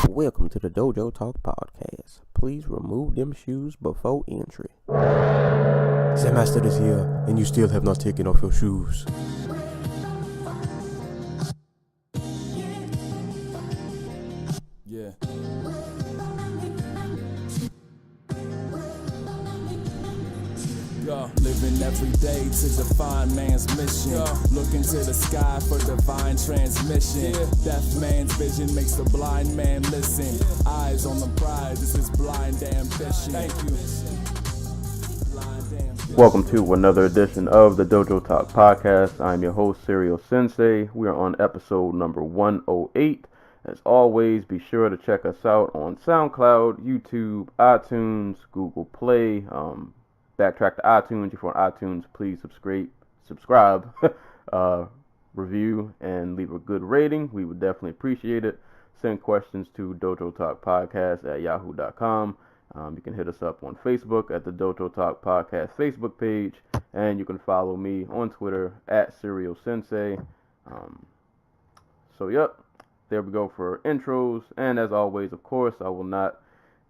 Welcome to the Dojo Talk Podcast. Please remove them shoes before entry. Zen Master is here, and you still have not taken off your shoes. Yeah. Living every day to define man's mission. Looking to the sky for divine transmission. Deaf man's vision makes the blind man listen. Eyes on the prize, this is blind ambition. Thank you. Welcome to another edition of the Dojo Talk Podcast. I'm your host, Serial Sensei. We are on episode number 108. As always, be sure to check us out on SoundCloud, YouTube, iTunes, Google Play. Backtrack to iTunes. If you're on iTunes, please subscribe, review, and leave a good rating. We would definitely appreciate it. Send questions to dojotalkpodcast@yahoo.com. You can hit us up on Facebook at the Dojo Talk Podcast Facebook page, and you can follow me on Twitter at Serial Sensei. There we go for intros. And as always, of course, I will not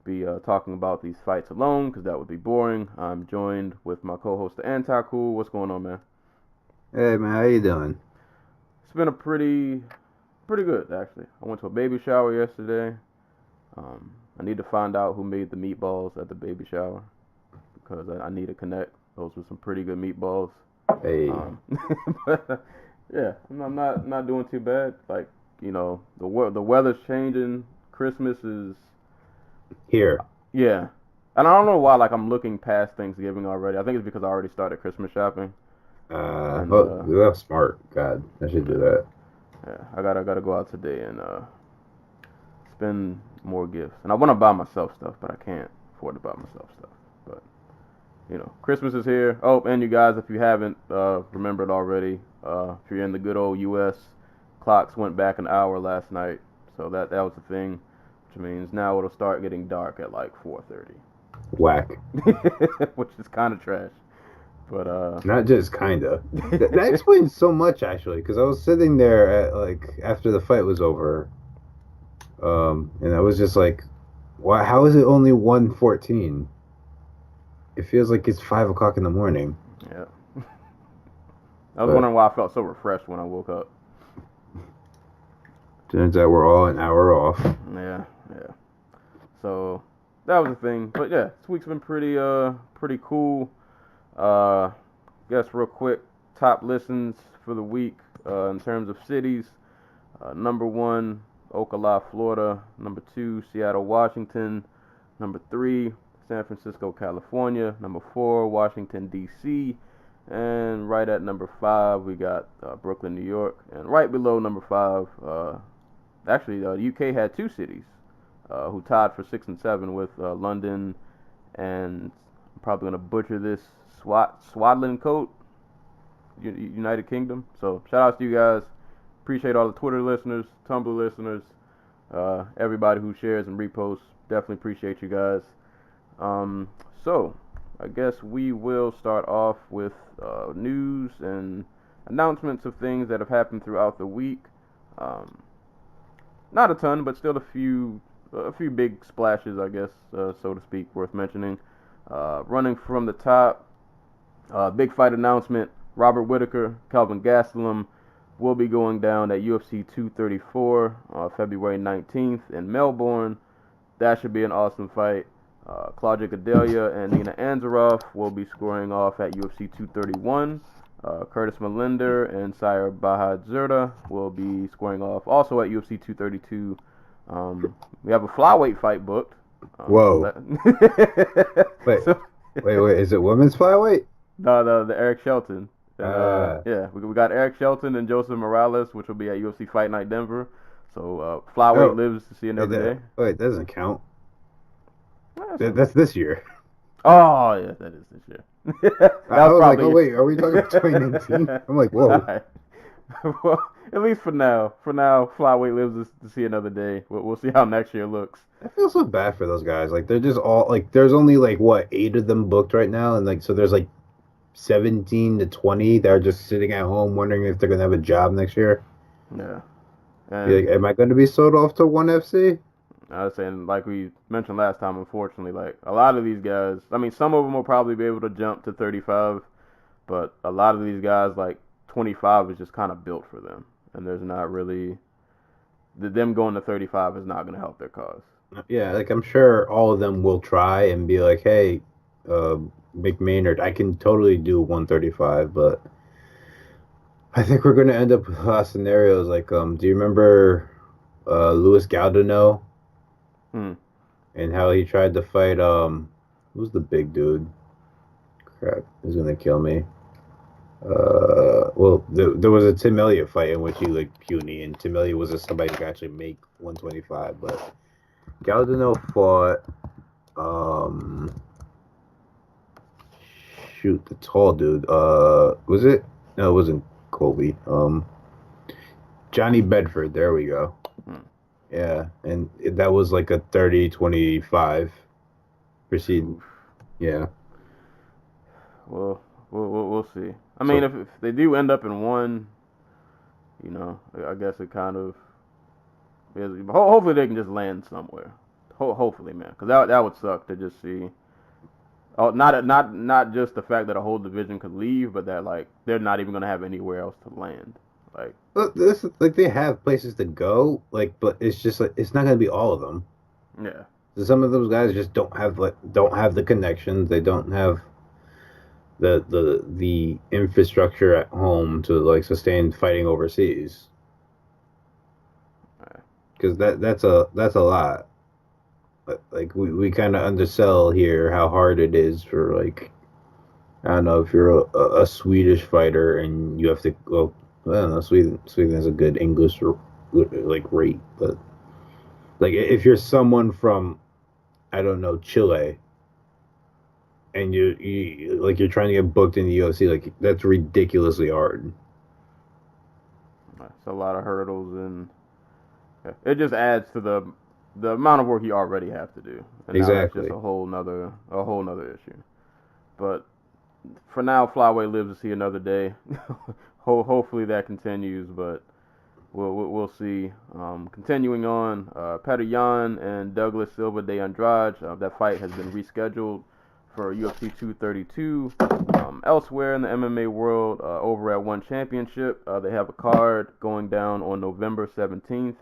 be talking about these fights alone because that would be boring. I'm joined with my co-host, the Anti-Cool. What's going on, man? Hey, man, how you doing? It's been a pretty good, actually. I went to a baby shower yesterday. I need to find out who made the meatballs at the baby shower because I need to connect. Those were some pretty good meatballs. Hey. But, yeah, I'm not doing too bad. Like, you know, the weather's changing. Christmas is Here. Yeah. And I don't know why, like, I'm looking past Thanksgiving already. I think it's because I already started Christmas shopping. That's smart. God, I should do that. Yeah, I gotta go out today and spend more gifts. And I want to buy myself stuff, but I can't afford to buy myself stuff. But, you know, Christmas is here. Oh, and you guys, if you haven't remembered already, if you're in the good old U.S., clocks went back an hour last night. So that was the thing. Which means now it'll start getting dark at like 4:30. Whack. Which is kind of trash. But not just kinda. That explains so much actually, because I was sitting there at like after the fight was over, and I was just like, "Why? How is it only 1:14? It feels like it's 5 o'clock in the morning." Yeah. I was wondering why I felt so refreshed when I woke up. Turns out we're all an hour off. Yeah. So that was the thing. But yeah, this week's been pretty cool. Guess real quick, top listens for the week in terms of cities. Number 1, Ocala, Florida. Number 2, Seattle, Washington. Number 3, San Francisco, California. Number 4, Washington, D.C. And right at number 5, we got Brooklyn, New York. And right below number 5, actually, the UK had 2 cities who tied for 6 and 7 with London and I'm probably going to butcher this, Swadlincote, United Kingdom. So shout out to you guys. Appreciate all the Twitter listeners, Tumblr listeners, everybody who shares and reposts. Definitely appreciate you guys. So I guess we will start off with news and announcements of things that have happened throughout the week. Not a ton, but still a few big splashes, I guess, so to speak, worth mentioning. Running from the top, big fight announcement: Robert Whittaker, Kelvin Gastelum will be going down at UFC 234 February 19th in Melbourne. That should be an awesome fight. Claudia Gadelha and Nina Ansaroff will be scoring off at UFC 231. Curtis Melinder and Sire Bahadzurda will be scoring off also at UFC 232. We have a flyweight fight booked. Whoa. Wait, is it women's flyweight? No, the Eric Shelton. Yeah, we got Eric Shelton and Joseph Morales, which will be at UFC Fight Night Denver. So flyweight lives to see another day. Wait, that doesn't count. That's this year. Oh, yeah, that is this year. I was like, oh wait, are we talking 2019? I'm like, whoa. Right. Well, at least for now, flyweight lives to see another day. We'll see how next year looks. I feel so bad for those guys. Like, they're just all, like, there's only, like, 8 of them booked right now, and, like, so there's, like, 17 to 20 that are just sitting at home wondering if they're going to have a job next year. Yeah. Like, am I going to be sold off to ONE FC? I was saying, like we mentioned last time, unfortunately, like a lot of these guys, I mean, some of them will probably be able to jump to 35, but a lot of these guys, like 25 is just kind of built for them. And there's not really, them going to 35 is not going to help their cause. Yeah, like I'm sure all of them will try and be like, hey, McMaynard, I can totally do 135, but I think we're going to end up with a lot of scenarios. Like, do you remember Louis Gaudino? And how he tried to fight, who's the big dude? Crap, he's going to kill me. Well, there was a Tim Elliott fight in which he looked puny, and Tim Elliott was somebody who could actually make 125, but Gaudino fought, shoot, the tall dude, was it? No, it wasn't Colby. Johnny Bedford, there we go. Yeah, and that was like a 30-25 proceed. Yeah. Well, we'll see. I mean, if they do end up in one, you know, I guess it kind of is. Hopefully they can just land somewhere. Hopefully, man, because that would suck to just see. Oh, not just the fact that a whole division could leave, but that like they're not even gonna have anywhere else to land. Like, this like they have places to go, like, but it's just like it's not gonna be all of them. Yeah. So some of those guys just don't have the connections. They don't have the infrastructure at home to like sustain fighting overseas. Because that's a lot. Like we kind of undersell here how hard it is for, like, I don't know, if you're a Swedish fighter and you have to go. I don't know. Sweden has a good English like rate, but like if you're someone from, I don't know, Chile, and you like you're trying to get booked in the UFC, like that's ridiculously hard. It's a lot of hurdles, and it just adds to the amount of work you already have to do. And exactly. Now that's just a whole nother issue. But for now, flyweight lives to see another day. Hopefully that continues, but we'll see. Continuing on, Petr Yan and Douglas Silva de Andrade. That fight has been rescheduled for UFC 232. Elsewhere in the MMA world, over at One Championship, they have a card going down on November 17th.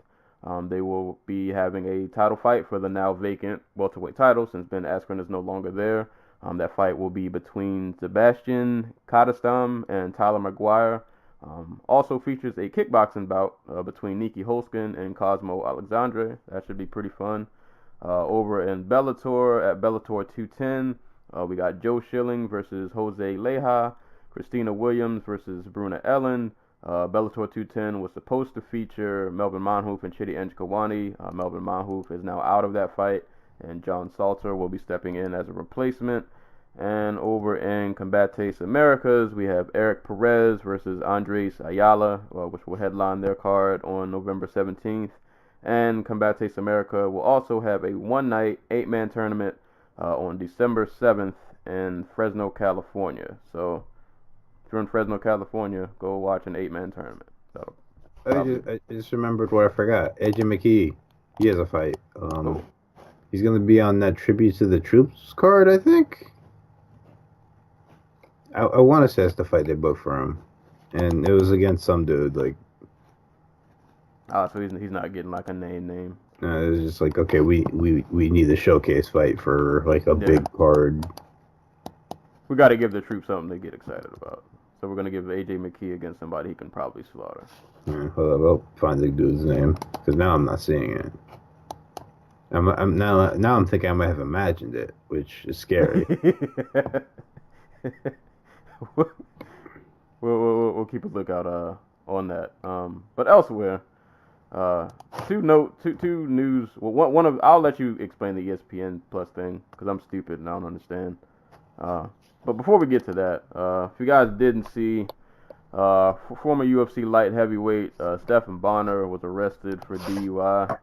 They will be having a title fight for the now vacant welterweight title since Ben Askren is no longer there. That fight will be between Sebastian Kadestam and Tyler McGuire. Also features a kickboxing bout between Niki Holskin and Cosmo Alexandre. That should be pretty fun. Over in Bellator, at Bellator 210, we got Joe Schilling versus Jose Leija, Christina Williams versus Bruna Ellen. Bellator 210 was supposed to feature Melvin Manhoef and Chidi Njokuani. Melvin Manhoef is now out of that fight, and John Salter will be stepping in as a replacement. And over in Combates Americas, we have Eric Perez versus Andres Ayala, which will headline their card on November 17th. And Combates America will also have a one-night, 8-man tournament on December 7th in Fresno, California. So if you're in Fresno, California, go watch an 8-man tournament. I just remembered what I forgot. AJ McKee, he has a fight. He's going to be on that Tribute to the Troops card, I think. I want to say that's the fight they booked for him, and it was against some dude. Like, so he's not getting like a name. It was just like, okay, we need a showcase fight for like a big card. We got to give the troops something to get excited about. So we're gonna give AJ McKee against somebody he can probably slaughter. Yeah, hold up, I'll find the dude's name because now I'm not seeing it. I'm thinking I might have imagined it, which is scary. We'll keep a lookout on that. But elsewhere, two news. Well, one of I'll let you explain the ESPN Plus thing because I'm stupid and I don't understand. But before we get to that, if you guys didn't see, former UFC light heavyweight Stephan Bonner was arrested for DUI.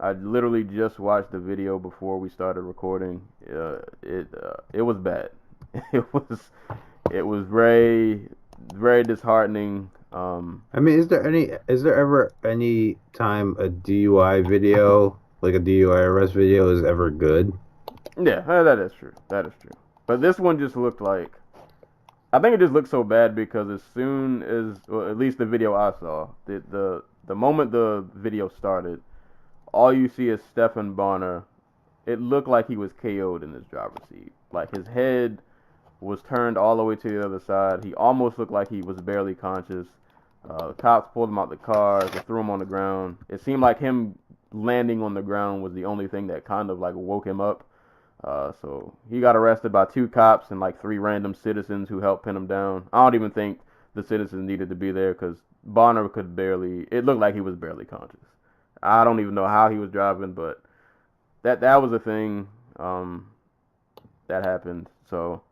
I literally just watched the video before we started recording. It was bad. It was very, very disheartening. I mean, is there ever any time a DUI video, like a DUI arrest video, is ever good? Yeah, that is true. That is true. But this one just looked like, I think it just looked so bad because as soon as, well, at least the video I saw, the moment the video started, all you see is Stephen Bonner. It looked like he was KO'd in his driver's seat. Like his head was turned all the way to the other side. He almost looked like he was barely conscious. The cops pulled him out the car. They threw him on the ground. It seemed like him landing on the ground was the only thing that kind of like woke him up. So he got arrested by 2 cops and like 3 random citizens who helped pin him down. I don't even think the citizens needed to be there because Bonner could barely. It looked like he was barely conscious. I don't even know how he was driving, but that was a thing that happened. So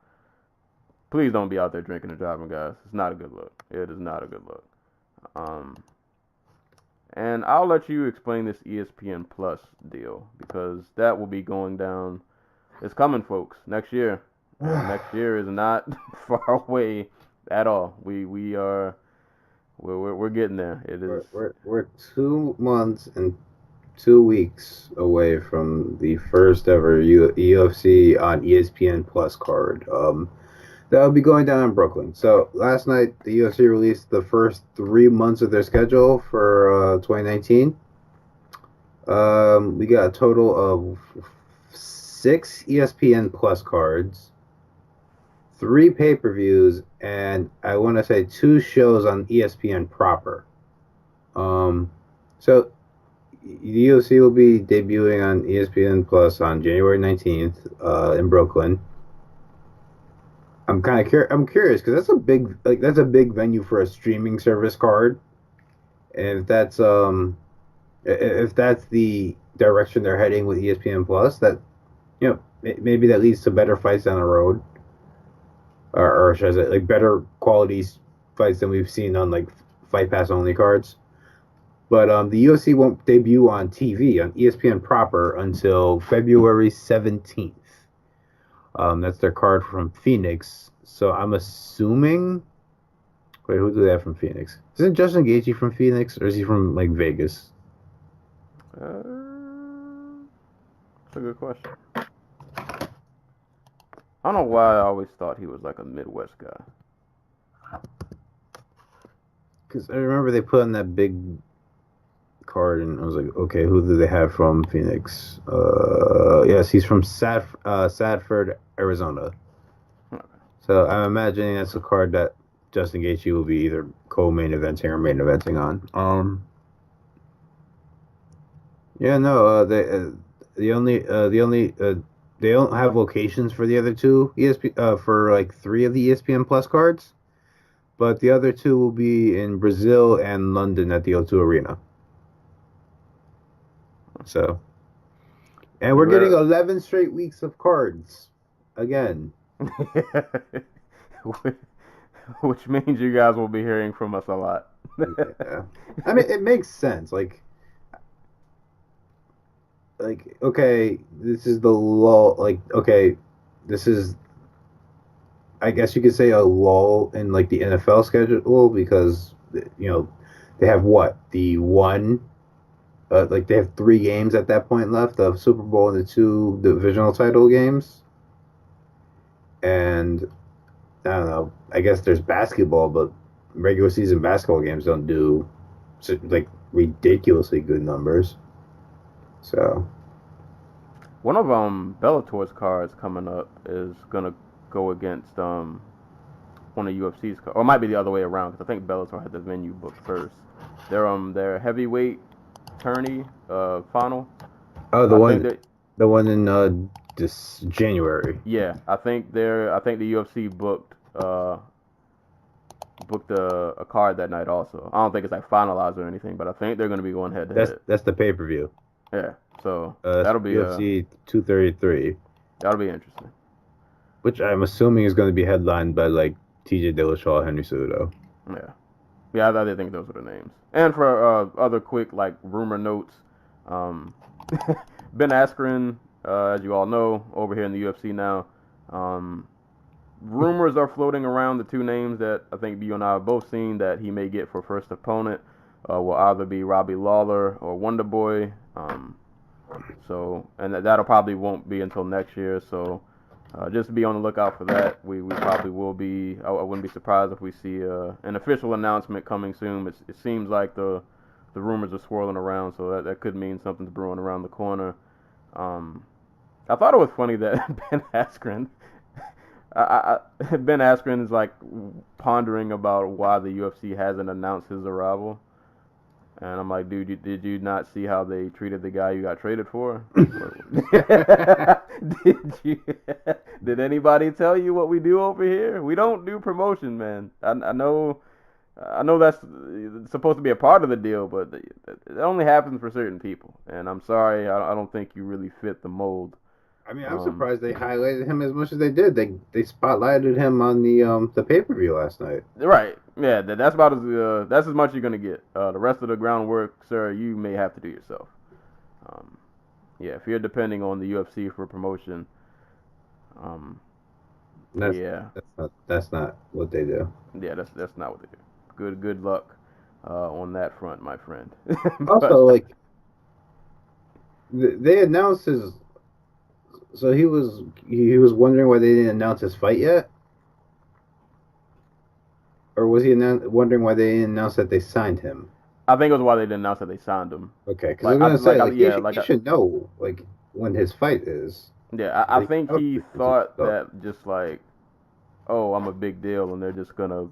please don't be out there drinking and driving, guys. It's not a good look. It is not a good look. And I'll let you explain this ESPN Plus deal because that will be going down. It's coming, folks, next year. And next year is not far away at all. We're getting there. It is. We're 2 months and 2 weeks away from the first ever UFC on ESPN Plus card. That will be going down in Brooklyn. So last night the UFC released the first 3 months of their schedule for 2019. We got a total of 6 ESPN Plus cards, 3 pay-per-views, and I want to say 2 shows on ESPN proper. So the UFC will be debuting on ESPN Plus on January 19th in Brooklyn. I'm curious because that's a big venue for a streaming service card, and if that's the direction they're heading with ESPN Plus, that maybe that leads to better fights down the road, or should I say like better quality fights than we've seen on like Fight Pass only cards. But the UFC won't debut on TV on ESPN proper until February 17th. That's their card from Phoenix. So I'm assuming. Wait, who do they have from Phoenix? Isn't Justin Gaethje from Phoenix, or is he from like Vegas? That's a good question. I don't know why I always thought he was like a Midwest guy. Because I remember they put on that big card, and I was like, okay, who do they have from Phoenix? Yes, he's from Sadford, Arizona. Okay. So I'm imagining that's a card that Justin Gaethje will be either co-main eventing or main eventing on. Yeah, no, they don't have locations for the other 2 for like 3 of the ESPN Plus cards, but the other 2 will be in Brazil and London at the O2 Arena. So, and we're getting 11 straight weeks of cards again. Which means you guys will be hearing from us a lot. Yeah. I mean, it makes sense. Like, okay, this is the lull. Like, okay, this is, I guess you could say, a lull in like the NFL schedule because they have they have 3 games at that point left, the Super Bowl and the 2 divisional title games. And I don't know, I guess there's basketball, but regular season basketball games don't do like ridiculously good numbers. So one of Bellator's cards coming up is gonna go against one of UFC's cards, or it might be the other way around because I think Bellator had the venue booked first. Their heavyweight tourney final. Oh, the one in this January. Yeah, I think the UFC booked a card that night also. I don't think it's like finalized or anything, but I think they're going to be going head to head. That's the pay-per-view. Yeah, so that'll be UFC 233. That'll be interesting. Which I'm assuming is going to be headlined by like TJ Dillashaw, Henry Cejudo. Yeah, I think those are the names. And for other quick like rumor notes, Ben Askren, as you all know, over here in the UFC now. rumors are floating around. The two names that I think you and I have both seen that he may get for first opponent will either be Robbie Lawler or Wonder Boy. So, and that'll probably won't be until next year. So, just be on the lookout for that. We probably will be. I wouldn't be surprised if we see an official announcement coming soon. It seems like the rumors are swirling around, so that could mean something's brewing around the corner. I thought it was funny that Ben Askren. Ben Askren is like pondering about why the UFC hasn't announced his arrival. And I'm like, dude, did you not see how they treated the guy you got traded for? Did anybody tell you what we do over here? We don't do promotion, man. I know that's supposed to be a part of the deal, but it only happens for certain people. And I'm sorry, I don't think you really fit the mold. I mean, I'm surprised they highlighted him as much as they did. They spotlighted him on the pay-per-view last night. Right. Yeah, that's about that's as much you're gonna get. The rest of the groundwork, sir, you may have to do yourself. Yeah, if you're depending on the UFC for promotion, that's not what they do. Yeah, that's not what they do. Good luck on that front, my friend. Also, like they announced his. So he was wondering why they didn't announce his fight yet, or was he wondering why they didn't announce that they signed him? I think it was why they didn't announce that they signed him. Okay, because I was gonna say he should know like when his fight is. Yeah, I think he thought that just like, oh, I'm a big deal, and they're just gonna,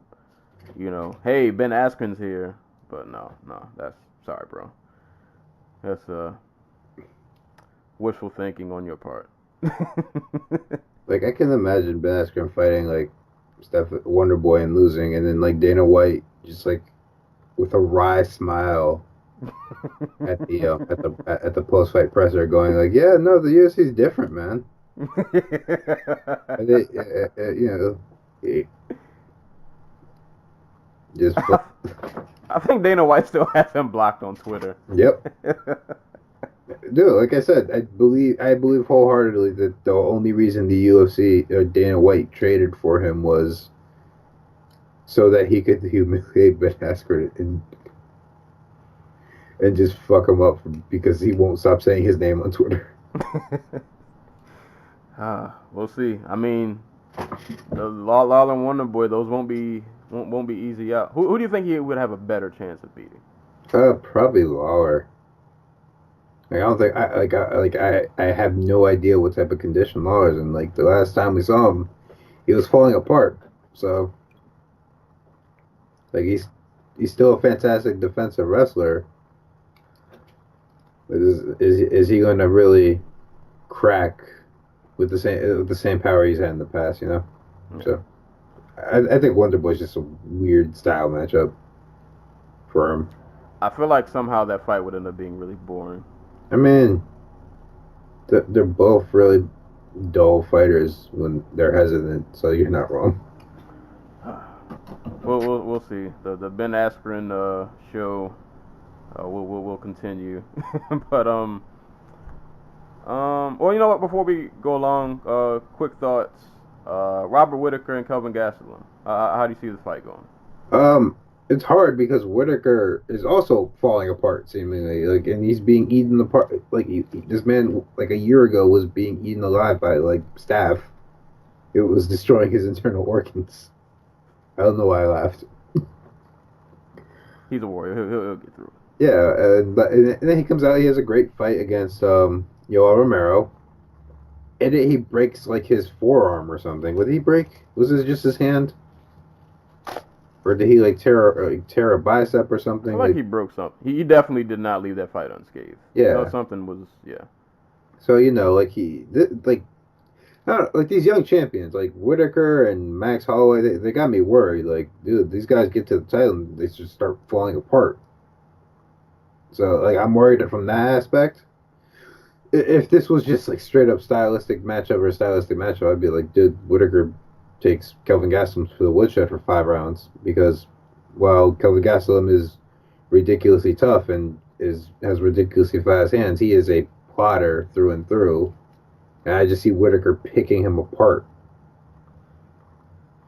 hey, Ben Askren's here, but no, that's sorry, bro. That's wishful thinking on your part. Like I can imagine Ben Askren fighting like Wonder Boy and losing, and then like Dana White just like with a wry smile at the post fight presser, going like, "Yeah, no, the UFC is different, man." Just. I think Dana White still has him blocked on Twitter. Yep. Dude, like I said, I believe wholeheartedly that the only reason the UFC or Dana White traded for him was so that he could humiliate Ben Askren and just fuck him up because he won't stop saying his name on Twitter. We'll see. I mean, the Lawler and Wonder Boy, those won't be easy out. Who do you think he would have a better chance of beating? Probably Lawler. Like, I don't think I have no idea what type of condition Lawler's in. Like the last time we saw him, he was falling apart. So, like he's still a fantastic defensive wrestler. But is he going to really crack with the same power he's had in the past? Mm-hmm. So, I think Wonder Boy's just a weird style matchup for him. I feel like somehow that fight would end up being really boring. I mean, they're both really dull fighters when they're hesitant, so you're not wrong. We'll see. The Ben Askren show will continue, but well, you know what? Before we go along, quick thoughts. Robert Whittaker and Kelvin Gastelum. How do you see the fight going? It's hard because Whittaker is also falling apart seemingly, like, and he's being eaten apart. Like this man, like a year ago, was being eaten alive by like staph. It was destroying his internal organs. I don't know why I laughed. He's a warrior. He'll get through it. Yeah, and then he comes out. He has a great fight against Yoel Romero, and he breaks like his forearm or something. What did he break? Was it just his hand? Or did he like tear a bicep or something? I feel like he broke something. He definitely did not leave that fight unscathed. Yeah, something was So like I don't know, like these young champions like Whittaker and Max Holloway, they got me worried. Like, dude, these guys get to the title and they just start falling apart. So like I'm worried from that aspect. If this was just like straight up stylistic matchup, I'd be like, dude, Whittaker takes Kelvin Gastelum to the woodshed for 5 rounds because while Kelvin Gastelum is ridiculously tough and has ridiculously fast hands, he is a plotter through and through. And I just see Whittaker picking him apart.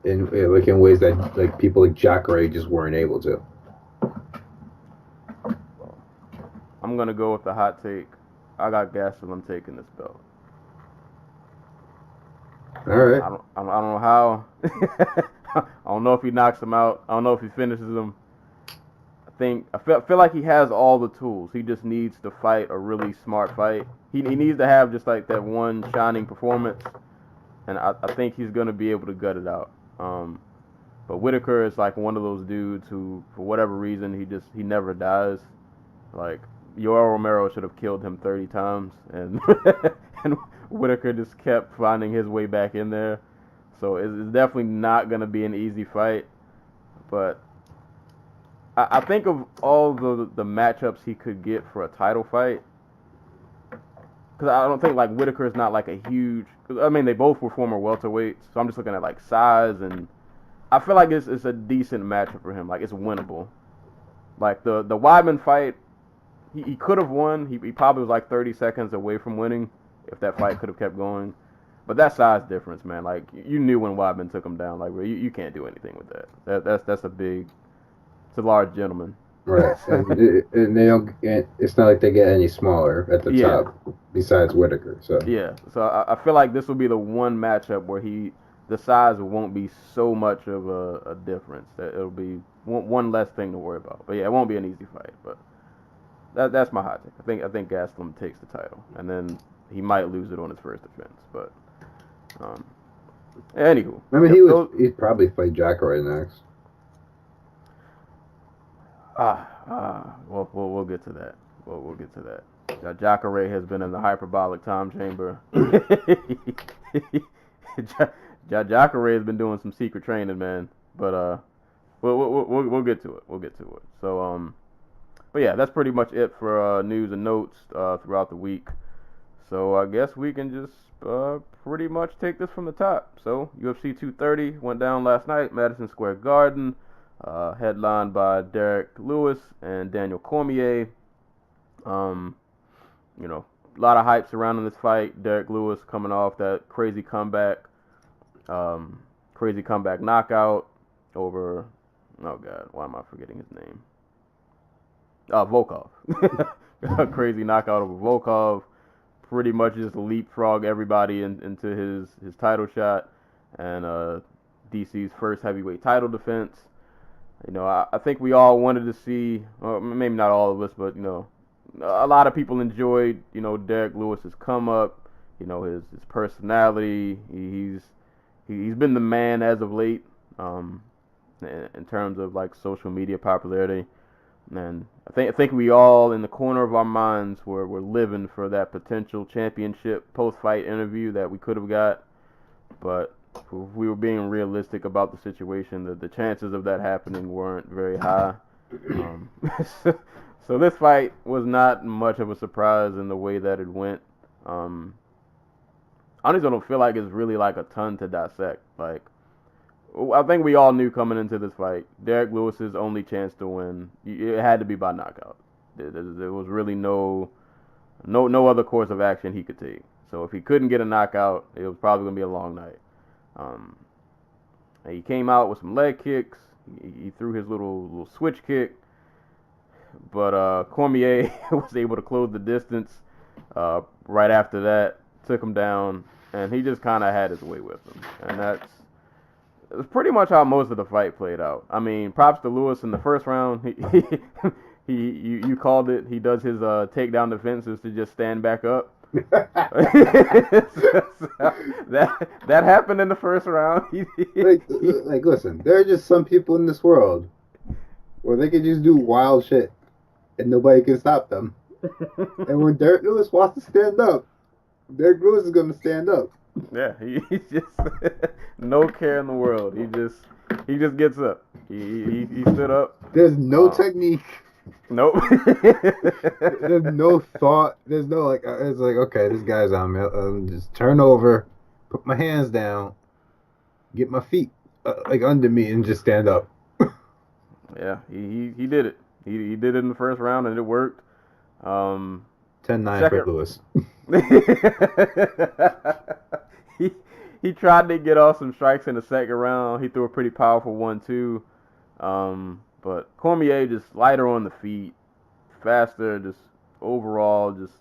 in ways that like people like Jacare just weren't able to. I'm gonna go with the hot take. I got Gastelum taking this belt. All right. I don't know how. I don't know if he knocks him out. I don't know if he finishes him. I feel like he has all the tools. He just needs to fight a really smart fight. He needs to have just like that one shining performance, and I think he's gonna be able to gut it out. But Whitaker is like one of those dudes who, for whatever reason, he never dies. Like Yoel Romero should have killed him 30 times, and and Whitaker just kept finding his way back in there. So it's definitely not gonna be an easy fight, but I think of all the matchups he could get for a title fight, because I don't think like Whitaker is not like a huge. I mean, they both were former welterweights, so I'm just looking at like size, and I feel like it's a decent matchup for him. Like it's winnable. Like the Weidman fight, he could have won. He probably was like 30 seconds away from winning if that fight could have kept going. But that size difference, man. Like you knew when Weidman took him down. Like you can't do anything with that. That's a big. It's a large gentleman. Right, and they don't. It's not like they get any smaller at the top, besides Whitaker. So yeah, so I feel like this will be the one matchup where the size won't be so much of a difference. That it'll be one less thing to worry about. But yeah, it won't be an easy fight. But that's my hot take. I think Gastelum takes the title, and then he might lose it on his first defense. But anywho, I mean, he'd probably fight Jacare next. Well, we'll get to that. We'll get to that. Jacare has been in the hyperbolic time chamber. Jacare has been doing some secret training, man. But we'll get to it. We'll get to it. So but yeah, that's pretty much it for news and notes throughout the week. So I guess we can just pretty much take this from the top. So UFC 230 went down last night, Madison Square Garden. Headlined by Derek Lewis and Daniel Cormier. You know, a lot of hype surrounding this fight. Derek Lewis coming off that crazy comeback knockout over, oh God, why am I forgetting his name? Volkov. A crazy knockout over Volkov. Pretty much just leapfrog everybody into his title shot and DC's first heavyweight title defense. You know, I think we all wanted to see, or maybe not all of us, but, you know, a lot of people enjoyed, you know, Derek Lewis's come up, you know, his personality. He's been the man as of late, in terms of like social media popularity. And I think we all, in the corner of our minds, were living for that potential championship post-fight interview that we could have got, but if we were being realistic about the situation, the chances of that happening weren't very high. So this fight was not much of a surprise in the way that it went. Honestly, I don't feel like it's really like a ton to dissect. Like, I think we all knew coming into this fight, Derek Lewis's only chance to win, it had to be by knockout. There was really no other course of action he could take. So if he couldn't get a knockout, it was probably going to be a long night. He came out with some leg kicks. He threw his little switch kick, but Cormier was able to close the distance right after that, took him down, and he just kind of had his way with him. And that's pretty much how most of the fight played out. I mean, props to Lewis in the first round. You called it. He does his takedown defenses to just stand back up. that happened in the first round. like, listen, there are just some people in this world where they can just do wild shit and nobody can stop them. And when Derek Lewis wants to stand up, Derek Lewis is going to stand up. Yeah, he's just no care in the world. He just gets up. He stood up. There's no technique. Nope. There's no thought. There's no like. It's like, okay, this guy's on me. Just turn over, put my hands down, get my feet like under me, and just stand up. Yeah, he did it. He did it in the first round, and it worked. 10-9 for Lewis. he tried to get off some strikes in the second round. He threw a pretty powerful 1-2. But Cormier just lighter on the feet, faster, just overall, just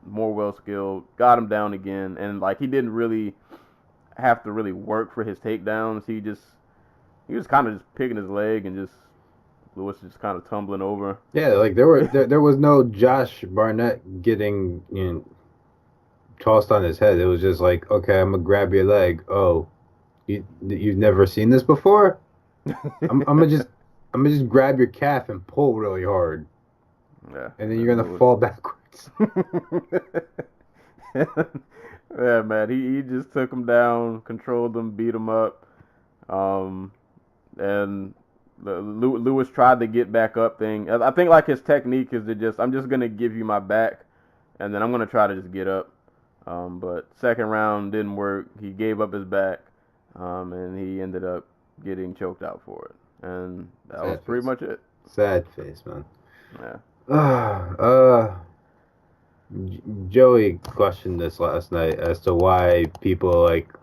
more well skilled. Got him down again, and like he didn't really have to really work for his takedowns. He was kind of just picking his leg and just Lewis just kind of tumbling over. Yeah, like there was no Josh Barnett getting tossed on his head. It was just like, okay, I'm gonna grab your leg. Oh, you've never seen this before? I'm gonna just grab your calf and pull really hard. Yeah. And then you're gonna fall backwards. Yeah, man. He just took him down, controlled him, beat him up. And Lewis tried to get back up thing. I think like his technique is I'm just gonna give you my back, and then I'm gonna try to just get up. But second round didn't work. He gave up his back, and he ended up getting choked out for it. And that was pretty much it. Sad face, man. Yeah. Joey questioned this last night as to why people like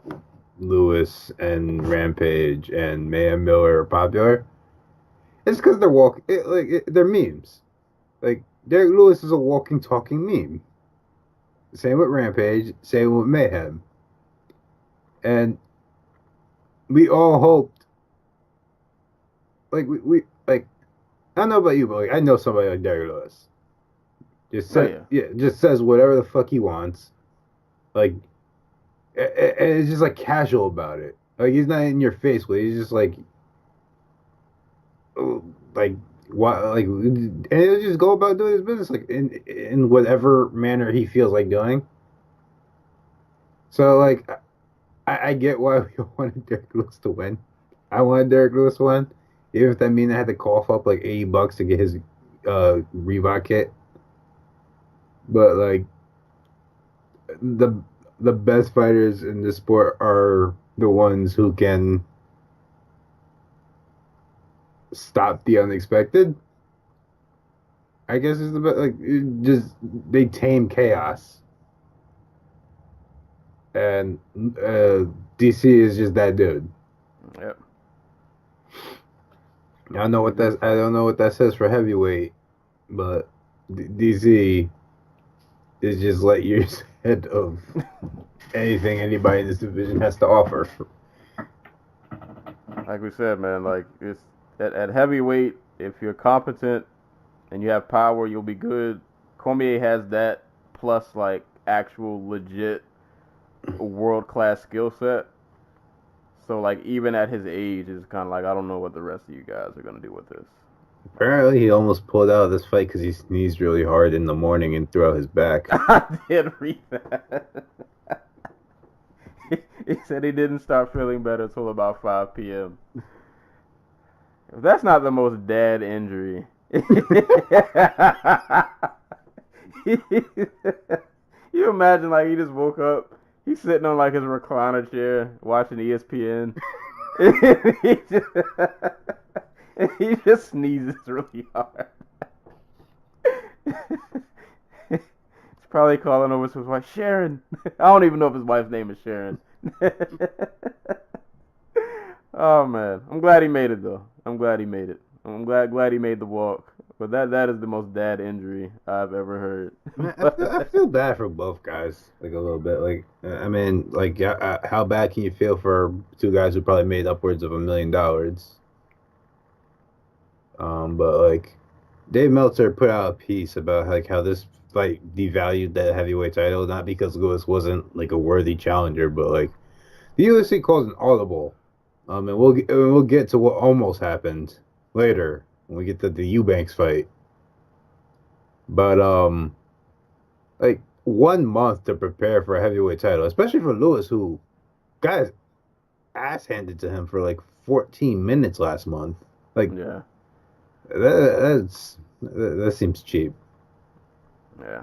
Lewis and Rampage and Mayhem Miller are popular. It's because they're memes. Like Derek Lewis is a walking, talking meme. Same with Rampage. Same with Mayhem. And we all hoped. Like we I don't know about you, but like I know somebody like Derek Lewis. Just says whatever the fuck he wants. Like, and it's just like casual about it. Like he's not in your face with it. He's just like what, like, and he'll just go about doing his business like in whatever manner he feels like doing. So like, I get why we wanted Derek Lewis to win. I wanted Derek Lewis to win, even if that means I had to cough up like $80 to get his Reebok kit. But like the best fighters in this sport are the ones who can stop the unexpected. I guess is the best. Like they tame chaos, and DC is just that dude. Yep. I don't know what that says for heavyweight, but DC is just light years ahead of anything anybody in this division has to offer. Like we said, man, like it's at heavyweight, if you're competent and you have power, you'll be good. Cormier has that plus like actual legit world-class skill set. So like even at his age, it's kind of like I don't know what the rest of you guys are gonna do with this. Apparently, he almost pulled out of this fight because he sneezed really hard in the morning and threw out his back. I did read that. He said he didn't start feeling better until about 5 p.m. If that's not the most dad injury. You imagine like he just woke up, he's sitting on like his recliner chair watching ESPN. He just sneezes really hard. He's probably calling over to his wife, Sharon. I don't even know if his wife's name is Sharon. Oh man, I'm glad he made it though. I'm glad he made it. I'm glad he made the walk. But that is the most dad injury I've ever heard. I feel bad for both guys, like a little bit. Like I mean, like how bad can you feel for two guys who probably made upwards of $1 million? But like Dave Meltzer put out a piece about like how this fight devalued the heavyweight title, not because Lewis wasn't like a worthy challenger, but like the UFC calls an audible. And we'll get to what almost happened later when we get to the Eubanks fight. But like 1 month to prepare for a heavyweight title, especially for Lewis, who got his ass handed to him for like 14 minutes last month. Like, Yeah. That seems cheap. Yeah.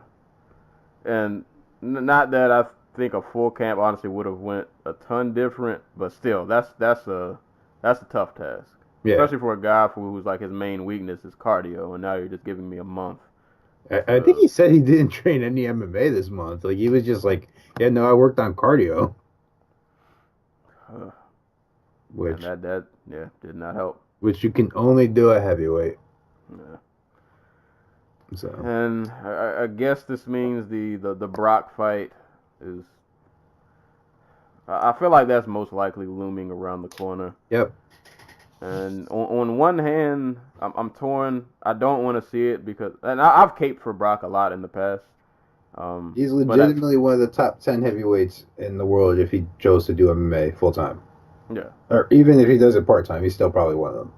And not that I think a full camp honestly would have went a ton different, but still, that's a tough task. Yeah. Especially for a guy who's like his main weakness is cardio, and now you're just giving me a month. I think he said he didn't train any MMA this month. Like he was just like, yeah, no, I worked on cardio. which that did not help. Which you can only do at heavyweight. Yeah. So. And I guess this means the Brock fight is. I feel like that's most likely looming around the corner. Yep. And on one hand, I'm torn. I don't want to see it because, and I've caped for Brock a lot in the past. He's legitimately one of the top 10 heavyweights in the world if he chose to do MMA full time. Yeah. Or even if he does it part time, he's still probably one of them.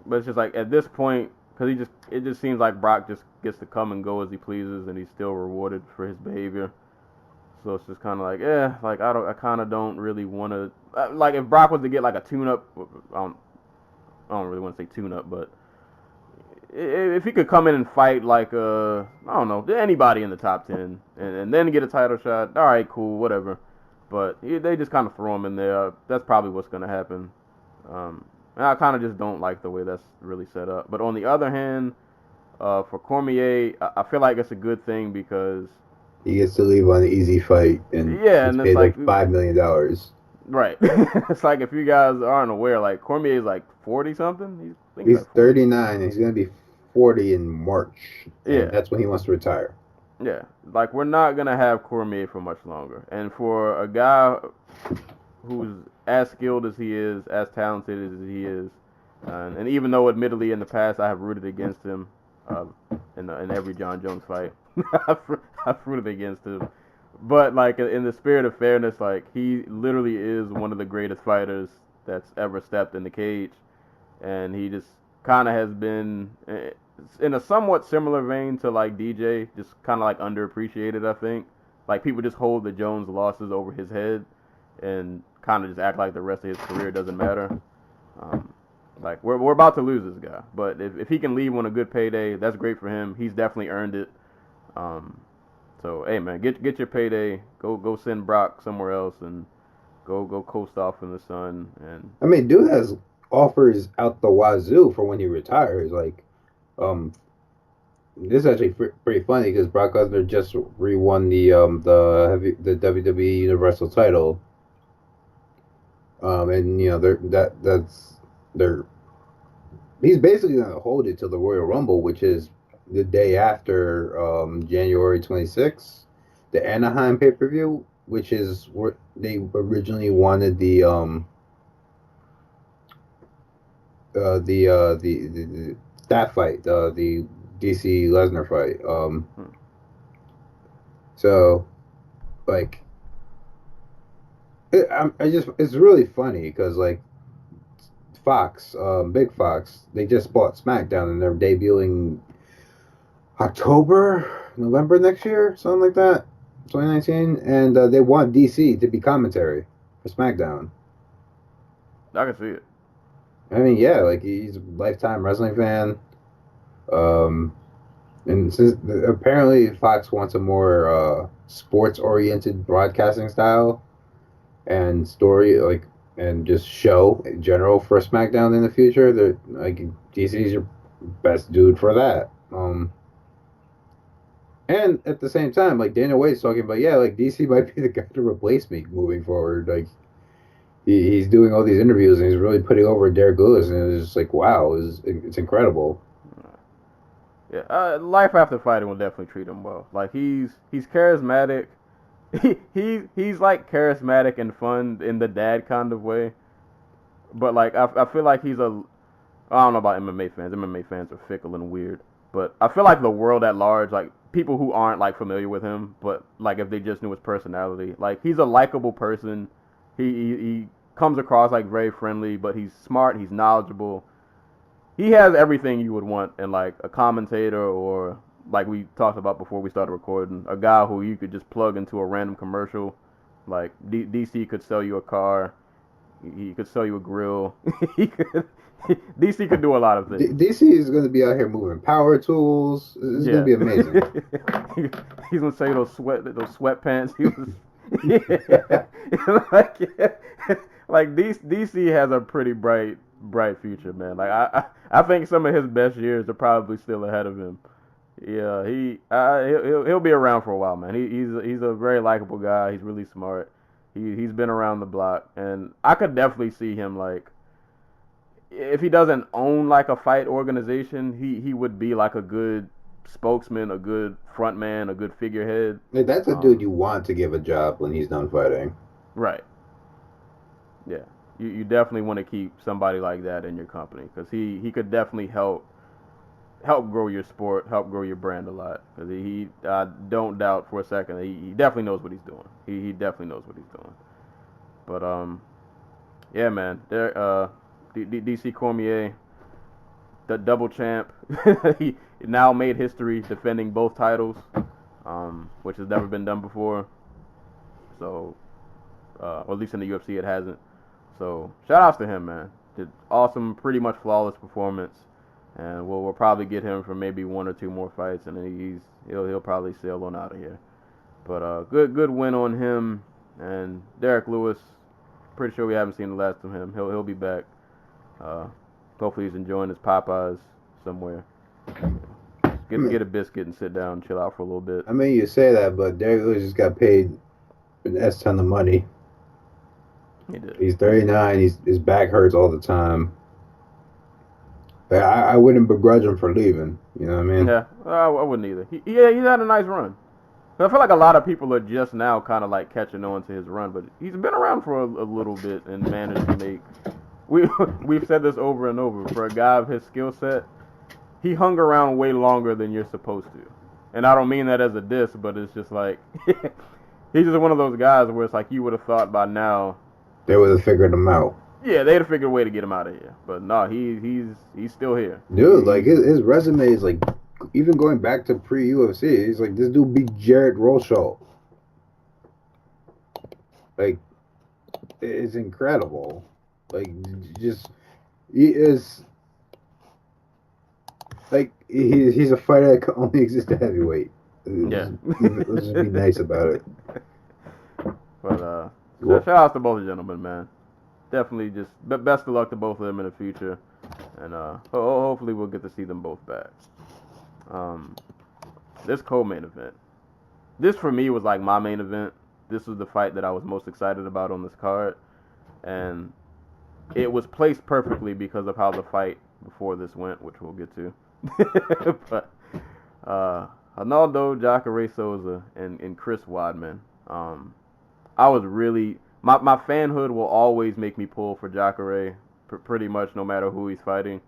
But it's just like at this point, because it just seems like Brock just gets to come and go as he pleases, and he's still rewarded for his behavior. So it's just kind of like, I kind of don't really want to, like if Brock was to get like a tune-up, I don't really want to say tune-up, but if he could come in and fight like, I don't know, anybody in the top 10, and then get a title shot, all right, cool, whatever. But they just kind of throw him in there. That's probably what's going to happen. And I kind of just don't like the way that's really set up. But on the other hand, for Cormier, I feel like it's a good thing because he gets to leave on an easy fight and and paid like $5 million. Right. It's like if you guys aren't aware, like Cormier is like 40 something. He's like 39. He's gonna be 40 in March. Yeah, that's when he wants to retire. Yeah, like we're not gonna have Cormier for much longer. And for a guy who's as skilled as he is, as talented as he is, and even though admittedly in the past I have rooted against him in every John Jones fight. I've rooted against him, but like in the spirit of fairness, like he literally is one of the greatest fighters that's ever stepped in the cage, and he just kind of has been in a somewhat similar vein to like DJ, just kind of like underappreciated. I think like people just hold the Jones losses over his head and kind of just act like the rest of his career doesn't matter. Like we're about to lose this guy, but if he can leave on a good payday, that's great for him. He's definitely earned it. So hey man, get your payday. Go send Brock somewhere else and go coast off in the sun. And I mean, dude has offers out the wazoo for when he retires. Like, this is actually pretty funny because Brock Lesnar just re-won the WWE Universal title. And you know he's basically gonna hold it till the Royal Rumble, which is the day after January 26th, the Anaheim pay-per-view, which is where they originally wanted the that fight, the DC Lesnar fight. So like it's really funny because like Fox, Big Fox, they just bought SmackDown and they're debuting November next year, something like that, 2019, and they want DC to be commentary for SmackDown. I can see it. I mean, yeah, like he's a lifetime wrestling fan, and since apparently Fox wants a more sports-oriented broadcasting style and story, like and just show in general for SmackDown in the future, that like DC's your best dude for that. And at the same time, like Dana White's talking about, yeah, like DC might be the guy to replace me moving forward. Like he's doing all these interviews and he's really putting over Derek Lewis, and it's just like, wow, it's incredible. Yeah, life after fighting will definitely treat him well. Like he's charismatic. He's like charismatic and fun in the dad kind of way. But like I feel like I don't know about MMA fans. MMA fans are fickle and weird. But I feel like the world at large, like people who aren't like familiar with him, but like if they just knew his personality, like he's a likable person. He comes across like very friendly, but he's smart, he's knowledgeable. He has everything you would want in like a commentator, or like we talked about before we started recording, a guy who you could just plug into a random commercial. Like DC could sell you a car, he could sell you a grill. DC could do a lot of things. DC is going to be out here moving power tools. It's going to be amazing. He's going to sell you those sweatpants. Like DC has a pretty bright future, man. Like I think some of his best years are probably still ahead of him. Yeah, he'll be around for a while, man. He's a very likable guy. He's really smart. He's been around the block, and I could definitely see him like, if he doesn't own like a fight organization, he would be like a good spokesman, a good front man, a good figurehead. Like, that's a dude you want to give a job when he's done fighting. Right. Yeah. You definitely want to keep somebody like that in your company, because he could definitely help grow your sport, help grow your brand a lot. Because I don't doubt for a second that he definitely knows what he's doing. He definitely knows what he's doing. But yeah, man. DC Cormier, the double champ. He now made history defending both titles, which has never been done before. So, or at least in the UFC it hasn't. So shout outs to him, man. Did awesome, pretty much flawless performance, and we'll probably get him for maybe 1 or 2 more fights, and then he'll probably sail on out of here. But good win on him. And Derek Lewis, pretty sure we haven't seen the last of him. He'll be back. Hopefully he's enjoying his Popeyes somewhere. Get a biscuit and sit down and chill out for a little bit. I mean, you say that, but Derek Lewis just got paid an S ton of money. He did. He's 39. His back hurts all the time. But I wouldn't begrudge him for leaving. You know what I mean? Yeah, I wouldn't either. He had a nice run. I feel like a lot of people are just now kind of like catching on to his run, but he's been around for a little bit and managed to make. We've said this over and over. For a guy of his skill set, he hung around way longer than you're supposed to. And I don't mean that as a diss, but it's just like he's just one of those guys where it's like you would have thought by now they would have figured him out. Yeah, they'd have figured a way to get him out of here. But no, he's still here. Dude, like his resume is like, even going back to pre-UFC, he's like, this dude beat Jared Rosholt. Like, it's incredible. Like, just, he is, like, he's a fighter that can only exist at heavyweight. Yeah. Let's just be nice about it. But, shout out to both gentlemen, man. Definitely just best of luck to both of them in the future. And hopefully we'll get to see them both back. This co-main event. This for me was like my main event. This was the fight that I was most excited about on this card. And it was placed perfectly because of how the fight before this went, which we'll get to. But Ronaldo, Jacare Souza, and Chris Weidman. I was really... My fanhood will always make me pull for Jacare, pretty much no matter who he's fighting.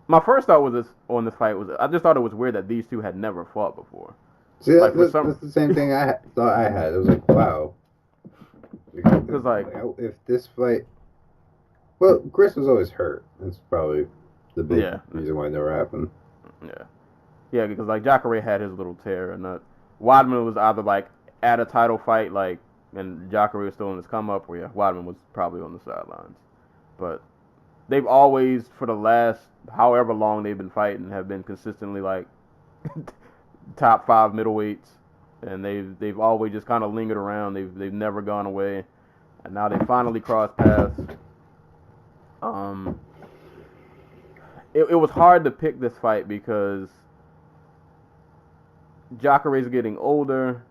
My first thought on this fight was I just thought it was weird that these two had never fought before. See, like, that's the same thing I thought I had. It was like, wow. Because like if this fight, well, Chris was always hurt. That's probably the big reason why it never happened. Yeah, because like Jacare had his little tear, and Weidman was either like at a title fight, like, and Jacare was still in his come up, or Weidman was probably on the sidelines. But they've always, for the last however long they've been fighting, have been consistently like top 5 middleweights, and they've always just kind of lingered around. They've never gone away, and now they finally crossed paths. It was hard to pick this fight because Jacare's getting older.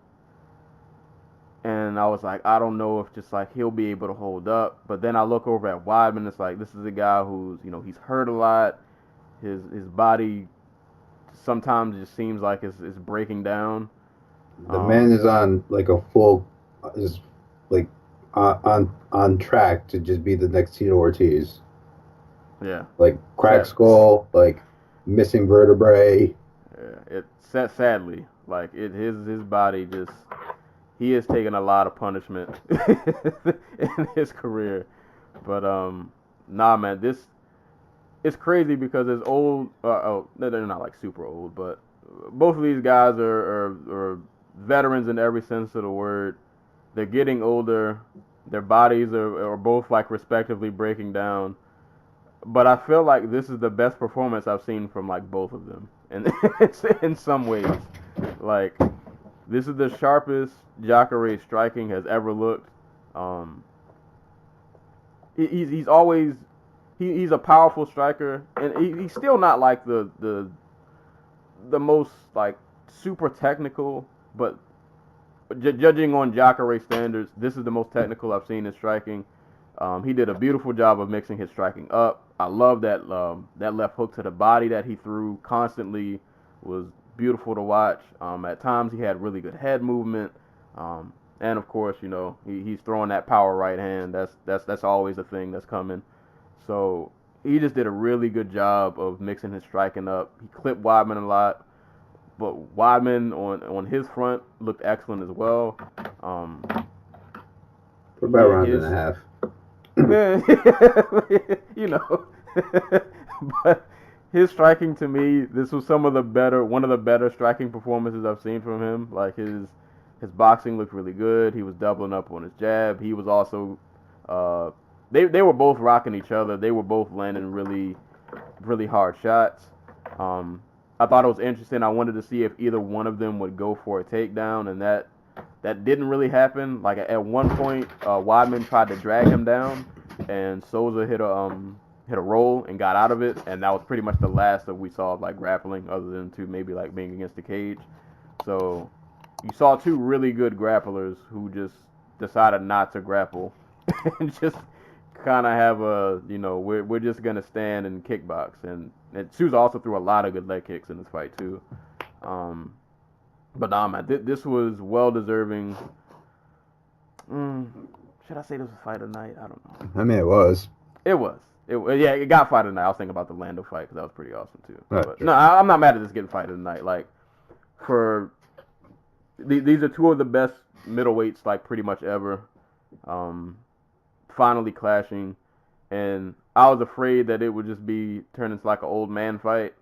And I was like, I don't know if just like he'll be able to hold up. But then I look over at Weidman. It's like, this is a guy who's, he's hurt a lot. His body sometimes just seems like it's breaking down. The man is on like a full, is like on track to just be the next Tito Ortiz. Yeah. Like cracked skull, like missing vertebrae. Yeah. Sadly, like his body just. He has taken a lot of punishment in his career. But, nah, man, this is crazy because as old, they're not like super old, but both of these guys are veterans in every sense of the word. They're getting older. Their bodies are both like respectively breaking down. But I feel like this is the best performance I've seen from like both of them. And in some ways, like, this is the sharpest Jacare striking has ever looked. He's always he's a powerful striker, and he's still not like the most like super technical, but judging on Jacare standards, this is the most technical I've seen in striking. He did a beautiful job of mixing his striking up. I love that that left hook to the body that he threw constantly was beautiful to watch. At times he had really good head movement, and of course, you know, he's throwing that power right hand. That's always a thing that's coming. So he just did a really good job of mixing his striking up. He clipped Weidman a lot, but Weidman on his front looked excellent as well. For about a round and a half. You know, but his striking, to me, this was one of the better striking performances I've seen from him. Like his boxing looked really good. He was doubling up on his jab. He was also they were both rocking each other. They were both landing really, really hard shots. I thought it was interesting. I wanted to see if either one of them would go for a takedown, and that didn't really happen. Like at one point, Weidman tried to drag him down, and Souza hit a roll and got out of it, and that was pretty much the last that we saw of like grappling, other than to maybe like being against the cage. So you saw two really good grapplers who just decided not to grapple and just kind of have a, you know, we're just gonna stand and kickbox, and Souza also threw a lot of good leg kicks in this fight too. But nah, man, this was well deserving. Should I say this was fight of the night? I don't know. I mean, it was. Yeah, it got fight of the night. I was thinking about the Lando fight because that was pretty awesome too. Right, But sure. no, I'm not mad at this getting fight of the night. Like, these are two of the best middleweights like pretty much ever. Finally clashing, and I was afraid that it would just be turned into like an old man fight.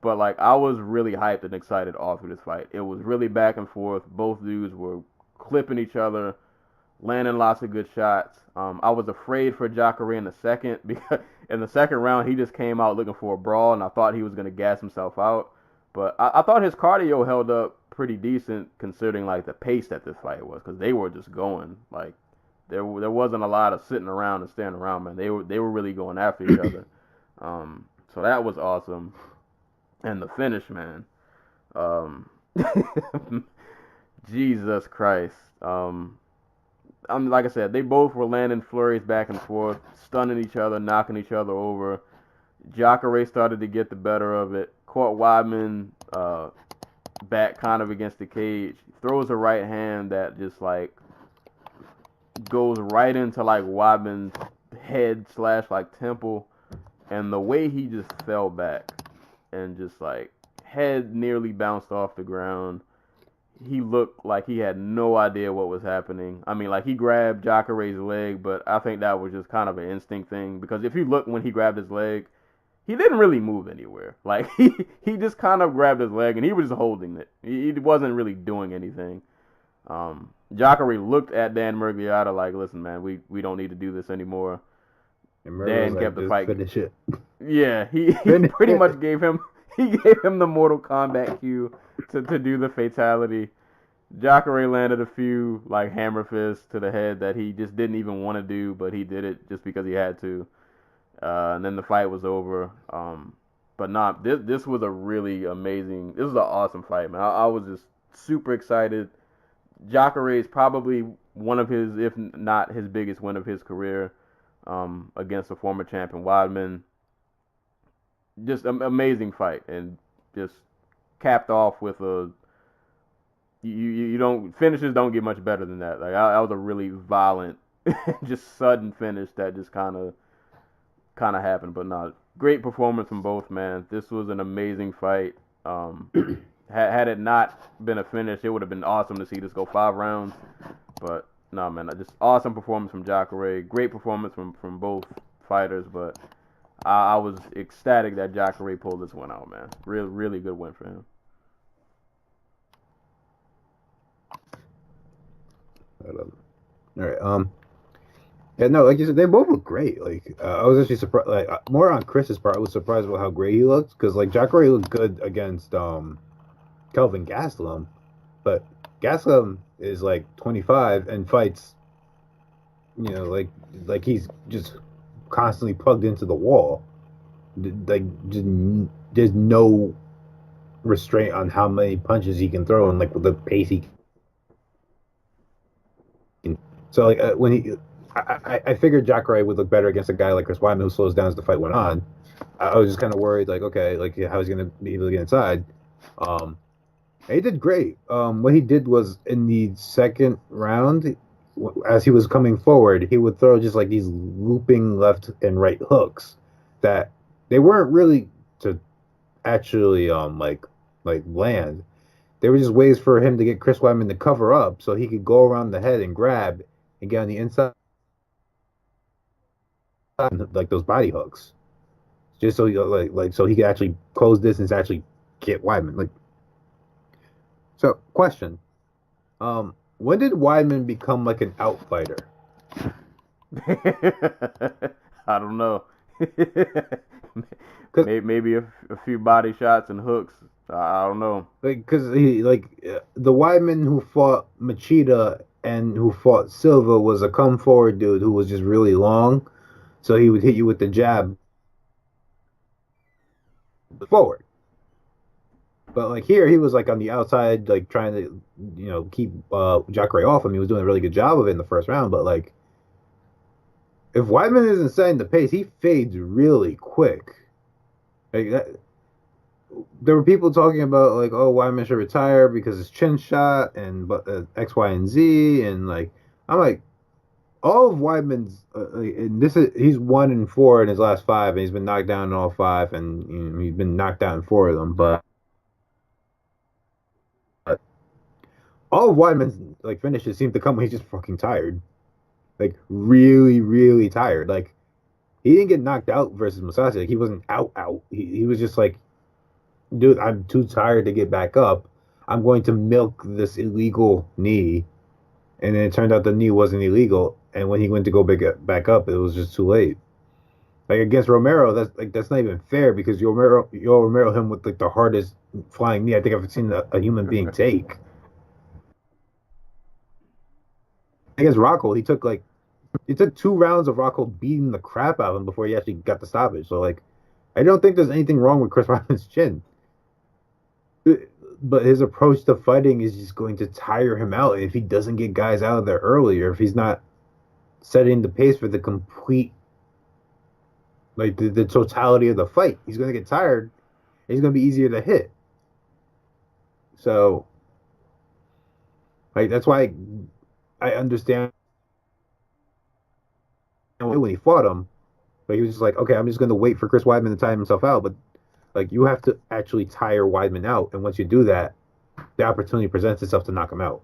But like I was really hyped and excited all through this fight. It was really back and forth. Both dudes were clipping each other, landing lots of good shots. I was afraid for Jacare in the second because in the second round he just came out looking for a brawl, and I thought he was gonna gas himself out. But I thought his cardio held up pretty decent considering like the pace that this fight was, because they were just going like there wasn't a lot of sitting around and standing around, man. They were really going after each other. So that was awesome. And the finish, man. Jesus Christ. Like I said, they both were landing flurries back and forth, stunning each other, knocking each other over. Jacare started to get the better of it. Caught Weidman back kind of against the cage. Throws a right hand that just like goes right into like Weidman's head / like temple, and the way he just fell back and just like head nearly bounced off the ground. He looked like he had no idea what was happening. I mean, like he grabbed Jacare's leg, but I think that was just kind of an instinct thing, because if you look when he grabbed his leg, he didn't really move anywhere. Like he just kind of grabbed his leg and he was just holding it. He wasn't really doing anything. Jacare looked at Dan Miragliotta like, listen, man, we don't need to do this anymore. And Dan kept the fight. Finish it. Yeah, he pretty much gave him the Mortal Kombat cue to do the fatality. Jacare landed a few like hammer fists to the head that he just didn't even want to do, but he did it just because he had to. And then the fight was over. But nah, this was a really amazing. This was an awesome fight, man. I was just super excited. Jacare is probably one of his, if not his biggest win of his career, against a former champion Weidman. Just an amazing fight, and just capped off with a you don't finishes don't get much better than that. Like that was a really violent, just sudden finish that just kind of happened. But not great performance from both, man. This was an amazing fight. Had it not been a finish, it would have been awesome to see this go 5 rounds. But no, man, just awesome performance from Jacare. Great performance from both fighters. But I was ecstatic that Jacare pulled this one out, man. Really good win for him. All right. Yeah, no, like you said, they both look great. Like I was actually surprised. Like more on Chris's part, I was surprised about how great he looked, because like Jacare looked good against Kelvin Gastelum, but Gastelum is like 25 and fights, you know, like he's just constantly plugged into the wall. Like there's no restraint on how many punches he can throw and like with the pace he So like I figured Jacare would look better against a guy like Chris Weidman who slows down as the fight went on. I was just kind of worried, like, okay, like how he's gonna be able to get inside. He did great. What he did was in the second round, as he was coming forward, he would throw just like these looping left and right hooks that they weren't really to actually like land. They were just ways for him to get Chris Weidman to cover up so he could go around the head and grab and get on the inside like those body hooks. Just so he so he could actually close distance, actually get Weidman. Like, so question. When did Weidman become like an outfighter? I don't know. Cause, maybe a few body shots and hooks. I don't know. like, cause he the Weidman who fought Machida and who fought Silva was a come forward dude who was just really long, so he would hit you with the jab forward. But like here, he was like on the outside, like trying to, keep Jacare off him. He was doing a really good job of it in the first round. But like, if Weidman isn't setting the pace, he fades really quick. Like that, there were people talking about like, oh, Weidman should retire because his chin shot and X, Y, and Z, and like, I'm like, all of Weidman's, and he's 1-4 in his last 5, and he's been knocked down in all 5, and he's been knocked out in 4 of them, but. All of Weidman's like finishes seem to come when he's just fucking tired, like really, really tired. Like he didn't get knocked out versus Musashi. Like he wasn't out. He was just like, dude, I'm too tired to get back up. I'm going to milk this illegal knee, and then it turned out the knee wasn't illegal. And when he went to go back up, it was just too late. Like against Romero, that's not even fair because Romero hit him with like the hardest flying knee I think I've seen a human being take. Against Rocco, he took 2 rounds of Rocco beating the crap out of him before he actually got the stoppage. So like, I don't think there's anything wrong with Chris Weidman's chin, but his approach to fighting is just going to tire him out if he doesn't get guys out of there earlier. If he's not setting the pace for the complete, like the totality of the fight, he's going to get tired. He's going to be easier to hit. So, like that's why I understand when he fought him, but he was just like, okay, I'm just going to wait for Chris Weidman to tire himself out. But like, you have to actually tire Weidman out, and once you do that, the opportunity presents itself to knock him out.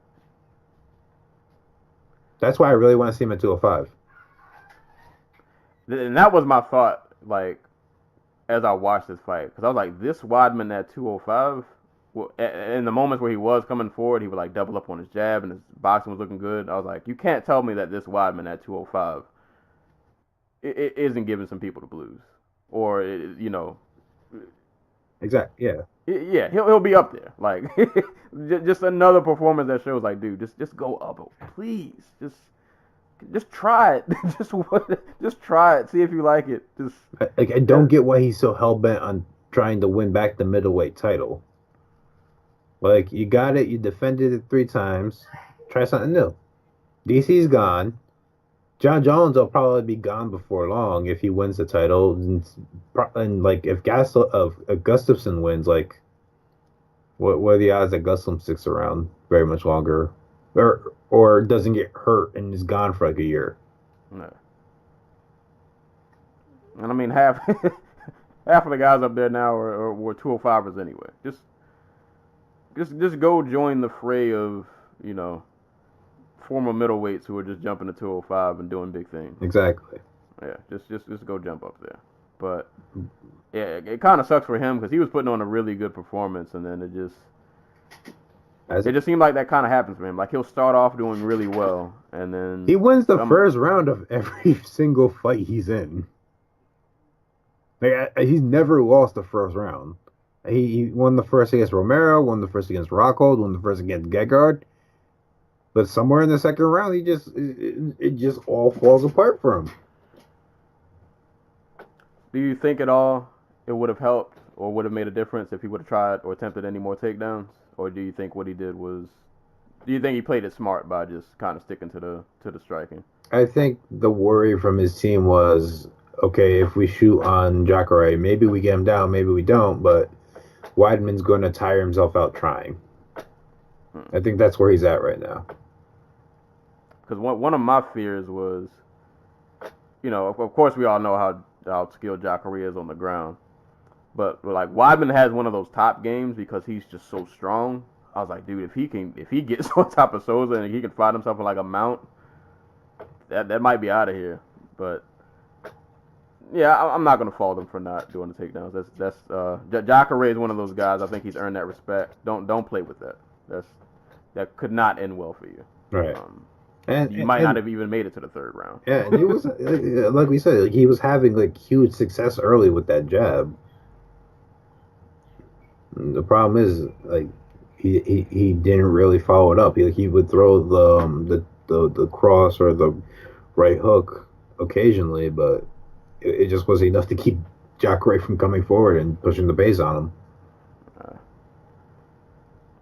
That's why I really want to see him at 205. And that was my thought, like, as I watched this fight, because I was like, this Weidman at 205. Well, in the moments where he was coming forward, he would like double up on his jab, and his boxing was looking good. I was like, you can't tell me that this Weidman at 205 it isn't giving some people the blues, or Exactly. Yeah. Yeah, he'll be up there. Like just another performance that shows like, dude, just go up, please, just try it, just try it, see if you like it. Just I don't get why he's so hell bent on trying to win back the middleweight title. Like, you got it, you defended it 3 times. Try something new. DC's gone. John Jones will probably be gone before long if he wins the title. And like, if Gustafsson wins, like, what are the odds that Gustafsson sticks around very much longer? Or doesn't get hurt and is gone for like a year? No. And I mean, half of the guys up there now were 205ers anyway. Just go join the fray of, former middleweights who are just jumping to 205 and doing big things. Exactly. Yeah, just go jump up there. But yeah, it kind of sucks for him because he was putting on a really good performance, and then it just seemed like that kind of happens for him. Like, he'll start off doing really well, and then he wins the first round of every single fight he's in. Like, he's never lost the first round. He won the first against Romero, won the first against Rockhold, won the first against Gegard. But somewhere in the second round, it just all falls apart for him. Do you think at all it would have helped or would have made a difference if he would have tried or attempted any more takedowns? Or do you think what he did was Do you think he played it smart by just kind of sticking to the striking? I think the worry from his team was, okay, if we shoot on Jacare, maybe we get him down, maybe we don't, but Weidman's going to tire himself out trying. I think that's where he's at right now. Because one of my fears was, of course we all know how skilled Jacare is on the ground, but like Weidman has one of those top games because he's just so strong. I was like, dude, if he gets on top of Souza and he can find himself in like a mount, that might be out of here. But yeah, I'm not gonna fault him for not doing the takedowns. Jacare is one of those guys. I think he's earned that respect. Don't play with that. That could not end well for you. Right. And you might not have even made it to the third round. Yeah, and he was like we said, like, he was having like huge success early with that jab. And the problem is like he didn't really follow it up. He would throw the cross or the right hook occasionally, but it just wasn't enough to keep Jacare from coming forward and pushing the pace on him.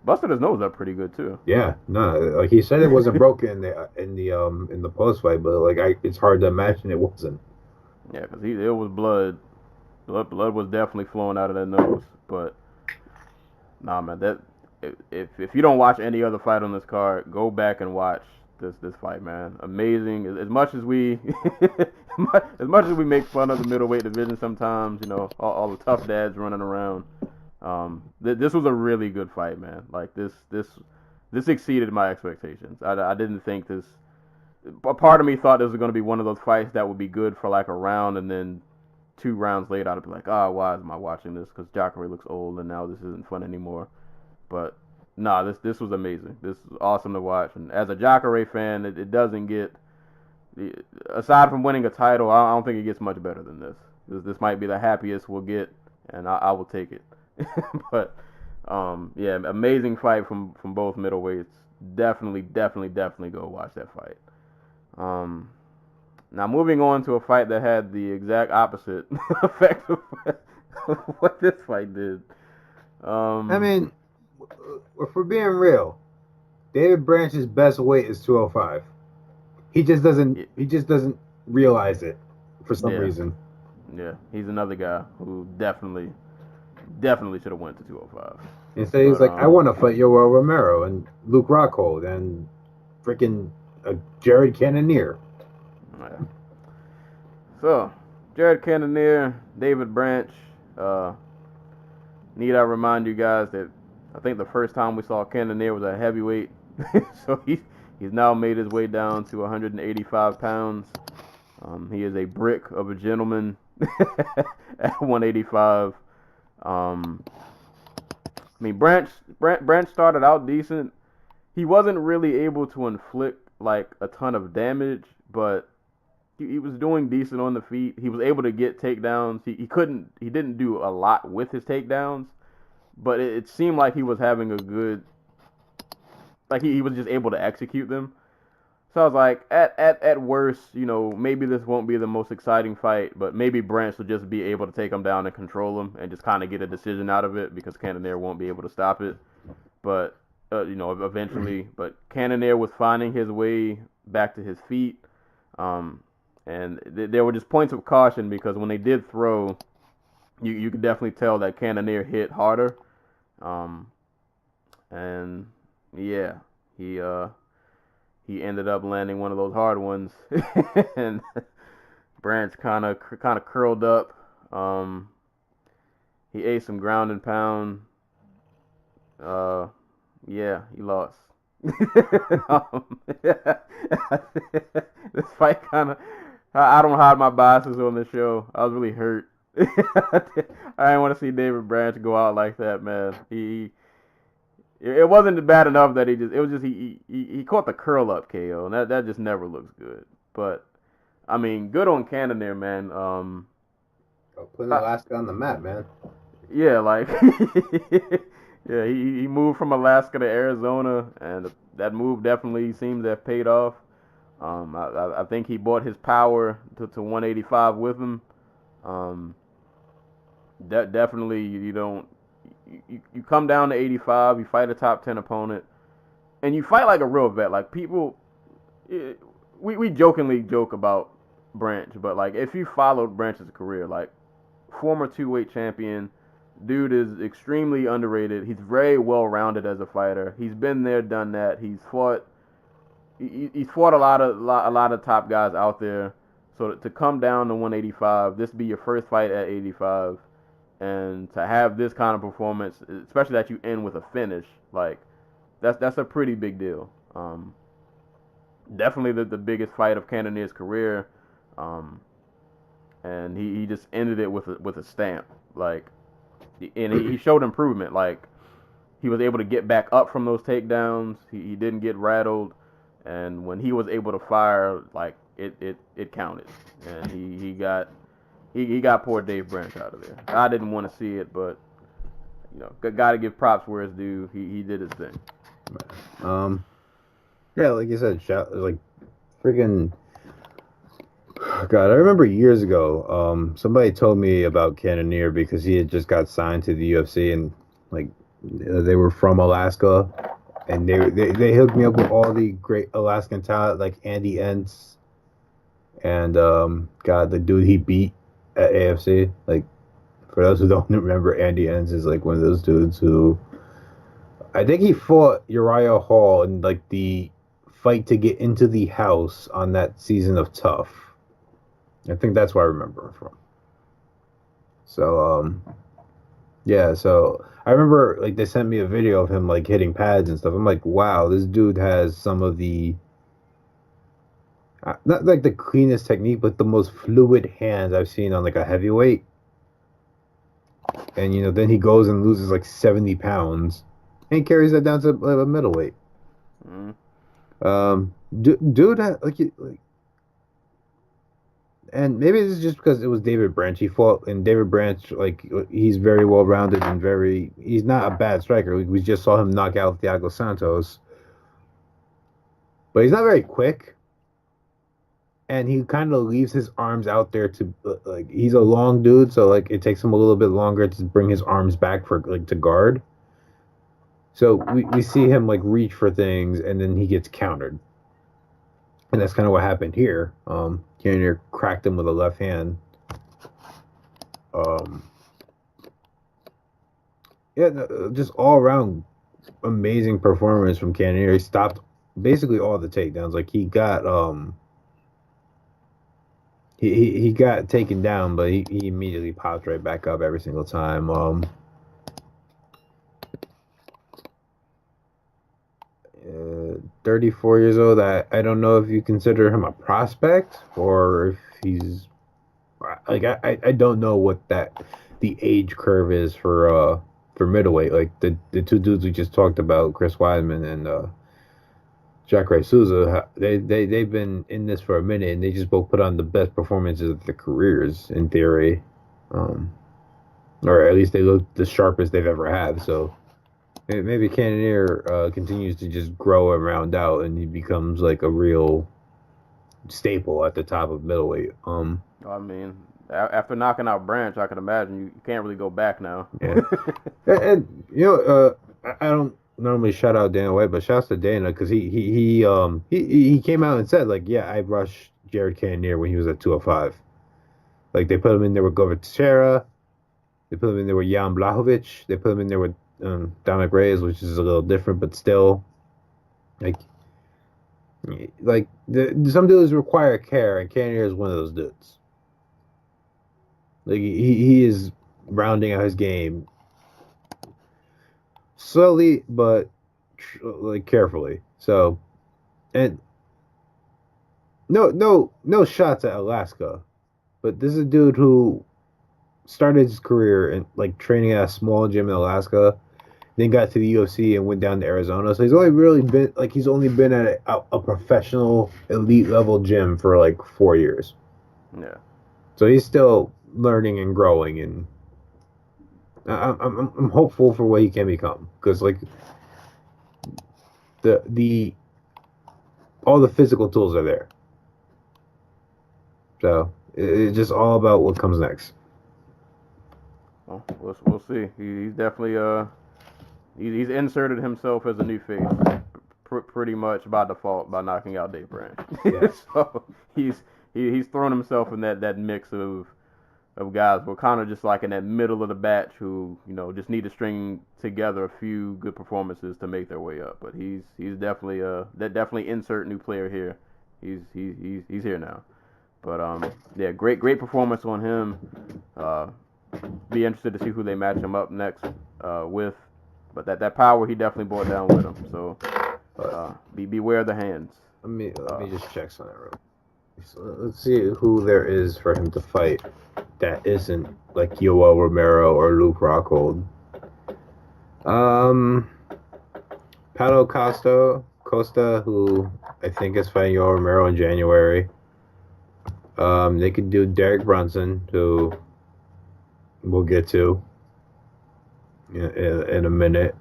Busted his nose up pretty good too. Yeah, no, like he said, it wasn't broken in the post fight, but like it's hard to imagine it wasn't. Yeah, because it was blood. Blood was definitely flowing out of that nose. But nah, man, that if you don't watch any other fight on this card, go back and watch this fight, man. Amazing. As much as we make fun of the middleweight division sometimes, all the tough dads running around. This was a really good fight, man. Like this exceeded my expectations. I didn't think this. A part of me thought this was going to be one of those fights that would be good for like a round, and then 2 rounds later I'd be like, why am I watching this? Because Jacare looks old, and now this isn't fun anymore. But nah, this was amazing. This was awesome to watch, and as a Jacare fan, it doesn't get. Aside from winning a title, I don't think it gets much better than this. This might be the happiest we'll get, and I will take it. But yeah, amazing fight from both middleweights. Definitely go watch that fight. Now moving on to a fight that had the exact opposite effect of what this fight did. I mean, if we're being real, David Branch's best weight is 205. He just doesn't realize it for some reason. Yeah, he's another guy who definitely should have went to 205. Instead, he's like, I want to fight Yoel Romero and Luke Rockhold and freaking Jared Cannonier. Yeah. So, Jared Cannonier, David Branch. Need I remind you guys that I think the first time we saw Cannonier was a heavyweight. So he's now made his way down to 185 pounds. He is a brick of a gentleman at 185. I mean, Branch started out decent. He wasn't really able to inflict like a ton of damage, but he was doing decent on the feet. He was able to get takedowns. He didn't do a lot with his takedowns, but it seemed like he was having a good, like he was just able to execute them. So I was like, at worst, maybe this won't be the most exciting fight, but maybe Branch will just be able to take him down and control him and just kind of get a decision out of it because Cannonier won't be able to stop it. But, eventually, but Cannonier was finding his way back to his feet. And there were just points of caution because when they did throw, you could definitely tell that Cannonier hit harder. And yeah, he ended up landing one of those hard ones, and Branch kind of curled up. He ate some ground and pound. Yeah, he lost. This fight kind of. I don't hide my biases on this show. I was really hurt. I didn't want to see David Branch go out like that, man. It wasn't bad enough that he caught the curl up KO, and that just never looks good. But I mean, good on Cannonier, man. Putting Alaska on the map, man. Yeah, like yeah, he moved from Alaska to Arizona, and that move definitely seems to have paid off. I think he brought his power to 185 with him. Definitely you come down to 85, you fight a top 10 opponent. and you fight like a real vet. Like people, we jokingly joke about Branch, but like if you followed Branch's career, like former 2-weight champion, dude is extremely underrated. He's very well rounded as a fighter. He's been there, done that. He's fought a lot of top guys out there. So to come down to 185, this be your first fight at 85, and to have this kind of performance, especially that you end with a finish, like that's a pretty big deal. Definitely the biggest fight of Cannonier's career, and he just ended it with a stamp. Like, and he showed improvement. Like, he was able to get back up from those takedowns. He didn't get rattled, and when he was able to fire, like it counted, and he got poor Dave Branch out of there. I didn't want to see it, but you know, got to give props where it's due. He did his thing. Yeah, like you said, like freaking. God, I remember years ago, somebody told me about Cannonier because he had just got signed to the UFC, and like they were from Alaska, and they hooked me up with all the great Alaskan talent like Andy Entz, and God, the dude he beat at AFC. Like, for those who don't remember, Andy Entz is like one of those dudes who I think he fought Uriah Hall in like the fight to get into the house on that season of Tough. I think that's where I remember him from. So, yeah, so I remember, like, they sent me a video of him, like, hitting pads and stuff. I'm like, wow, this dude has some of the, not, like, the cleanest technique, but the most fluid hands I've seen on, like, a heavyweight. And, you know, then he goes and loses, like, 70 pounds and carries that down to, like, a middleweight. Dude, like, and maybe this is just because it was David Branch he fought, and David Branch, like, he's very well rounded and he's not a bad striker. We just saw him knock out Thiago Santos, but he's not very quick, and he kind of leaves his arms out there to, like, he's a long dude, so like it takes him a little bit longer to bring his arms back for, like, to guard. So we see him, like, reach for things, and then he gets countered. And that's kind of what happened here. Cannonier cracked him with a left hand. Yeah, just all around amazing performance from Cannonier. He stopped basically all the takedowns. Like, he got he got taken down, but he immediately popped right back up every single time. 34 years old. I don't know if you consider him a prospect or if he's like I don't know what the age curve is for middleweight. Like the two dudes we just talked about, Chris Weidman and Jacare Souza, they've been in this for a minute, and they just both put on the best performances of their careers in theory, or at least they look the sharpest they've ever had. So maybe Cannonier continues to just grow and round out, and he becomes like a real staple at the top of middleweight. I mean, after knocking out Branch, I can imagine you can't really go back now. Yeah. and you know, I don't normally shout out Dana White, but shouts to Dana because he came out and said, like, yeah, I rushed Jared Cannonier when he was at 205. Like, they put him in there with Govert Teixeira, they put him in there with Jan Blachowicz, they put him in there with Dominic Reyes, which is a little different, but still, like some dudes require care, and Cannonier is one of those dudes. Like, he is rounding out his game slowly, but like carefully. So, and no shots at Alaska, but this is a dude who started his career in like training at a small gym in Alaska, then got to the UFC and went down to Arizona. So he's only been at a professional elite level gym for like 4 years. Yeah. So he's still learning and growing, and I'm hopeful for what he can become, because like all the physical tools are there. So it's just all about what comes next. Well, we'll see. He's definitely he's inserted himself as a new face pretty much by default by knocking out Dave Branch. Yeah. So he's thrown himself in that mix of guys who are kind of just like in that middle of the batch who, you know, just need to string together a few good performances to make their way up. But he's definitely definitely insert new player here. He's here now. But yeah, great performance on him. Be interested to see who they match him up next with. But that power he definitely brought down with him. So beware the hands. Let me just check something real quick. So let's see who there is for him to fight that isn't like Yoel Romero or Luke Rockhold. Paulo Costa, who I think is fighting Yoel Romero in January. They could do Derek Brunson, who we'll get to in a minute.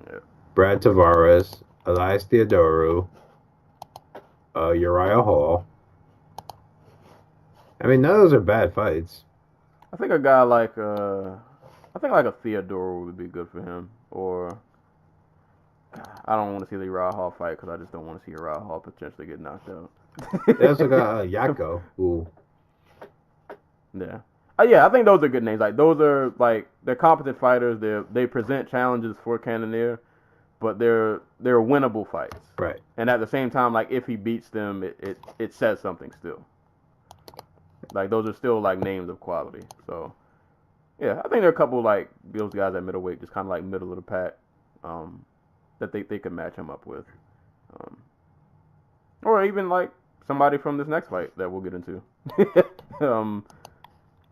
Yeah. Brad Tavares, Elias Theodorou, Uriah Hall. I mean, none of those are bad fights. I think a guy like a Theodore would be good for him. Or I don't want to see the Uriah Hall fight because I just don't want to see Uriah Hall potentially get knocked out. They also got Yako, who. Yeah. Yeah, I think those are good names. Like those are like they're competent fighters. They present challenges for Cannonier, but they're winnable fights. Right. And at the same time, like if he beats them, it says something still. Like those are still like names of quality. So yeah, I think there are a couple like those guys at middleweight, just kind of like middle of the pack, that they could match him up with, or even like somebody from this next fight that we'll get into.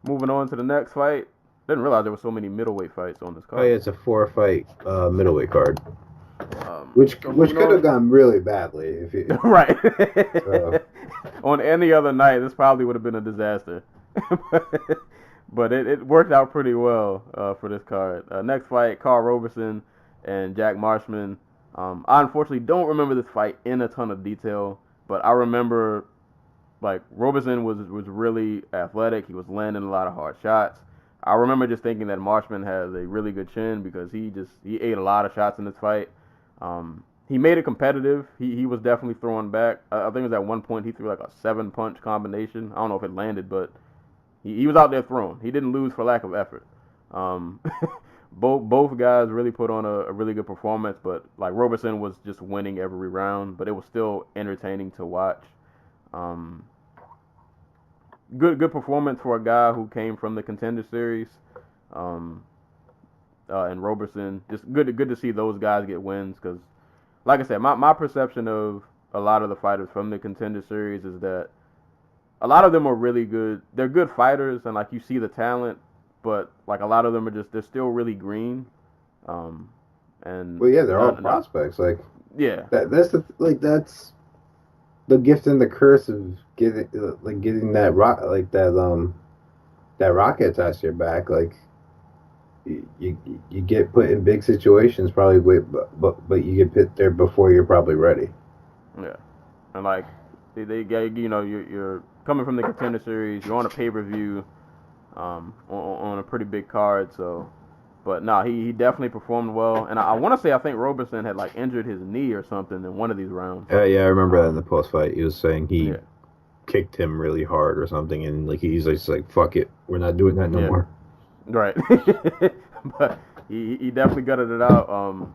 Moving on to the next fight. Didn't realize there were so many middleweight fights on this card. Oh yeah, it's a 4-fight middleweight card. Which could have gone really badly if you right. On any other night, this probably would have been a disaster. But it worked out pretty well for this card. Next fight, Carl Roberson and Jack Marshman. I unfortunately don't remember this fight in a ton of detail, but I remember like Roberson was really athletic. He was landing a lot of hard shots. I remember just thinking that Marshman has a really good chin because he ate a lot of shots in this fight. He made it competitive. He was definitely throwing back. I think it was at one point he threw like a 7-punch combination. I don't know if it landed, but he was out there throwing. He didn't lose for lack of effort. Both guys really put on a really good performance, but like Roberson was just winning every round, but it was still entertaining to watch. Good performance for a guy who came from the Contender Series. And Roberson, just good to see those guys get wins because, like I said, my perception of a lot of the fighters from the Contender Series is that a lot of them are really good. They're good fighters, and like you see the talent, but like a lot of them are they're still really green. And well, yeah, they're all prospects. Like yeah, that's the gift and the curse of getting that rocket attached to your back. Like you get put in big situations probably, but you get put there before you're probably ready. Yeah, and like they you're coming from the Contender Series, you're on a pay-per-view, on a pretty big card. So, but no, he definitely performed well, and I want to say I think Roberson had like injured his knee or something in one of these rounds. Yeah, I remember that in the post fight. He was saying he kicked him really hard or something, and like he's just like, "Fuck it, we're not doing that no more." Right, but he definitely gutted it out.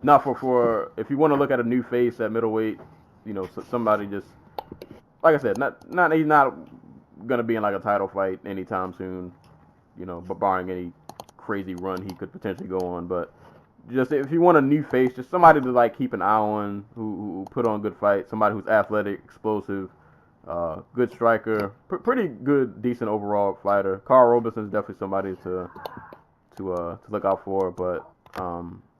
Not for if you want to look at a new face at middleweight, somebody just like I said, he's not gonna be in like a title fight anytime soon, but barring any crazy run he could potentially go on. But just if you want a new face, just somebody to like keep an eye on, who put on good fights, somebody who's athletic, explosive, good striker, pretty good, decent overall fighter. Carl Roberson is definitely somebody to look out for. But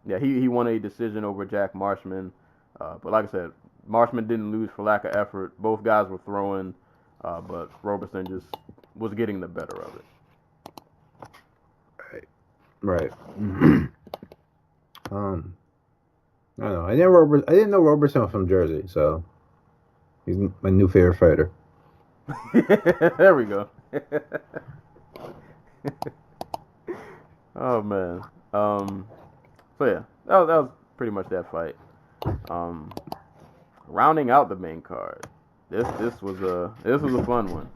yeah, he won a decision over Jack Marshman. But like I said, Marshman didn't lose for lack of effort. Both guys were throwing, but Roberson just was getting the better of it. Right. I don't know. I didn't know Roberson was from Jersey, so he's my new favorite fighter. There we go. Oh man. So yeah, that was pretty much that fight. Rounding out the main card, this was a fun one.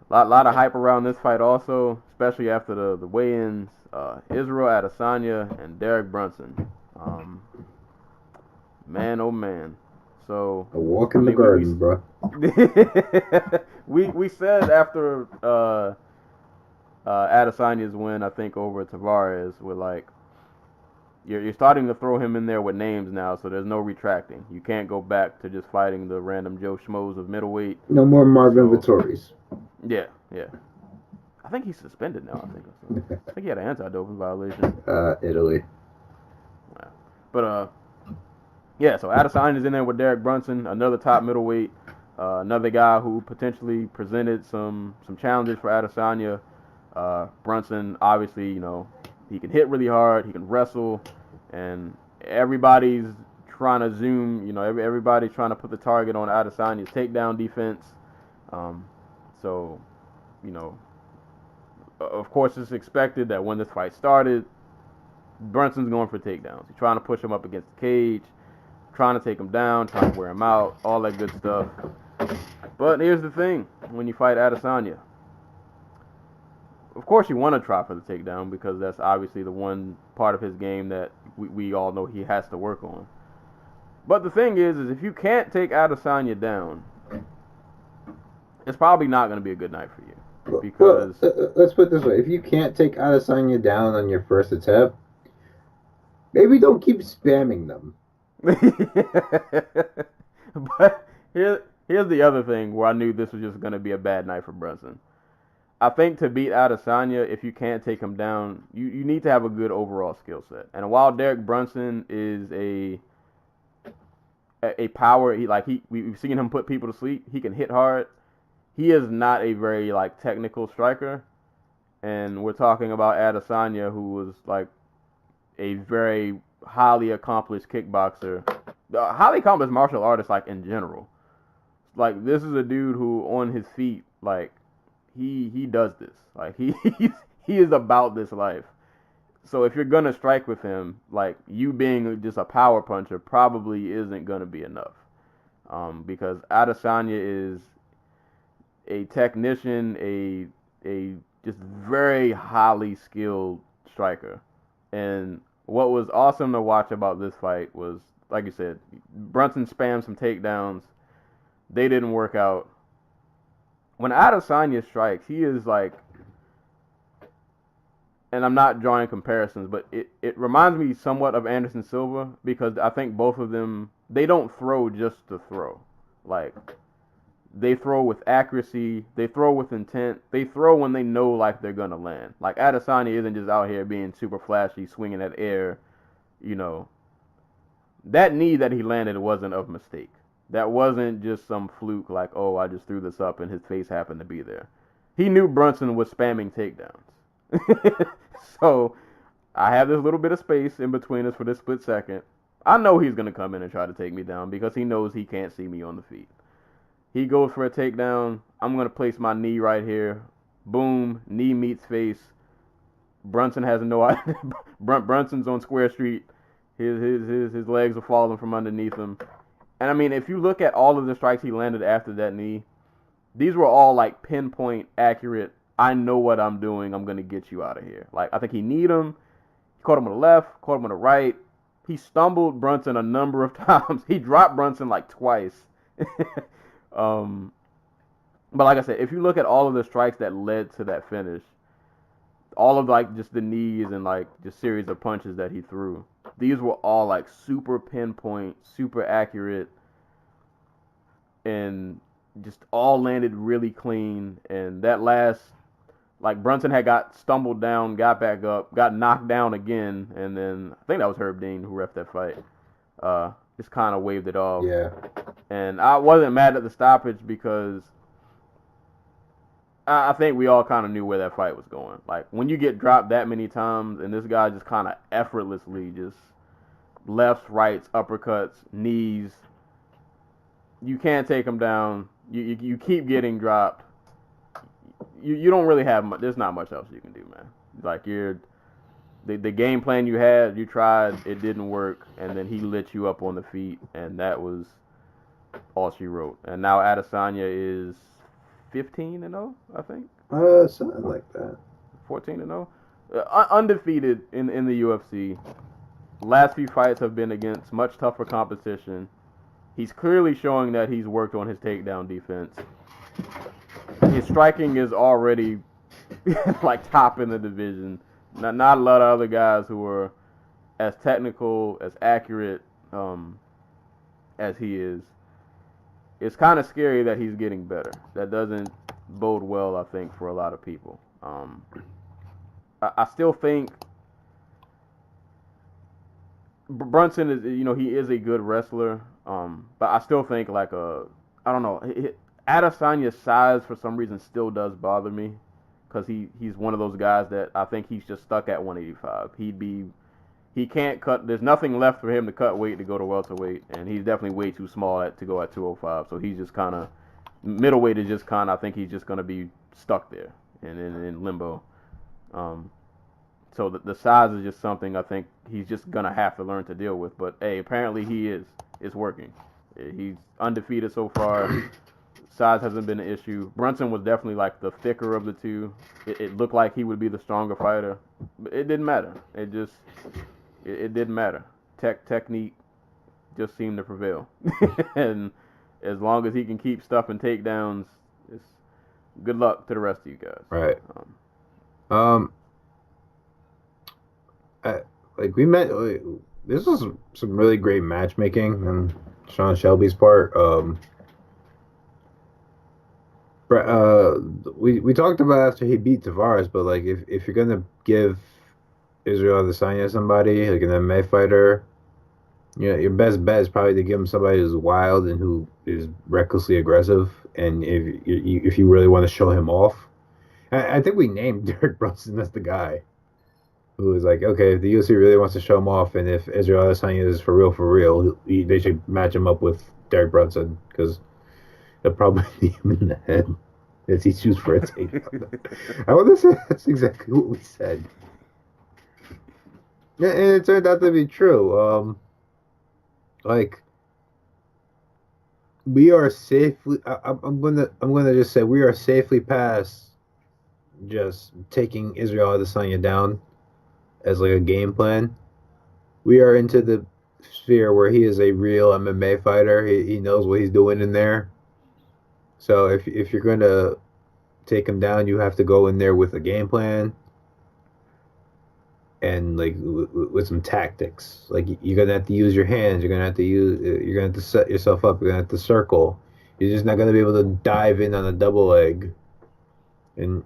Lot of hype around this fight also, especially after the weigh-ins. Israel Adesanya and Derek Brunson. Man, oh man. So A walk in the garden, bro. we said after Adesanya's win, I think over Tavares, we're like, you're starting to throw him in there with names now, so there's no retracting. You can't go back to just fighting the random Joe Schmoes of middleweight. No more Marvin So- Vittori's. Yeah. I think he's suspended now. I think he had an anti-doping violation. Italy. But yeah. So Adesanya's in there with Derek Brunson, another top middleweight, another guy who potentially presented some challenges for Adesanya. Brunson, obviously, he can hit really hard, he can wrestle, and everybody's trying to zoom. Everybody's trying to put the target on Adesanya's takedown defense. So, of course, it's expected that when this fight started, Brunson's going for takedowns. He's trying to push him up against the cage, trying to take him down, trying to wear him out, all that good stuff. But here's the thing, when you fight Adesanya, of course you want to try for the takedown because that's obviously the one part of his game that we all know he has to work on. But the thing is if you can't take Adesanya down, it's probably not going to be a good night for you. Because let's put it this way: if you can't take Adesanya down on your first attempt, maybe don't keep spamming them. But here's the other thing where I knew this was just going to be a bad night for Brunson. I think to beat Adesanya, if you can't take him down, you need to have a good overall skill set. And while Derek Brunson is a power, we've seen him put people to sleep. He can hit hard. He is not a very technical striker, and we're talking about Adesanya, who was a very highly accomplished kickboxer, highly accomplished martial artist in general. This is a dude who on his feet he does this. He is about this life. So if you're gonna strike with him, you being just a power puncher probably isn't gonna be enough, because Adesanya is a technician, a just very highly skilled striker. And what was awesome to watch about this fight was, like you said, Brunson spammed some takedowns. They didn't work out. When Adesanya strikes, he is and I'm not drawing comparisons, but it reminds me somewhat of Anderson Silva, because I think both of them, they don't throw just to throw. They throw with accuracy. They throw with intent. They throw when they know they're gonna land. Adesanya isn't just out here being super flashy, swinging at air. That knee that he landed wasn't of mistake. That wasn't just some fluke oh, I just threw this up and his face happened to be there. He knew Brunson was spamming takedowns. So I have this little bit of space in between us for this split second. I know he's gonna come in and try to take me down because he knows he can't see me on the feet. He goes for a takedown. I'm going to place my knee right here. Boom. Knee meets face. Brunson has no idea. Brunson's on Square Street. His legs are falling from underneath him. And, I mean, if you look at all of the strikes he landed after that knee, these were all, pinpoint, accurate. I know what I'm doing. I'm going to get you out of here. I think he kneed him. He caught him on the left. Caught him on the right. He stumbled Brunson a number of times. He dropped Brunson, twice. But like I said, if you look at all of the strikes that led to that finish, all of just the knees and just series of punches that he threw, these were all super pinpoint, super accurate, and just all landed really clean. And that last, Brunson had got stumbled down, got back up, got knocked down again, and then I think that was Herb Dean who reffed that fight. Just kind of waved it off. Yeah. And I wasn't mad at the stoppage because I think we all kind of knew where that fight was going. When you get dropped that many times and this guy just kind of effortlessly just lefts, rights, uppercuts, knees, you can't take him down. You keep getting dropped. You don't really have much. There's not much else you can do, man. the game plan you had, you tried, it didn't work, and then he lit you up on the feet, and that was all she wrote. And now Adesanya is 15-0, I think. Something like that. 14-0, undefeated in the UFC. Last few fights have been against much tougher competition. He's clearly showing that he's worked on his takedown defense. His striking is already like top in the division. Not a lot of other guys who are as technical, as accurate as he is. It's kind of scary that he's getting better. That doesn't bode well, I think, for a lot of people. I still think Brunson is, he is a good wrestler. But I still think I don't know. Adesanya's size for some reason still does bother me, because he's one of those guys that I think he's just stuck at 185. He can't cut. There's nothing left for him to cut weight to go to welterweight, and he's definitely way too small to go at 205. So he's just kind of middleweight is just kind of, I think he's just going to be stuck there and in limbo. So the size is just something I think he's just going to have to learn to deal with. But hey, apparently he is. It's working. He's undefeated so far. Size hasn't been an issue. Brunson was definitely like the thicker of the two. It looked like he would be the stronger fighter. But it didn't matter. It didn't matter. Technique just seemed to prevail. And as long as he can keep stuffing takedowns, it's good luck to the rest of you guys. Right. We met. This was some really great matchmaking on Sean Shelby's part. We talked about after he beat Tavares, but like if you're gonna give Israel Adesanya somebody like an MMA fighter, your best bet is probably to give him somebody who's wild and who is recklessly aggressive. And if you really want to show him off, I think we named Derek Brunson as the guy who was like, okay, if the UFC really wants to show him off, and if Israel Adesanya is for real, they should match him up with Derek Brunson, because they'll probably knee him in the head as he shoots for a takedown. I want to say that's exactly what we said. Yeah, and it turned out to be true. We are safely. I'm gonna just say we are safely past just taking Israel Adesanya down as like a game plan. We are into the sphere where he is a real MMA fighter. He knows what he's doing in there. So if you're going to take him down, you have to go in there with a game plan and like with some tactics. Like you're going to have to use your hands. You're going to have to set yourself up. You're going to have to circle. You're just not going to be able to dive in on a double leg and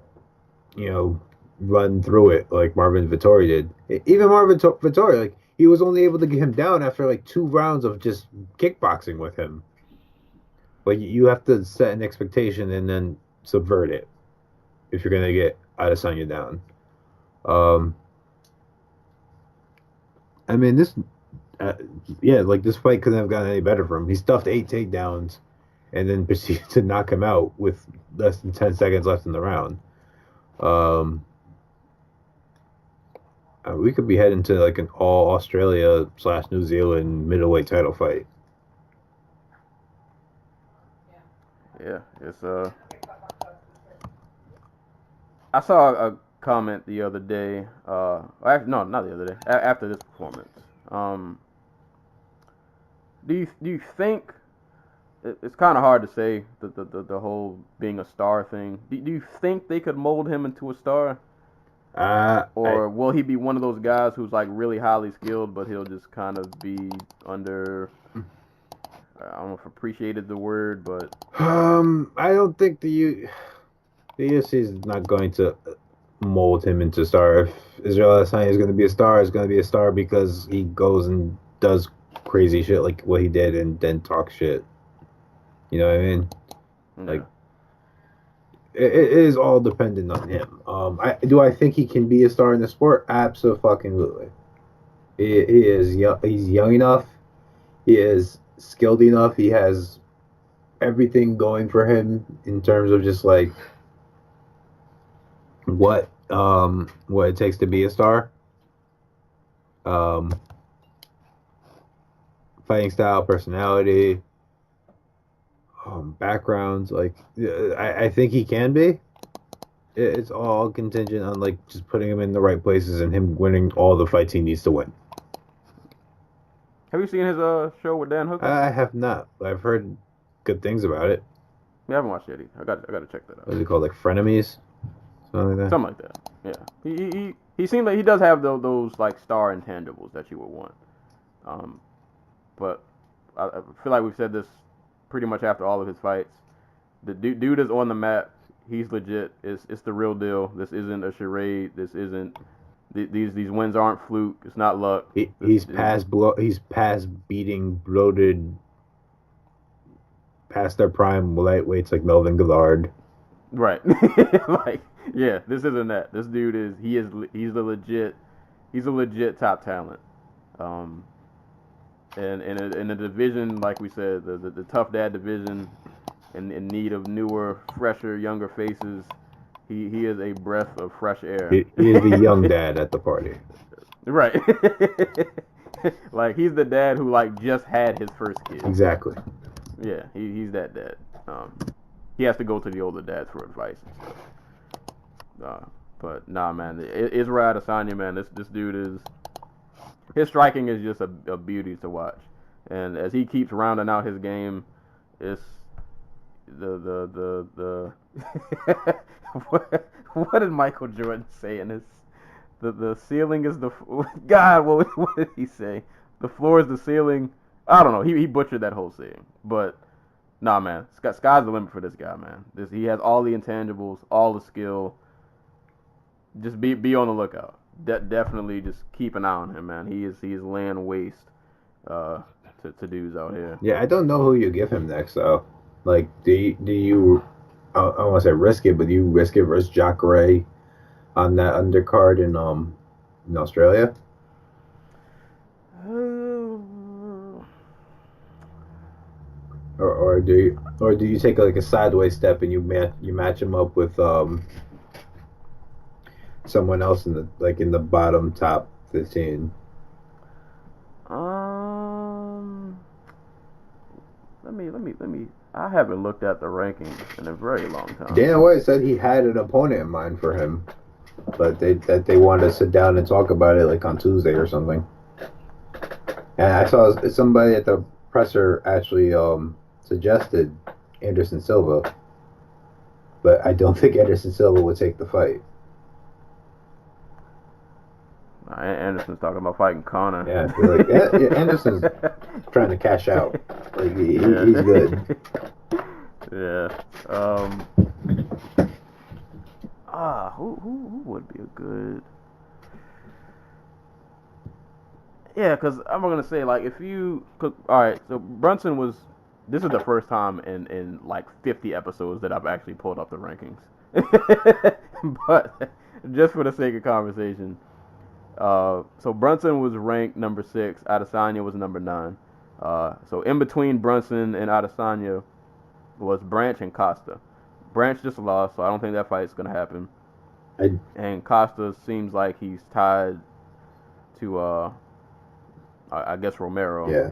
run through it like Marvin Vettori did. Even Marvin Vettori, like he was only able to get him down after like 2 rounds of just kickboxing with him. Like you have to set an expectation and then subvert it if you're gonna get Adesanya down. I mean this fight couldn't have gotten any better for him. He stuffed 8 takedowns and then proceeded to knock him out with less than 10 seconds left in the round. We could be heading to like an all Australia / New Zealand middleweight title fight. Yeah, it's I saw a comment the other day. No, not the other day. After this performance, do you think it's kind of hard to say the whole being a star thing? Do you think they could mold him into a star? Or will he be one of those guys who's like really highly skilled, but he'll just kind of be under? I don't know if appreciated the word, but I don't think the UFC is not going to mold him into a star. If Israel Adesanya is going to be a star, it's going to be a star because he goes and does crazy shit like what he did and then talks shit. You know what I mean? Yeah. Like it is all dependent on him. Do I think he can be a star in the sport? Absolutely. He is young. He's young enough. He is skilled enough. He has everything going for him in terms of just like what it takes to be a star. um, fighting style, personality, backgrounds. Like, I think he can be. It's all contingent on like just putting him in the right places and him winning all the fights he needs to win. Have you seen his show with Dan Hooker? I have not. I've heard good things about it. We haven't watched it yet. I got to check that out. What is it called? Like Frenemies? Something like that? Something like that. Yeah. He seems like he does have those like star intangibles that you would want. But I feel like we've said this pretty much after all of his fights. The dude is on the map. He's legit. It's the real deal. This isn't a charade. This isn't. These wins aren't fluke. It's not luck. He's past beating bloated, past their prime lightweights like Melvin Gillard. Right. Like, yeah, this isn't that. This dude he's a legit top talent. And in a division like we said, the tough dad division, in need of newer, fresher, younger faces. He is a breath of fresh air. He is the young dad at the party. Right. Like, he's the dad who like just had his first kid. Exactly. Yeah, he's that dad. He has to go to the older dads for advice and stuff. But nah, man, Israel Adesanya, man, this dude his striking is just a beauty to watch. And as he keeps rounding out his game, it's the what did Michael Jordan say in his the ceiling is the God, what did he say? The floor is the ceiling. I don't know. He butchered that whole saying. But nah, man, sky's the limit for this guy, man. He has all the intangibles, all the skill. Just be on the lookout. Definitely just keep an eye on him, man. He is laying waste to dudes out here. Yeah, I don't know who you give him next though. Like, do you I don't want to say risk it, but do you risk it versus Jacare on that undercard in Australia? Or do you take like a sideways step and you match him up with someone else in the bottom top 15? Let me. I haven't looked at the rankings in a very long time. Dana White said he had an opponent in mind for him, but they wanted to sit down and talk about it like on Tuesday or something. And I saw somebody at the presser actually suggested Anderson Silva, but I don't think Anderson Silva would take the fight. Anderson's talking about fighting Conor. Yeah, I feel like Anderson's trying to cash out. Like he's good. Yeah. Who would be a good? Yeah, because I'm gonna say like all right. So Brunson was. This is the first time in like 50 episodes that I've actually pulled up the rankings. But just for the sake of conversation. So Brunson was ranked number 6. Adesanya was number 9. So in between Brunson and Adesanya was Branch and Costa. Branch just lost, so I don't think that fight's gonna happen. And Costa seems like he's tied to I guess Romero. Yeah.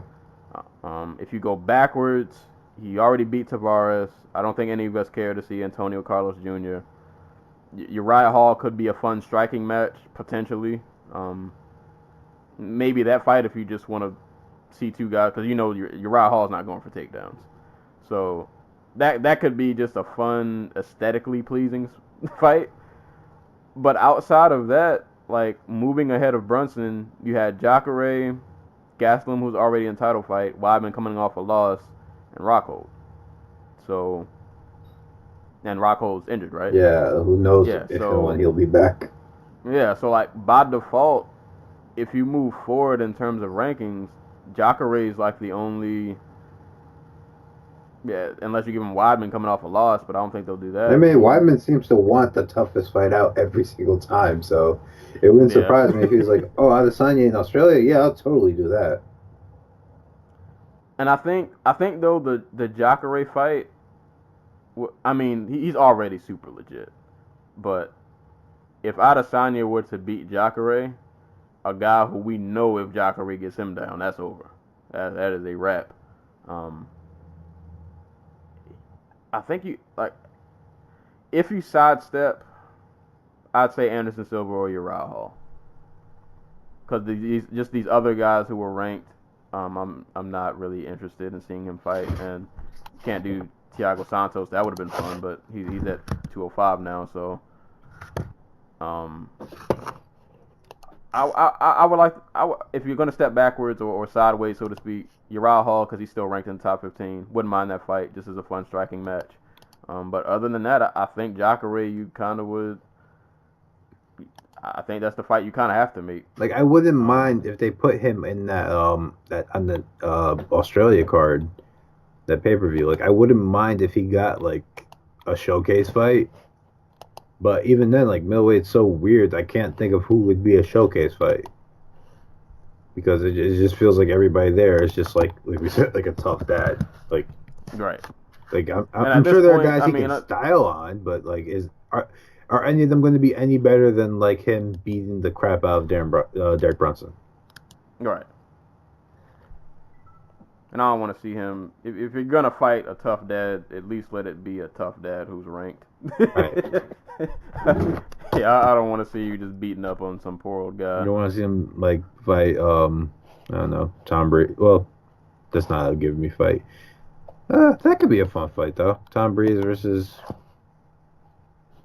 If you go backwards, he already beat Tavares. I don't think any of us care to see Antonio Carlos Jr. Uriah Hall could be a fun striking match potentially. Maybe that fight if you just want to see two guys, because Uriah Hall's not going for takedowns, so that could be just a fun, aesthetically pleasing fight. But outside of that, like moving ahead of Brunson, you had Jacare, Gastelum, who's already in title fight, Weidman coming off a loss, and Rockhold. So, and Rockhold's injured, right? Yeah. Who knows if and when he'll be back? Yeah, so like by default, if you move forward in terms of rankings, Jacare is like the only. Yeah, unless you give him Weidman coming off a loss, but I don't think they'll do that. I mean, Weidman seems to want the toughest fight out every single time, so it wouldn't surprise me if he was like, "Oh, Adesanya in Australia, yeah, I'll totally do that." And I think though the Jacare fight, I mean, he's already super legit, but if Adesanya were to beat Jacare, a guy who we know if Jacare gets him down, that's over. That is a wrap. I think if you sidestep, I'd say Anderson Silva or Uriah Hall. Because these other guys who were ranked, I'm not really interested in seeing him fight, and can't do Thiago Santos. That would have been fun, but he's at 205 now, so I would if you're gonna step backwards or sideways, so to speak, Uriah Hall, because he's still ranked in the top 15. Wouldn't mind that fight, just as a fun striking match. But other than that, I think Jacare, you kind of would. I think that's the fight you kind of have to make. Like, I wouldn't mind if they put him in that that on the Australia card, that pay-per-view. Like, I wouldn't mind if he got like a showcase fight. But even then, like, middleweight's so weird. I can't think of who would be a showcase fight, because it just feels like everybody there is just like we said, like a tough dad. Like, Right. Like, I'm sure there are guys he can style on, but like, are any of them going to be any better than like him beating the crap out of Derek Brunson? Right. And I don't want to see him. If you're gonna fight a tough dad, at least let it be a tough dad who's ranked. Right. Yeah, I don't want to see you just beating up on some poor old guy. You don't want to see him like fight. I don't know, Tom Brady. Well, that's not a give me fight. That could be a fun fight though. Tom Brady versus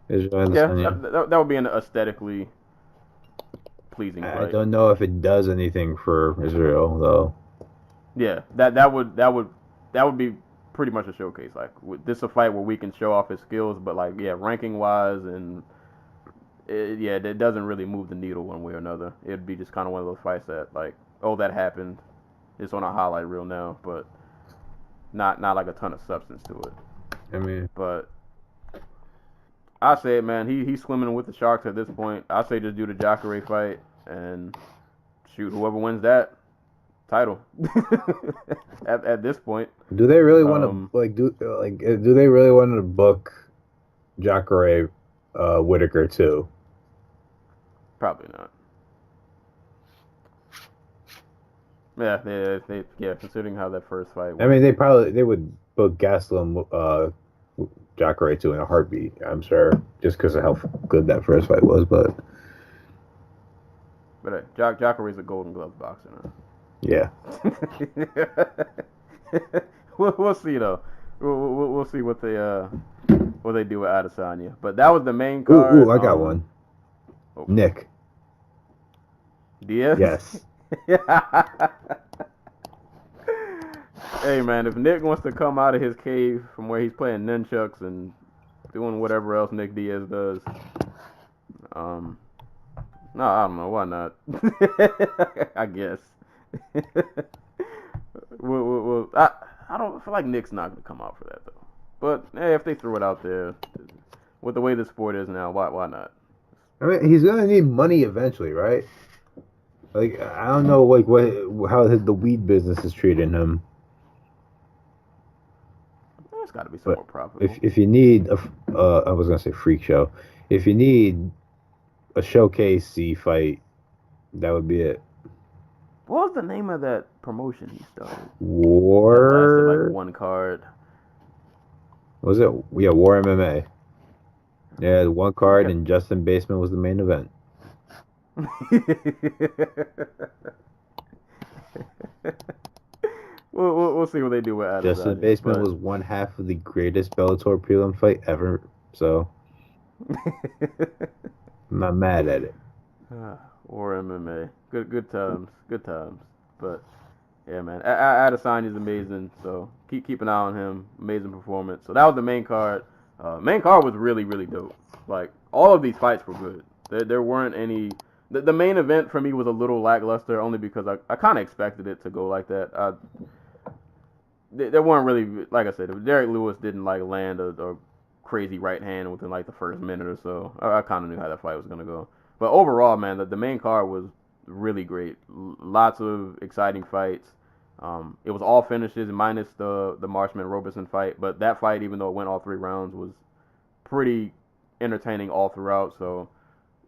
Israel Adesanya. Yeah, that would be an aesthetically pleasing fight. I don't know if it does anything for Israel though. Yeah, that would be pretty much a showcase. Like, this is a fight where we can show off his skills, but like, yeah, ranking wise and it doesn't really move the needle one way or another. It'd be just kind of one of those fights that like, oh, that happened. It's on a highlight reel now, but not like a ton of substance to it. I mean, but I say it, man. He's swimming with the sharks at this point. I say just do the Jacare fight and shoot whoever wins that title. at this point, do they really want to do they really want to book Jacare Whitaker too? Probably not. Yeah, considering how that first fight went. I mean, they would book Gastelum Jacare too in a heartbeat, I'm sure, just because of how good that first fight was. But Jacare's a Golden Glove boxer now. Yeah. We'll see though. We'll see what they do with Adesanya. But that was the main card. Ooh, I got one. Oh. Nick Diaz. Yes. Hey man, if Nick wants to come out of his cave from where he's playing nunchucks and doing whatever else Nick Diaz does, no, I don't know, why not? I guess. I don't feel like Nick's not gonna come out for that though. But hey, if they threw it out there, with the way the sport is now, why not? I mean, he's gonna need money eventually, right? Like, I don't know, like how the weed business is treating him. There's got to be some more profitable. If you need I was gonna say freak show. If you need a showcasey fight, that would be it. What was the name of that promotion he started? War. That lasted like one card. Was it? Yeah, War MMA. Yeah, the one card, and Justin Baseman was the main event. We'll see what they do with Adesanya. Justin Baseman was one half of the greatest Bellator prelim fight ever, so I'm not mad at it. Or MMA, good times. But yeah, man, Adesanya is amazing. So keep an eye on him. Amazing performance. So that was the main card. Main card was really dope. Like, all of these fights were good. There weren't any. The main event for me was a little lackluster, only because I kind of expected it to go like that. There weren't really, like I said, if Derek Lewis didn't like land a crazy right hand within like the first minute or so, I kind of knew how that fight was gonna go. But overall, man, the main card was really great. Lots of exciting fights. It was all finishes minus the Marshman Roberson fight, but that fight, even though it went all 3 rounds, was pretty entertaining all throughout. So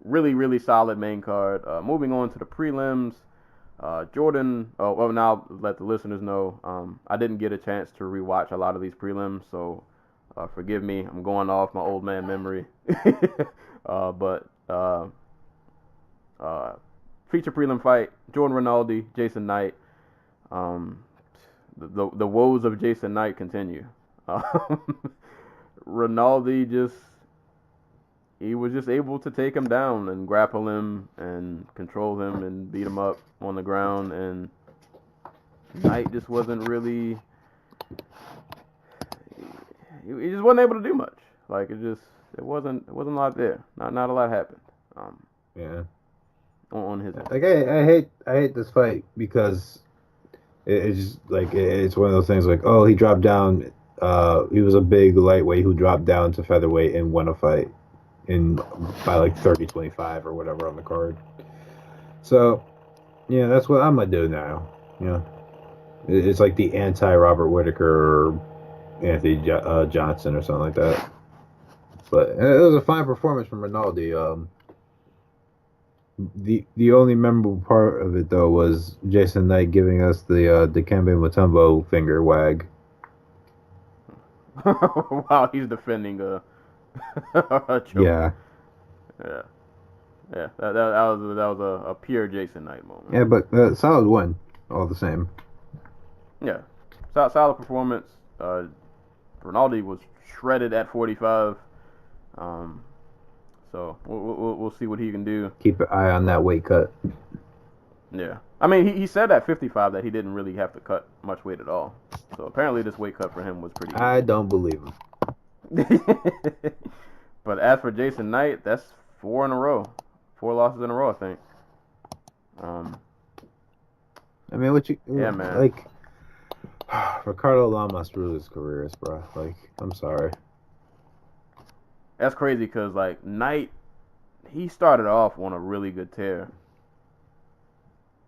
really, really solid main card. Moving on to the prelims. Jordan, well, now I'll let the listeners know, I didn't get a chance to rewatch a lot of these prelims, so forgive me. I'm going off my old man memory. But feature prelim fight, Jordan Rinaldi, Jason Knight. The woes of Jason Knight continue. Rinaldi he was just able to take him down and grapple him and control him and beat him up on the ground, and Knight just wasn't really, he just wasn't able to do much. Like it wasn't a lot there. Not a lot happened. Yeah. On his end. Like I hate this fight because it's just like it's one of those things like, oh, he dropped down. He was a big lightweight who dropped down to featherweight and won a fight by like 30-25 or whatever on the card. So yeah, that's what I'm gonna do now. You know, it's like the anti-Robert Whittaker or Anthony Johnson or something like that. But it was a fine performance from Rinaldi. The only memorable part of it though was Jason Knight giving us the Dikembe Mutombo finger wag. Wow, he's defending a choke. Yeah. That was a pure Jason Knight moment. Yeah, but solid win all the same. Yeah, solid performance. Rinaldi was shredded at 45. So we'll see what he can do. Keep an eye on that weight cut. Yeah, I mean he said at 55 that he didn't really have to cut much weight at all. So apparently this weight cut for him was pretty. I don't believe him. But as for Jason Knight, that's 4 in a row. 4 losses in a row, I think. I mean, Yeah, man. Like, Ricardo Lamas threw his careers, bro. Like, I'm sorry. That's crazy because, like, Knight, he started off on a really good tear.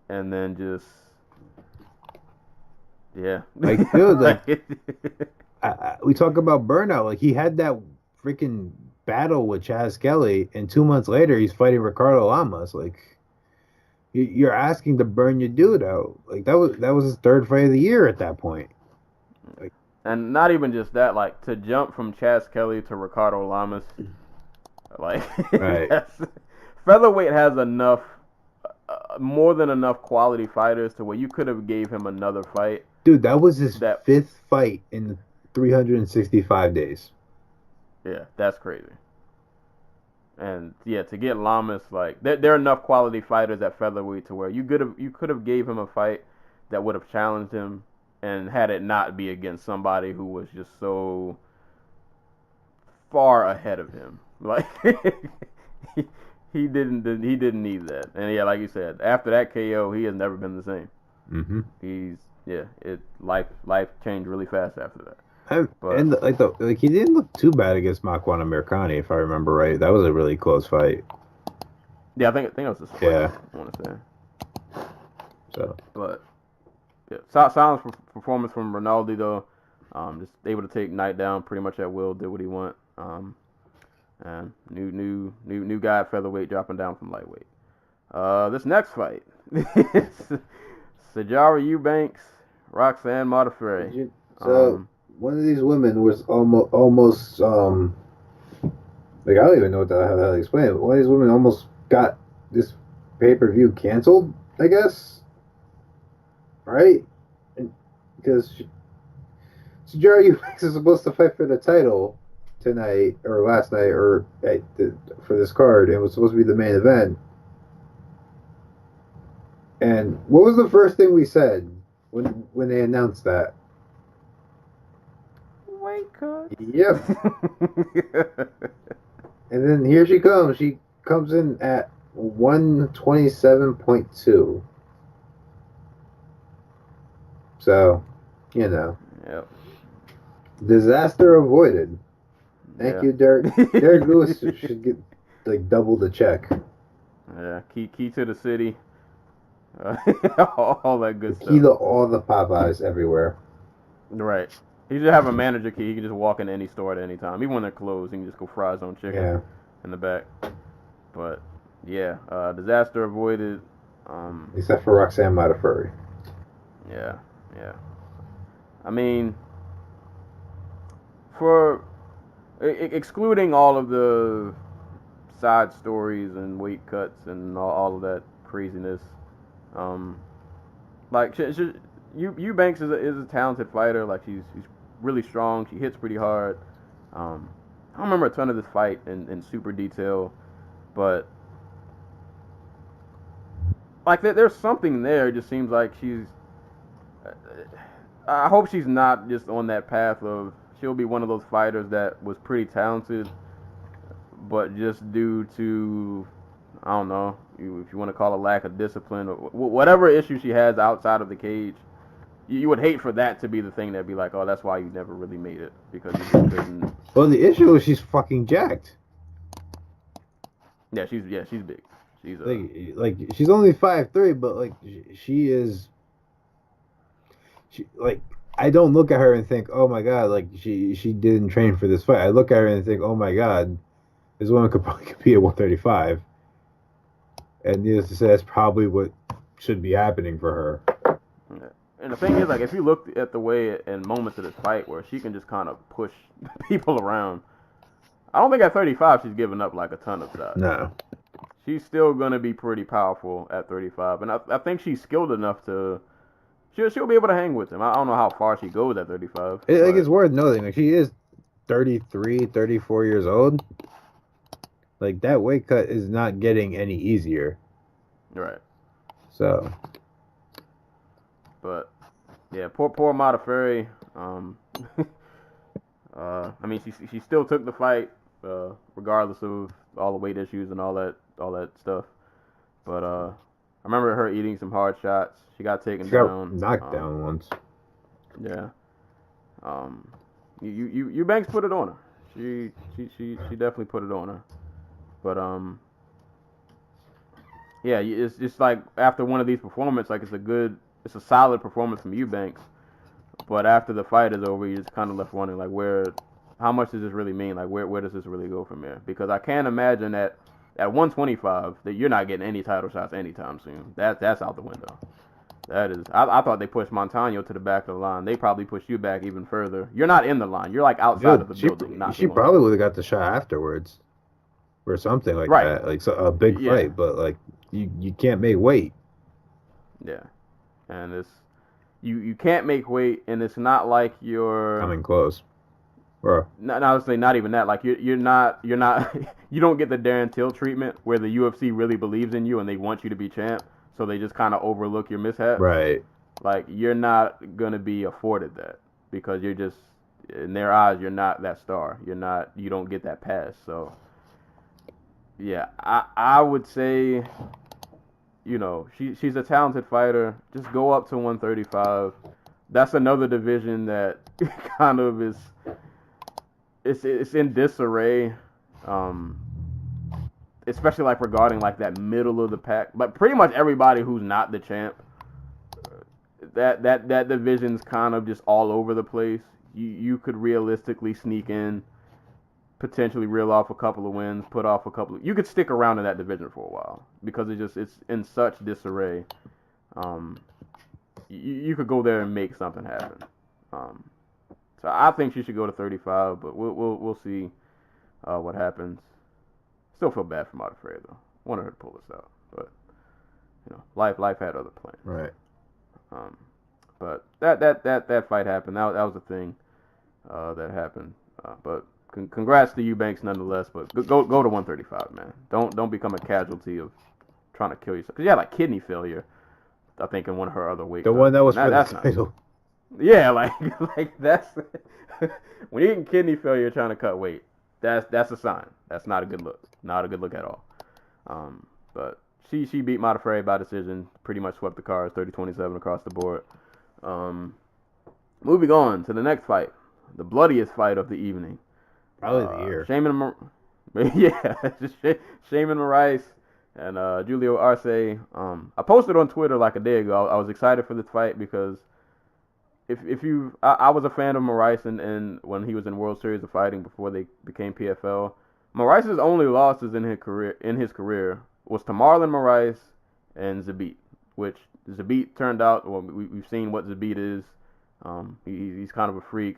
And then just, yeah. Like, dude, like, we talk about burnout. Like, he had that freaking battle with Chaz Kelly, and 2 months later, he's fighting Ricardo Lamas. Like, you're asking to burn your dude out. Like, that was his 3rd fight of the year at that point. Like, and not even just that, like, to jump from Chaz Kelly to Ricardo Lamas, like, right. featherweight has enough, more than enough quality fighters to where you could have gave him another fight. Dude, that was his 5th fight in 365 days. Yeah, that's crazy. And yeah, to get Lamas, like there are enough quality fighters at featherweight to where you could have gave him a fight that would have challenged him, and had it not be against somebody who was just so far ahead of him. Like he didn't need that. And yeah, like you said, after that KO, he has never been the same. Mm-hmm. Life changed really fast after that. He didn't look too bad against Makwan Amirkhani, if I remember right. That was a really close fight. Yeah, I think it was a split. Yeah, I want to say. So, but yeah, solid performance from Rinaldi though. Just able to take Knight down pretty much at will. Did what he want. And new guy at featherweight dropping down from lightweight. This next fight, Sijara Eubanks, Roxanne Modafferi. So one of these women was almost like, I don't even know what the hell to explain it. One of these women almost got this pay-per-view canceled, I guess. Right? Because Sijara Eubanks is supposed to fight for the title tonight, or last night, or for this card, and it was supposed to be the main event. And what was the first thing we said when they announced that? Weight cut. Yep. And then here she comes. She comes in at 127.2. So, you know. Yep. Disaster avoided. Thank you, Derek. Derek Lewis should get like double the check. Yeah, key to the city. All that good stuff. Key to all the Popeyes everywhere. Right. He should have a manager key. He can just walk into any store at any time. Even when they're closed, he can just go fry his own chicken in the back. But Disaster avoided. Except for Roxanne Modafferi. Yeah. I mean, for excluding all of the side stories and weight cuts and all of that craziness, like Eubanks is a talented fighter. Like she's really strong. She hits pretty hard. I don't remember a ton of this fight in super detail, but like there's something there. It just seems like she's. I hope she's not just on that path of she'll be one of those fighters that was pretty talented, but just due to I don't know if you want to call it lack of discipline or whatever issue she has outside of the cage. You would hate for that to be the thing that'd be like, oh, that's why you never really made it because you just couldn't. Well, the issue is she's fucking jacked. Yeah, she's big. She's like she's only 5'3", but like she is. She like I don't look at her and think, oh my god, like she didn't train for this fight. I look at her and think, oh my god, this woman could probably compete at 135. And needless to say, that's probably what should be happening for her. Yeah. And the thing is, like, if you look at the way in moments of this fight where she can just kind of push people around, I don't think at 35 she's giving up like a ton of size. No. She's still gonna be pretty powerful at 35, and I think she's skilled enough to. She'll be able to hang with him. I don't know how far she goes at 35. It's worth noting. Like, she is 33, 34 years old. Like, that weight cut is not getting any easier. Right. So. But, yeah, poor Modafferi. I mean, she still took the fight, regardless of all the weight issues and all that stuff. But, I remember her eating some hard shots. She got taken down. Knocked down once. Yeah. Eubanks put it on her. She definitely put it on her. But yeah, it's just like after one of these performances, like it's a solid performance from Eubanks. But after the fight is over, you just kind of left wondering like how much does this really mean? Like where does this really go from here? Because I can't imagine that at 125 that you're not getting any title shots anytime soon. That's out the window. That is, I thought they pushed Montano to the back of the line. They probably pushed you back even further. You're not in the line. You're like outside of the building. She probably would have got the shot afterwards, or something like that, like a big fight. But like you can't make weight. Yeah, and it's you can't make weight, and it's not like you're coming close. Bro. I would say not even that. Like you're not you don't get the Darren Till treatment where the UFC really believes in you and they want you to be champ. So they just kind of overlook your mishaps. Right. Like, you're not going to be afforded that because you're just, in their eyes, you're not that star. You don't get that pass. So, yeah, I would say, she's a talented fighter. Just go up to 135. That's another division that kind of is, it's in disarray. Especially like regarding like that middle of the pack, but pretty much everybody who's not the champ, that division's kind of just all over the place. You could realistically sneak in, potentially reel off a couple of wins, put off a couple. You could stick around in that division for a while because it's in such disarray. You could go there and make something happen. So I think she should go to 35, but we'll see what happens. Still feel bad for Modafferi though. Wanted her to pull this out, but life had other plans. Right. But that fight happened. That was the thing that happened. But congrats to Eubanks nonetheless. But go to 135, man. Don't become a casualty of trying to kill yourself. Because you had like kidney failure, I think, in one of her other weight cuts. The one that was for the title. Yeah, like that's when you're getting kidney failure trying to cut weight. That's a sign. That's not a good look. Not a good look at all. But she beat Modafferi by decision. Pretty much swept the cards, 30-27 across the board. Moving on to the next fight, the bloodiest fight of the evening. Probably the year. Shaman Moraes and Julio Arce. I posted on Twitter like a day ago. I was excited for this fight because I was a fan of Moraes and when he was in World Series of Fighting before they became PFL. Moraes' only losses in his career was to Marlon Moraes and Zabit, which Zabit turned out, well, we've seen what Zabit is. He's kind of a freak.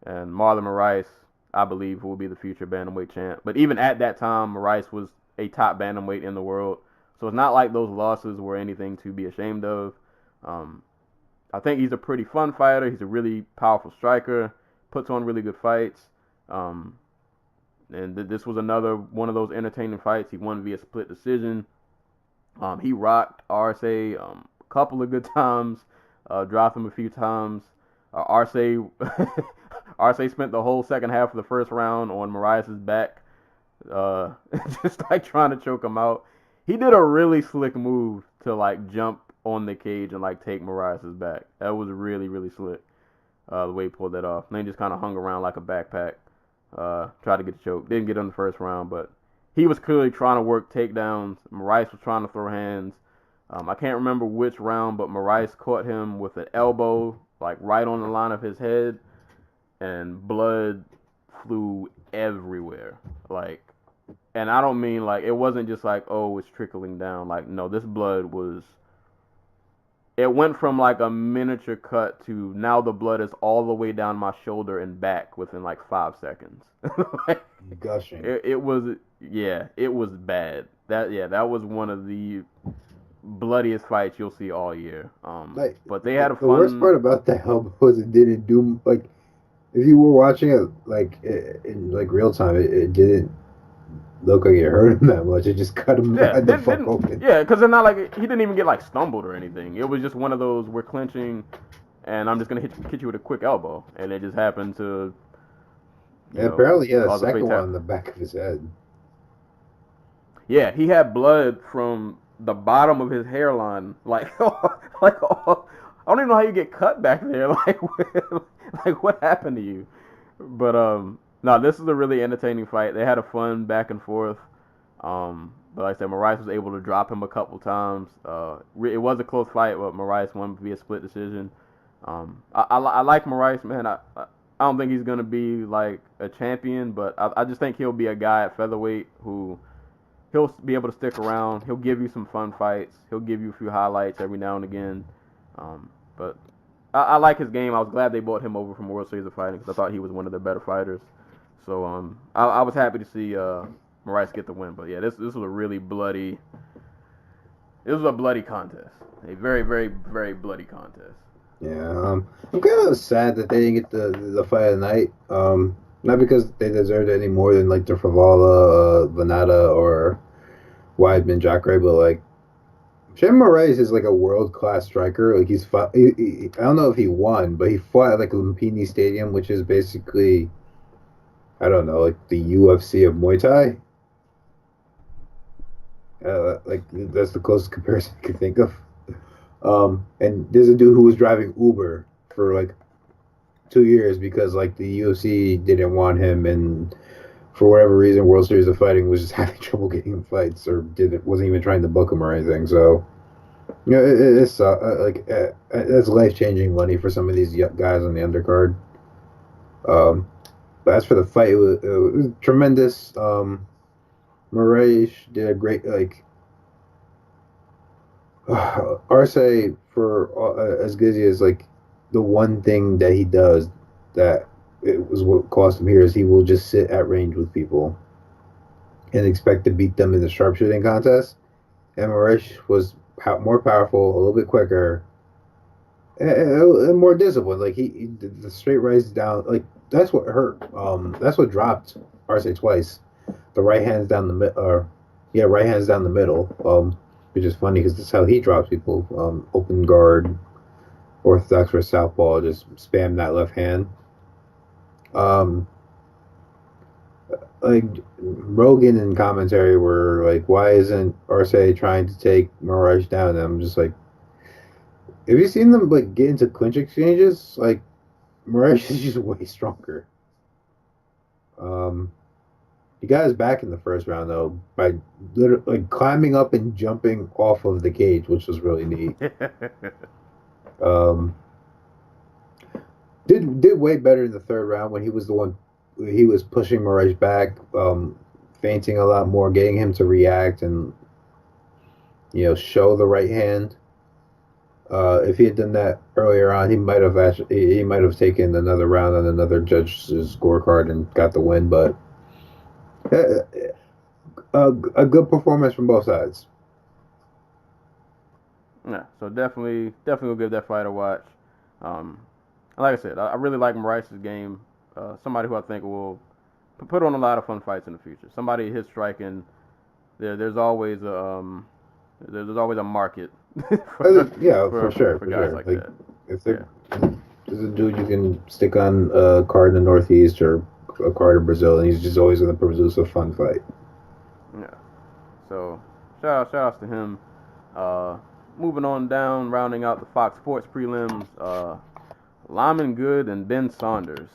And Marlon Moraes, I believe, will be the future bantamweight champ. But even at that time, Moraes was a top bantamweight in the world. So it's not like those losses were anything to be ashamed of. I think he's a pretty fun fighter. He's a really powerful striker. Puts on really good fights. And this was another one of those entertaining fights. He won via split decision. He rocked RSA a couple of good times. Dropped him a few times. RSA spent the whole second half of the first round on Moraes' back. Just like trying to choke him out. He did a really slick move to like jump on the cage and like take Moraes' back. That was really, really slick. The way he pulled that off. And then he just kind of hung around like a backpack. Tried to get the choke. Didn't get in the first round, but he was clearly trying to work takedowns. Moraes was trying to throw hands. I can't remember which round, but Moraes caught him with an elbow, like right on the line of his head, and blood flew everywhere. Like, and I don't mean like, it wasn't just like, oh, it's trickling down. Like, no, this blood was, it went from like a miniature cut to now the blood is all the way down my shoulder and back within like 5 seconds. Like, Gushing. it was, yeah, it was bad. That was one of the bloodiest fights you'll see all year. But they had a fun. The worst part about the elbow was it didn't do, like, if you were watching it like in like real time, it didn't look like it hurt him that much. It just cut him right the fuck open. Yeah, because it's not like he didn't even get like stumbled or anything. It was just one of those, we're clinching, and I'm just gonna hit you with a quick elbow, and it just happened to. Apparently he had a second one on the back of his head. Yeah, he had blood from the bottom of his hairline, like I don't even know how you get cut back there. Like what happened to you? But no, this is a really entertaining fight. They had a fun back and forth. But like I said, Moraes was able to drop him a couple times. It was a close fight, but Moraes won via split decision. I like Moraes, man. I don't think he's gonna be like a champion, but I just think he'll be a guy at featherweight who. He'll be able to stick around. He'll give you some fun fights. He'll give you a few highlights every now and again. But I like his game. I was glad they brought him over from World Series of Fighting because I thought he was one of their better fighters. So I was happy to see Moraes get the win. But yeah, this was a really bloody. It was a bloody contest. A very, very, very bloody contest. Yeah, I'm kind of sad that they didn't get the fight of the night. Not because they deserved it any more than like the Frivola, Venata, or Weidman, Jacare, but like Shane Moraes is like a world class striker. Like he's fought, I don't know if he won, but he fought at like Lumpini Stadium, which is basically, I don't know, like the UFC of Muay Thai. Like that's the closest comparison I can think of. And there's a dude who was driving Uber for like 2 years because like the UFC didn't want him, and for whatever reason World Series of Fighting was just having trouble getting him fights, or wasn't even trying to book him or anything. So it's that's life-changing money for some of these guys on the undercard. But as for the fight, it was tremendous. Moraes did a great, like, Arce, for as good as he is, like, the one thing that he does that it was what cost him here is he will just sit at range with people and expect to beat them in the sharpshooting contest. And Moraes was more powerful, a little bit quicker, and more disciplined. Like he the straight rights down, like that's what hurt. That's what dropped Arce twice. The right hands down the right hands down the middle. Which is funny because that's how he drops people. Open guard, orthodox for southpaw, just spam that left hand. Like Rogan and commentary were like, why isn't Arce trying to take Moraes down? And I'm just like, have you seen them like get into clinch exchanges? Like Moraes is just way stronger. He got his back in the first round though by literally like climbing up and jumping off of the cage, which was really neat. Did way better in the third round when he was the one. He was pushing Moraes back, feinting a lot more, getting him to react, and show the right hand. If he had done that earlier on, he might have taken another round on another judge's scorecard and got the win. But uh, a good performance from both sides. Yeah, so definitely will give that fight a watch. Like I said, I really like Moraes' game. Somebody who I think will put on a lot of fun fights in the future. Somebody hit striking. There's always a market. For sure. Guys like that. If there's a dude you can stick on a card in the Northeast or a card in Brazil, and he's just always going to produce a fun fight. Yeah. So shout outs to him. Moving on down, rounding out the Fox Sports prelims. Lyman Good and Ben Saunders.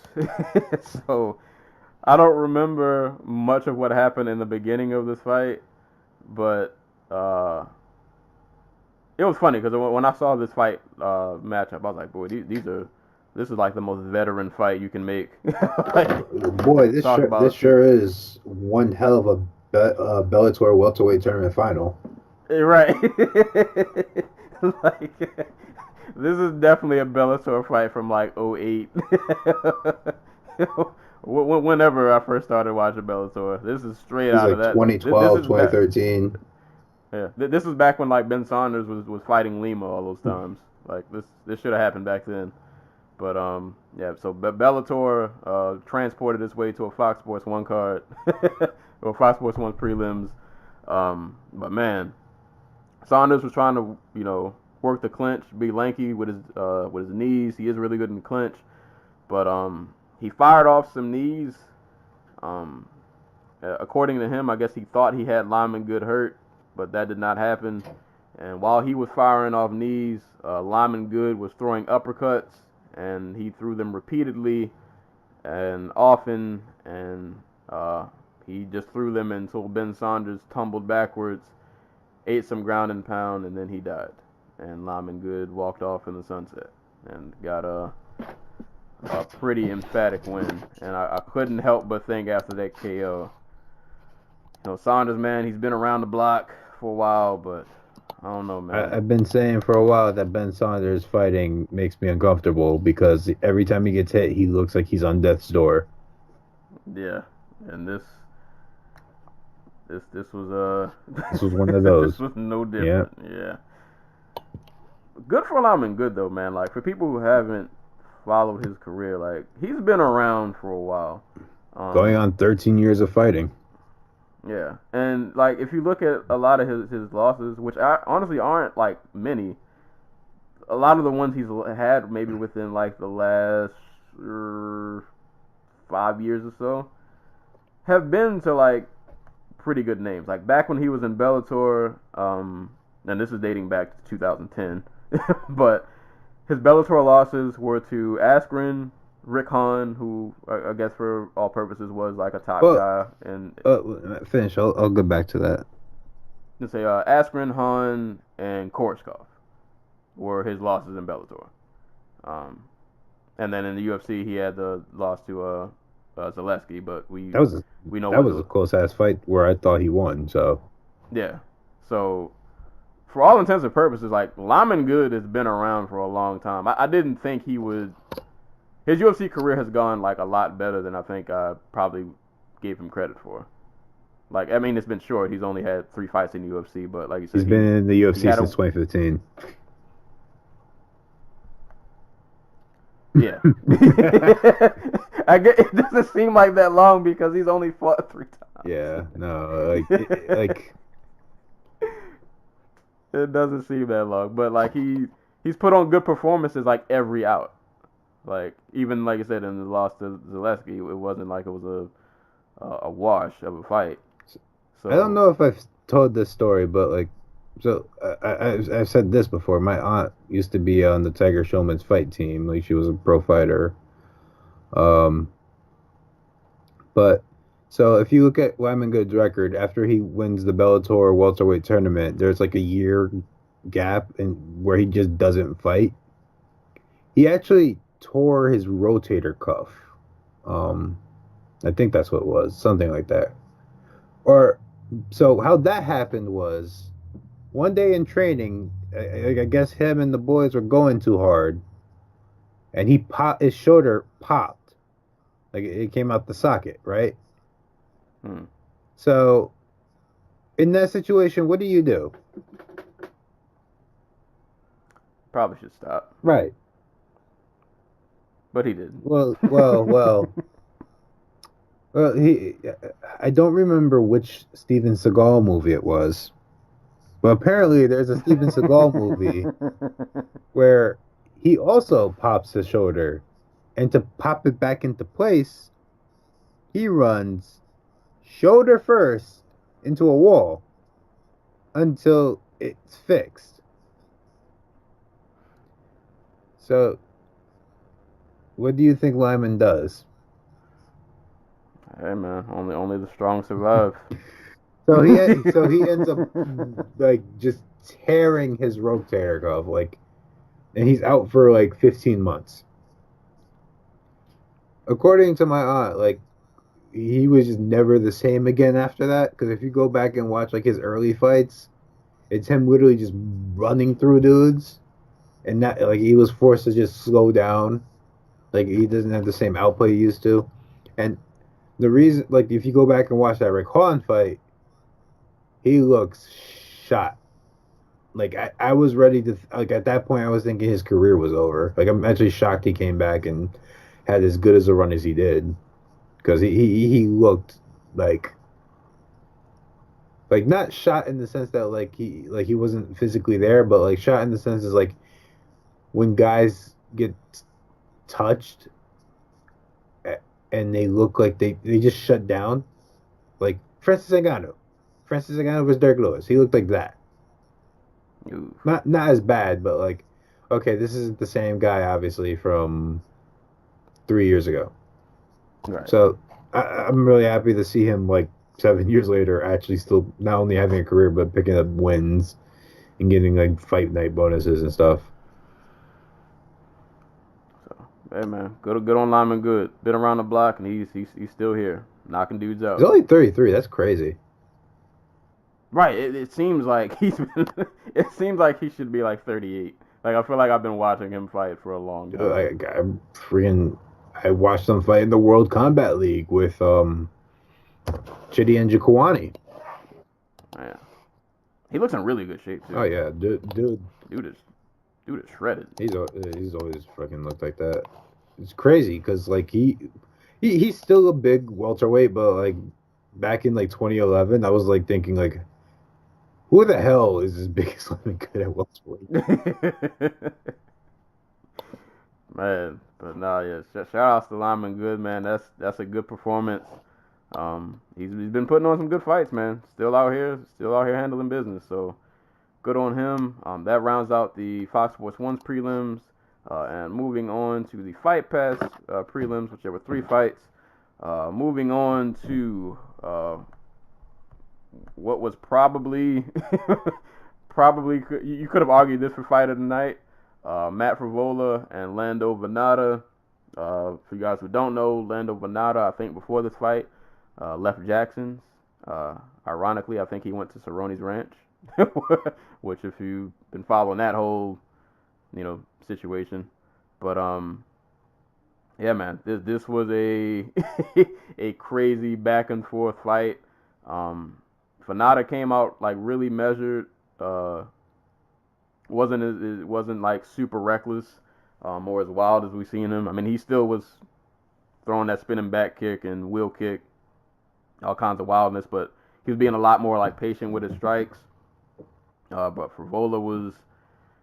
So I don't remember much of what happened in the beginning of this fight, but it was funny because when I saw this fight matchup, I was like, boy, this is like the most veteran fight you can make. Boy, this sure is one hell of a Bellator welterweight tournament final. Right. Like, this is definitely a Bellator fight from like 2008. Whenever I first started watching Bellator, this is straight out of that. 2012, 2013. Yeah, this is back when like Ben Saunders was fighting Lima all those times. Like this should have happened back then. But yeah. So Bellator transported its way to a Fox Sports 1 card, or Fox Sports 1 prelims. But man, Saunders was trying to work the clinch, be lanky with his knees. He is really good in the clinch, but he fired off some knees. According to him, I guess he thought he had Lyman Good hurt, but that did not happen. And while he was firing off knees, Lyman Good was throwing uppercuts, and he threw them repeatedly and often, and he just threw them until Ben Saunders tumbled backwards, ate some ground and pound, and then he died. And Lyman Good walked off in the sunset and got a pretty emphatic win. And I couldn't help but think after that KO, Saunders, man, he's been around the block for a while, but I don't know, man. I've been saying for a while that Ben Saunders fighting makes me uncomfortable because every time he gets hit, he looks like he's on death's door. Yeah, and this was this was one of those. This was no different. Yeah. Good for Lyman Good though, man. Like, for people who haven't followed his career, like, he's been around for a while. Going on 13 years of fighting. Yeah, and like, if you look at a lot of his losses, which honestly aren't like many, a lot of the ones he's had maybe within like the last 5 years or so have been to like pretty good names. Like back when he was in Bellator, and this is dating back to 2010, but his Bellator losses were to Askren, Rick Hahn, who I guess for all purposes was like a top guy, and finish. I'll go back to that. Let's say Askren, Hahn, and Koreshkov were his losses in Bellator. And then in the UFC, he had the loss to Zaleski, but we know that was a close ass fight where I thought he won. So yeah, so for all intents and purposes, like, Lyman Good has been around for a long time. I didn't think he would. His UFC career has gone like a lot better than I think I probably gave him credit for. Like, I mean, it's been short. He's only had 3 fights in the UFC, but like you said, he's been in the UFC since 2015. Yeah. I get, it doesn't seem like that long because he's only fought 3 times. Yeah, no, like it doesn't seem that long, but like he's put on good performances like every out. Like, even like I said in the loss to Zaleski, it wasn't like it was a wash of a fight. So I don't know if I've told this story, but like, so I've said this before. My aunt used to be on the Tiger Showman's fight team. Like, she was a pro fighter. But so if you look at Lyman Good's record, after he wins the Bellator welterweight tournament, there's like a year gap in where he just doesn't fight. He actually tore his rotator cuff. I think that's what it was, something like that. Or so how that happened was one day in training, I guess him and the boys were going too hard, and his shoulder popped, like it came out the socket, right? So, in that situation, what do you do? Probably should stop. Right. But he didn't. Well. Well, I don't remember which Steven Seagal movie it was, but apparently there's a Steven Seagal movie where he also pops his shoulder, and to pop it back into place, he runs shoulder first into a wall until it's fixed. So, what do you think Lyman does? Hey man, only the strong survive. So he ends up like just tearing his rotator cuff, like, and he's out for like 15 months. According to my aunt, like, he was just never the same again after that. Because if you go back and watch like his early fights, it's him literally just running through dudes, and not like he was forced to just slow down. Like he doesn't have the same output he used to, and the reason, like, if you go back and watch that Rick Holland fight, he looks shot. Like, I was ready to, like, at that point, I was thinking his career was over. Like, I'm actually shocked he came back and had as good as a run as he did. Because he looked like not shot in the sense that, like, he wasn't physically there, but, like, shot in the sense is, like, when guys get touched and they look like they just shut down. Like Francis Ngannou versus Derek Lewis. He looked like that. Ooh. Not as bad, but like, okay, this isn't the same guy, obviously, from 3 years ago. Right. So I'm really happy to see him, like, 7 years later, actually still not only having a career, but picking up wins and getting, like, fight night bonuses and stuff. Hey man, good on Lyman Good. Been around the block and he's still here, knocking dudes out. He's only 33. That's crazy. Right. It seems like it seems like he should be like 38. Like I feel like I've been watching him fight for a long time. I watched him fight in the World Combat League with Chidi and Jakuani. Man, he looks in really good shape too. Oh yeah, dude is shredded. He's always fucking looked like that. It's crazy because like he's still a big welterweight, but like back in like 2011, I was like thinking like, who the hell is as big as Lyman Good at welterweight? Man, but nah, yeah. Shout outs to Lyman Good, man. That's a good performance. He's been putting on some good fights, man. Still out here handling business. So good on him. That rounds out the Fox Sports 1's prelims. And moving on to the Fight Pass prelims, which there were 3 fights. Moving on to what was probably you could have argued this for fight of the night. Matt Frevola and Lando Venata. For you guys who don't know, Lando Venata, I think before this fight, left Jackson's. Ironically, I think he went to Cerrone's Ranch, which if you've been following that whole, situation. But yeah, man, this was a a crazy back and forth fight. Venata came out like really measured. Wasn't like super reckless, or as wild as we seen him. I mean, he still was throwing that spinning back kick and wheel kick, all kinds of wildness, but he was being a lot more like patient with his strikes. But Frevola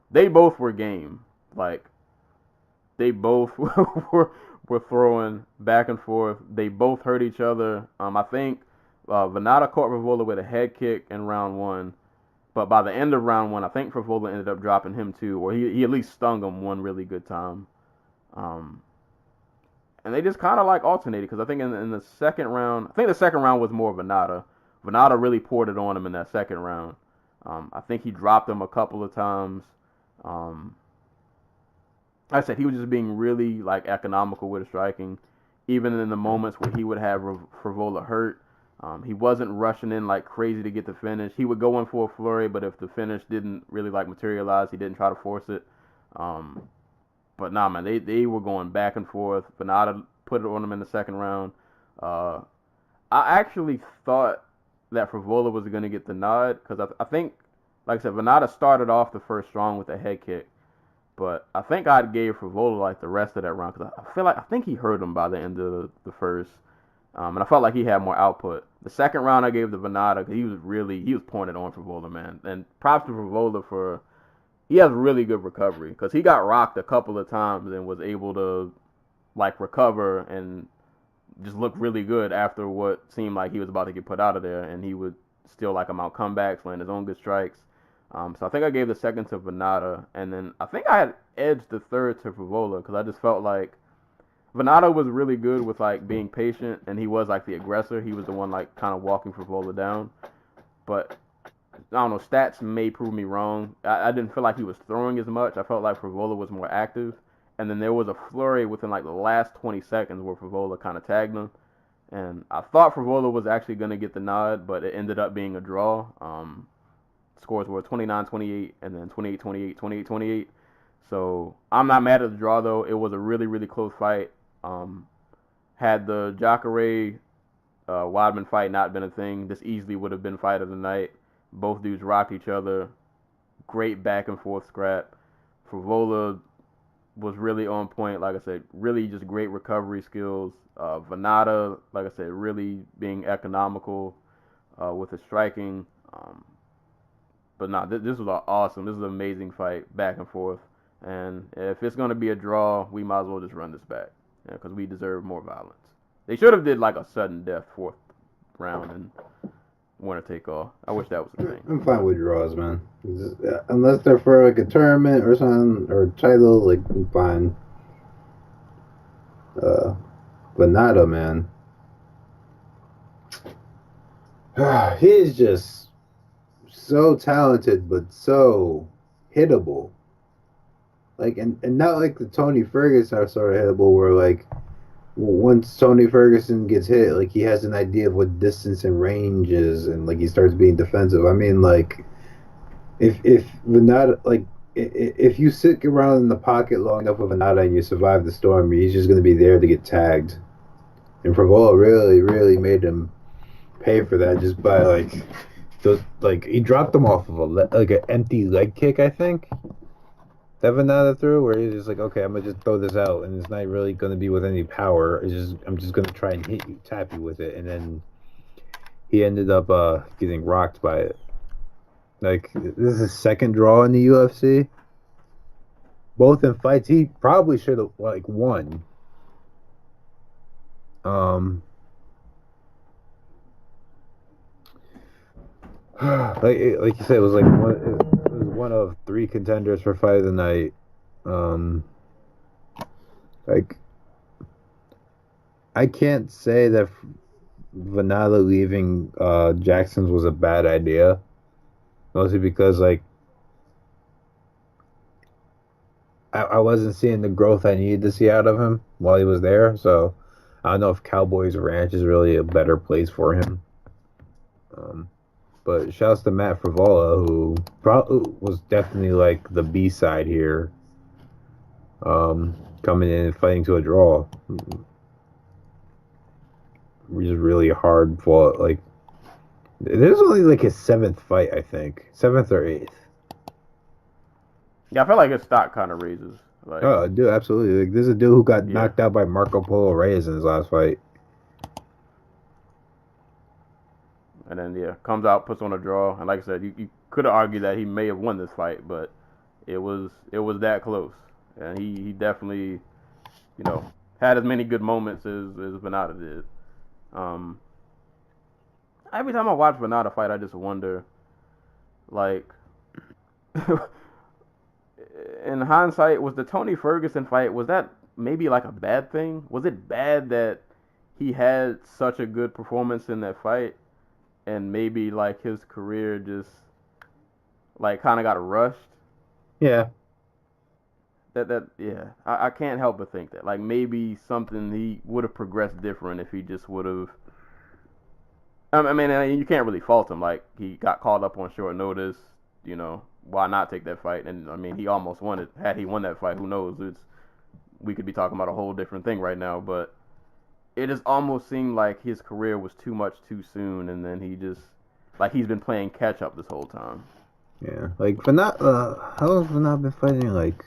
they both were game. Like, they both were throwing back and forth. They both hurt each other. I think Venata caught Frevola with a head kick in round 1. But by the end of round 1, I think Frevola ended up dropping him too, or he at least stung him one really good time. And they just kind of like alternated, because I think in the second round, the second round was more Venata. Venata really poured it on him in that second round. I think he dropped him a couple of times. Like I said, he was just being really like economical with his striking, even in the moments where he would have Frevola hurt. He wasn't rushing in like crazy to get the finish. He would go in for a flurry, but if the finish didn't really like materialize, he didn't try to force it. But nah, man, they were going back and forth. Venata put it on him in the second round. I actually thought that Frevola was going to get the nod because I think, like I said, Venata started off the first round with a head kick. But I think I gave Frevola like the rest of that round because I think he hurt him by the end of the first. And I felt like he had more output. The second round I gave to Venata because he was pouring it on Frevola, man. And props to Frevola for he has really good recovery because he got rocked a couple of times and was able to like recover and just look really good after what seemed like he was about to get put out of there, and he would still like him out comebacks, land his own good strikes. So I think I gave the second to Venata, and then I think I had edged the third to Frevola because I just felt like Venata was really good with like being patient, and he was like the aggressor. He was the one like kind of walking Frevola down, but I don't know. Stats may prove me wrong. I didn't feel like he was throwing as much. I felt like Frevola was more active. And then there was a flurry within like the last 20 seconds where Frevola kind of tagged him. And I thought Frevola was actually going to get the nod, but it ended up being a draw. Scores were 29-28 and then 28-28, 28-28. So I'm not mad at the draw, though. It was a really, really close fight. Had the Jacare Weidman fight not been a thing, this easily would have been fight of the night. Both dudes rocked each other. Great back and forth scrap. Frevola was really on point. Like I said, really just great recovery skills. Venata, like I said, really being economical with his striking. But nah, this was awesome. This was an amazing fight, back and forth. And if it's going to be a draw, we might as well just run this back because we deserve more violence. They should have did like a sudden death fourth round and winner take all. I wish that was the thing. I'm fine with draws, man. Unless they're for like a tournament or something or title, like I'm fine. Venata, man. He is just so talented, but so hittable. Like, and not like the Tony Ferguson are sort of hittable, where like once Tony Ferguson gets hit, like he has an idea of what distance and range is, and like he starts being defensive. I mean, like if Venata, like if you sit around in the pocket long enough with Venata and you survive the storm, he's just gonna be there to get tagged. And Frevola really, really made him pay for that just by like he dropped him off of like an empty leg kick, I think. That Venata threw, where he's just like, okay, I'm gonna just throw this out, and it's not really gonna be with any power. I'm just gonna try and tap you with it, and then he ended up getting rocked by it. Like, this is his second draw in the UFC. Both in fights he probably should have like won. Like you said, it was one of three contenders for fight of the night. Like, I can't say that Venata leaving Jackson's was a bad idea, mostly because like I wasn't seeing the growth I needed to see out of him while he was there. So I don't know if Cowboys Ranch is really a better place for him. But shouts to Matt Frevola, who probably was definitely like the B side here, coming in and fighting to a draw. Just really hard fought. Like, there's only like his seventh fight, I think, seventh or eighth. Yeah, I feel like his stock kind of raises. Like, Oh, dude, absolutely. Like, there's a dude who got knocked out by Marco Polo Reyes in his last fight. And then comes out, puts on a draw, and like I said, you could have argued that he may have won this fight, but it was that close, and he definitely, had as many good moments as Venata did. Every time I watch Venata fight, I just wonder, like, in hindsight, was the Tony Ferguson fight, was that maybe like a bad thing? Was it bad that he had such a good performance in that fight? And maybe like his career just like kind of got rushed. Yeah. I can't help but think that like maybe something he would have progressed different if he just would have I mean, you can't really fault him. Like, he got called up on short notice. You know, why not take that fight? And I mean, he almost won it. Had he won that fight, who knows? We could be talking about a whole different thing right now. But it just almost seemed like his career was too much too soon, and then he just like he's been playing catch up this whole time. Yeah, like how long has Fanat been fighting? Like,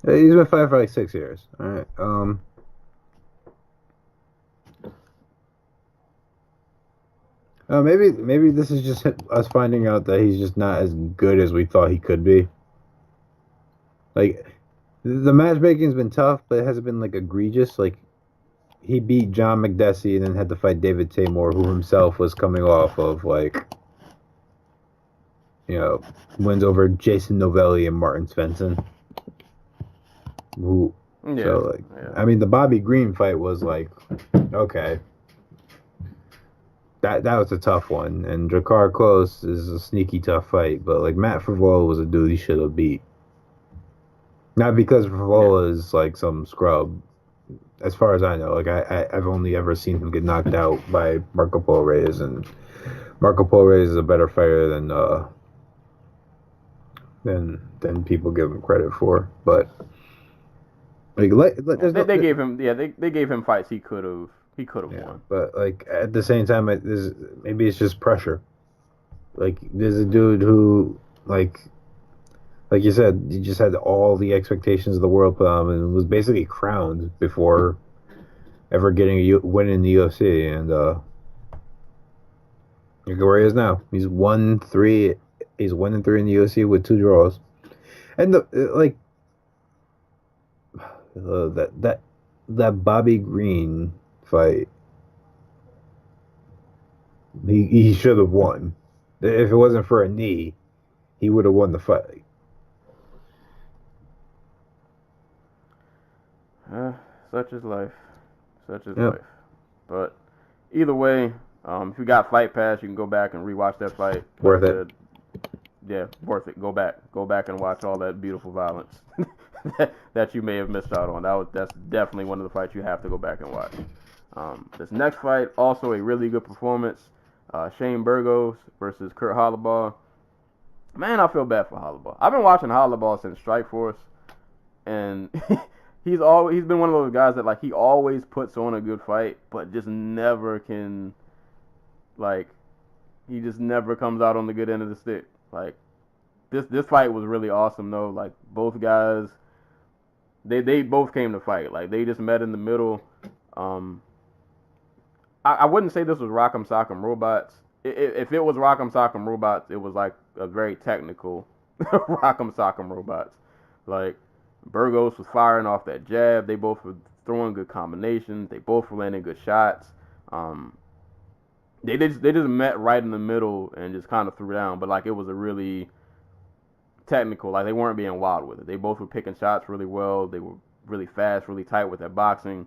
he's been fighting for like 6 years. All right. Maybe this is just us finding out that he's just not as good as we thought he could be. Like, the matchmaking's been tough, but it hasn't been like egregious. Like, he beat John McDessie and then had to fight David Taymor, who himself was coming off of like, you know, wins over Jason Novelli and Martin Svensson. Who? Yeah. So like, yeah. I mean, the Bobby Green fight was like, okay. That was a tough one, and Drakkar Klose is a sneaky tough fight, but like Matt Frevola was a dude he should have beat. Not because Frevola is like some scrub, as far as I know. Like I've only ever seen him get knocked out by Marco Polo Reyes, and Marco Polo Reyes is a better fighter than people give him credit for. But like they gave him fights he could have. He could have won. But, like, at the same time, maybe it's just pressure. Like, there's a dude who, like you said, he just had all the expectations of the world put on him and was basically crowned before ever getting a win in the UFC. And, look at where he is now. He's 1-3. He's 1-3 in the UFC with 2 draws. And, that Bobby Green fight, he should have won. If it wasn't for a knee, he would have won the fight. Such is life. Life. But either way, if you got Fight Pass, you can go back and rewatch that fight. Worth it. Yeah, worth it. Go back and watch all that beautiful violence that you may have missed out on. That's definitely one of the fights you have to go back and watch. This next fight, also a really good performance. Shane Burgos versus Kurt Hollabaugh. Man, I feel bad for Hollabaugh. I've been watching Hollabaugh since Strikeforce, and he's been one of those guys that like he always puts on a good fight, but just never can, like, he just never comes out on the good end of the stick. Like, this fight was really awesome though. Like, both guys, they both came to fight. Like, they just met in the middle. I wouldn't say this was Rock'em Sock'em Robots. If it was Rock'em Sock'em Robots, it was like a very technical Rock'em Sock'em Robots. Like, Burgos was firing off that jab. They both were throwing good combinations. They both were landing good shots. They just met right in the middle and just kind of threw down. But like, it was a really technical. Like, they weren't being wild with it. They both were picking shots really well. They were really fast, really tight with their boxing.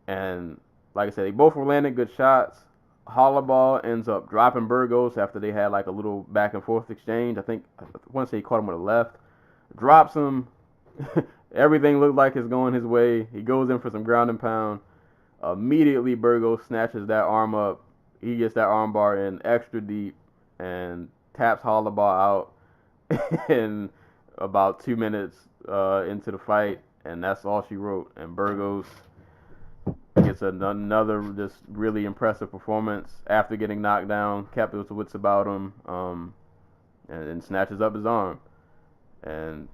And like I said, they both were landing good shots. Hollabaugh ends up dropping Burgos after they had like a little back and forth exchange. I want to say he caught him with a left. Drops him. Everything looked like it's going his way. He goes in for some ground and pound. Immediately, Burgos snatches that arm up. He gets that arm bar in extra deep and taps Hollabaugh out in about 2 minutes into the fight. And that's all she wrote. And Burgos gets another just really impressive performance after getting knocked down, kept his wits about him, and snatches up his arm. And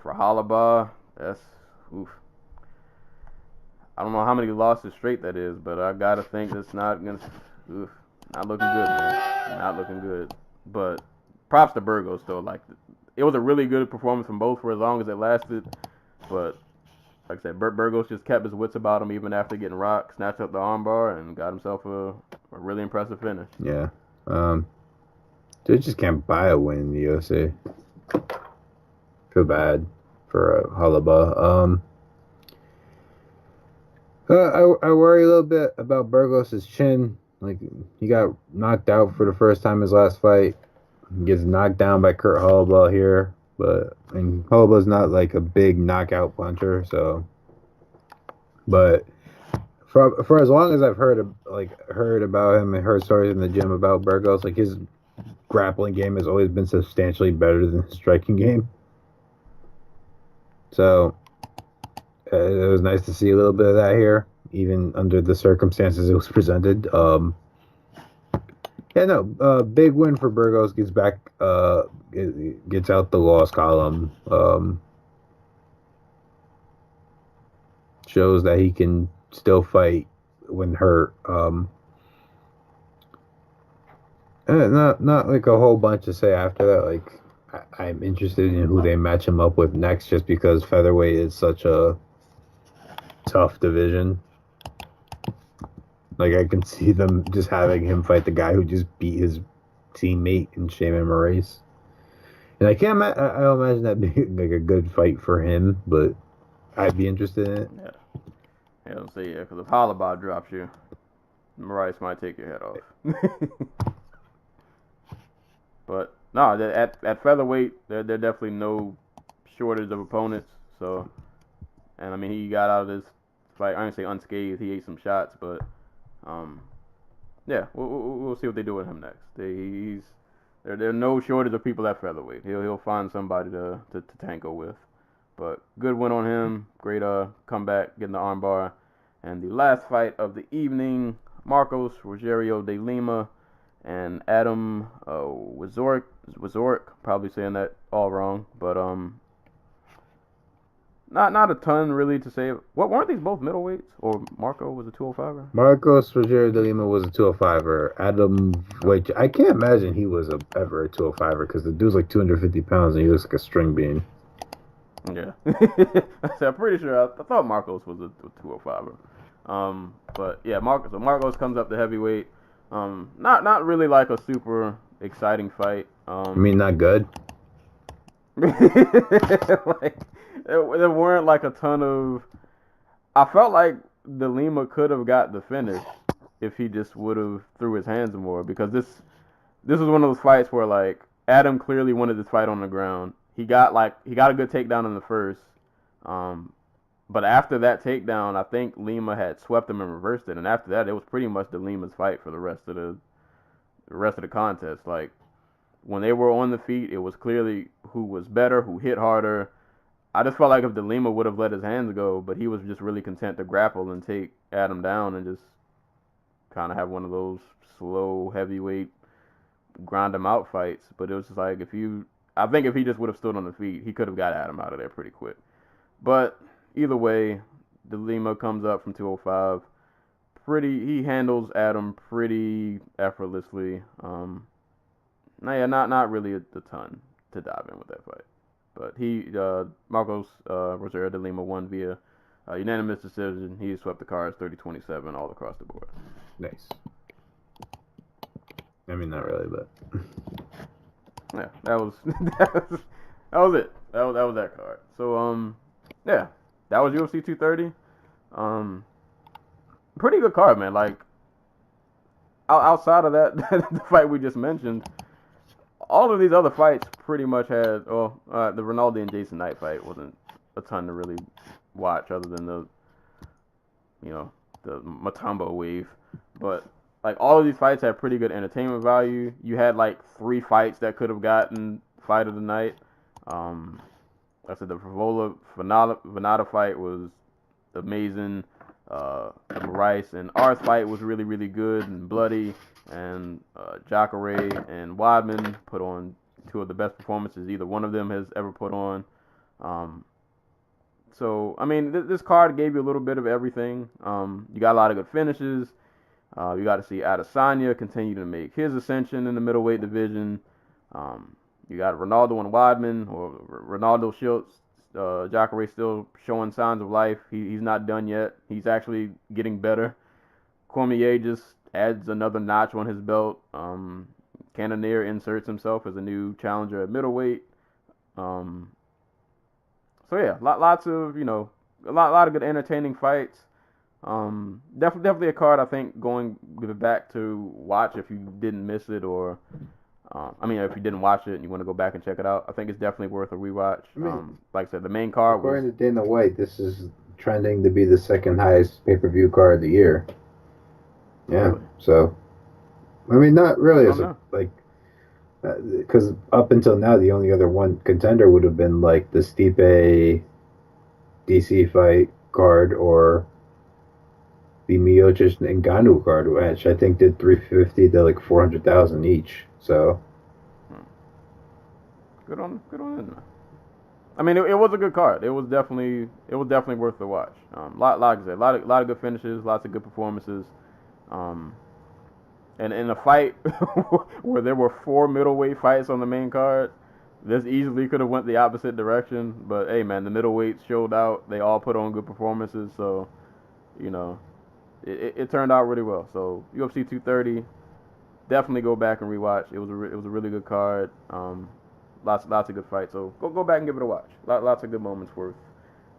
for Hollabaugh, that's oof. I don't know how many losses straight that is, but I gotta think that's not looking good, man. Not looking good. But props to Burgos though. Like, it was a really good performance from both for as long as it lasted. But like I said, Burgos just kept his wits about him even after getting rocked, snatched up the armbar, and got himself a really impressive finish. Yeah. Dude just can't buy a win in the UFC. Feel bad for Hollabaugh. I worry a little bit about Burgos' chin. Like, he got knocked out for the first time his last fight. He gets knocked down by Kurt Hollabaugh here. And Hollabaugh's not like a big knockout puncher, so. But for as long as I've heard about him and heard stories in the gym about Burgos, like his grappling game has always been substantially better than his striking game. So it was nice to see a little bit of that here, even under the circumstances it was presented. Big win for Burgos. Gets back, gets out the loss column. Shows that he can still fight when hurt. Not like a whole bunch to say after that. Like I'm interested in who they match him up with next, just because featherweight is such a tough division. Like I can see them just having him fight the guy who just beat his teammate in Shayman Moraes. And I can't. I don't imagine that being like a good fight for him, but I'd be interested in it. Yeah, let's see. Because if Hollabah drops you, Moraes might take your head off. But no, at featherweight, there definitely no shortage of opponents. So, and I mean, he got out of this fight. I didn't say unscathed. He ate some shots, but yeah, we'll see what they do with him next. There's no shortage of people at featherweight. He'll find somebody to tango with. But good win on him. Great comeback, getting the armbar. And the last fight of the evening, Marcos Rogerio de Lima and Adam Wazork, probably saying that all wrong, but not a ton really to say. What weren't these both middleweights? Or Marco was a 205er? Marcos Rogerio de Lima was a 205er. Adam, which I can't imagine he was ever a 205er because the dude's like 250 pounds and he looks like a string bean. Yeah, I'm pretty sure. I thought Marcos was a 205er. But yeah, Marcos comes up to heavyweight. Not really like a super exciting fight. I mean, not good. Like there weren't like a ton of. I felt like De Lima could have got the finish if he just would have threw his hands more, because this was one of those fights where like Adam clearly wanted this fight on the ground. He got a good takedown in the first, but after that takedown, I think Lima had swept him and reversed it, and after that, it was pretty much De Lima's fight for the rest of the contest. Like when they were on the feet, it was clearly who was better, who hit harder. I just felt like if De Lima would have let his hands go, but he was just really content to grapple and take Adam down and just kind of have one of those slow heavyweight grind him out fights. But it was just like I think if he just would have stood on the feet, he could have got Adam out of there pretty quick. But either way, De Lima comes up from 205. He handles Adam pretty effortlessly. Not really a ton to dive in with that fight. But Marcos Rogerio de Lima won via unanimous decision. He swept the cards 30-27 all across the board. Nice. I mean, not really, but yeah, that was it. That was that card. So yeah, that was UFC 230. Pretty good card, man. Like outside of that, the fight we just mentioned, all of these other fights pretty much had. The Ronaldo and Jason Knight fight wasn't a ton to really watch, other than the Matumbo wave. But like all of these fights had pretty good entertainment value. You had like 3 fights that could have gotten fight of the night. I said the Favola Venata fight was amazing. The Rice and Arth fight was really, really good and bloody. And Jacare and Weidman put on 2 of the best performances either one of them has ever put on. So, I mean, this card gave you a little bit of everything. You got a lot of good finishes. You got to see Adesanya continue to make his ascension in the middleweight division. You got Ronaldo and Weidman, or Ronaldo Schultz. Jacare still showing signs of life. He's not done yet. He's actually getting better. Cormier just adds another notch on his belt. Cannonier inserts himself as a new challenger at middleweight. So yeah, lots of a lot of good entertaining fights. Definitely a card I think going back to watch if you didn't miss it, or if you didn't watch it and you want to go back and check it out. I think it's definitely worth a rewatch. Like I said, the main card according to Dana White, this is trending to be the second highest pay-per-view card of the year. Yeah, Really? so I mean, not really I as don't a know. like, because up until now the only other one contender would have been like the Stipe DC fight card or the Miocic and Ngannou card, which I think did 350 to like 400,000 each. So Good on him. I mean, it was a good card. It was definitely worth the watch. Like I said, lot of good finishes, lots of good performances. And in a fight where there were 4 middleweight fights on the main card, this easily could have went the opposite direction. But hey, man, the middleweights showed out. They all put on good performances. So, you know, it turned out really well. So UFC 230, definitely go back and rewatch. It was a really good card. Lots of good fights. So go back and give it a watch. Lots of good moments worth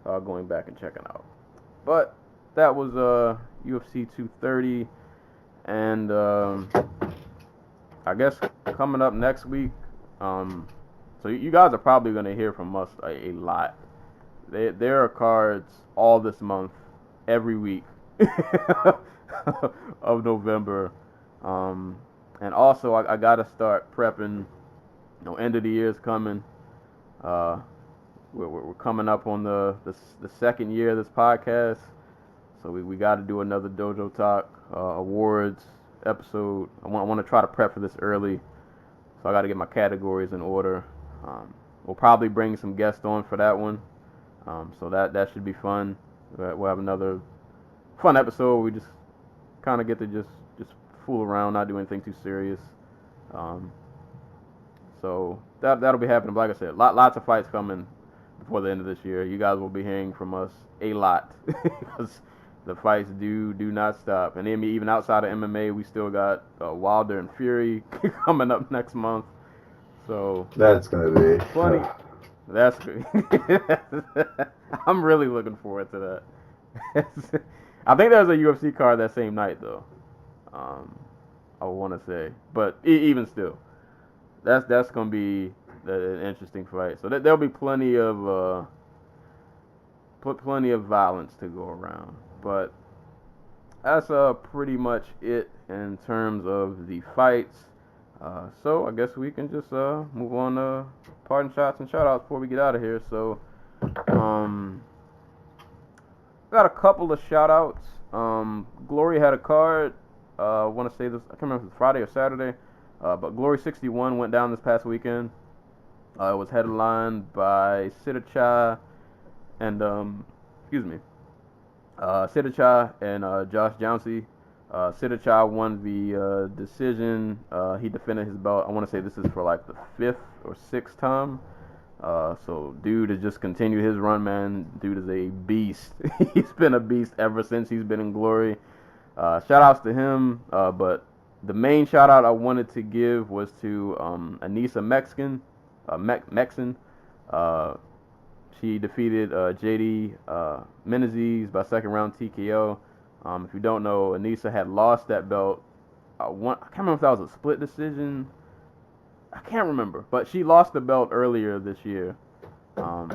going back and checking out. But that was UFC 230. And I guess coming up next week, so you guys are probably going to hear from us a lot. There are cards all this month, every week of November. And also, I got to start prepping. End of the year is coming. We're coming up on the second year of this podcast. So we got to do another Dojo Talk awards episode. I want to try to prep for this early, so I got to get my categories in order. We'll probably bring some guests on for that one, so that should be fun. We'll have another fun episode where we just kind of get to just fool around, not do anything too serious. So that'll be happening. But like I said, lots of fights coming before the end of this year. You guys will be hearing from us a lot because the fights do not stop. And even outside of MMA, we still got Wilder and Fury coming up next month. So that's gonna be funny. That's good. I'm really looking forward to that. I think there's a UFC card that same night though. I want to say, but even still, that's gonna be an interesting fight. So there'll be plenty of violence to go around. But that's pretty much it in terms of the fights. So I guess we can just move on to parting shots and shout outs before we get out of here. So got a couple of shout outs. Glory had a card. I want to say this, I can't remember if it was Friday or Saturday. But Glory 61 went down this past weekend. It was headlined by Sidicha and Sidicha and Josh Jouncey. Sidicha won the decision. He defended his belt. I want to say this is for like the 5th or 6th time. So dude has just continued his run, man. Dude is a beast. He's been a beast ever since he's been in Glory. Shout outs to him. But the main shout out I wanted to give was to Anissa Mexen. She defeated JD Menezes by second round TKO. If you don't know, Anissa had lost that belt. I can't remember if that was a split decision. I can't remember, but she lost the belt earlier this year. I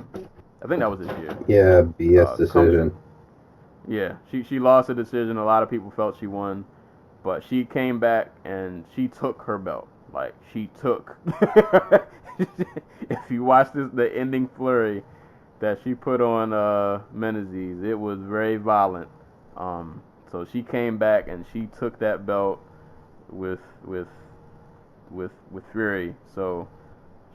think that was this year. Yeah, BS decision. Yeah, she lost a decision. A lot of people felt she won, but she came back and she took her belt. Like, she took. If you watch the ending flurry that she put on Menezes, it was very violent. So she came back and she took that belt with Fury. So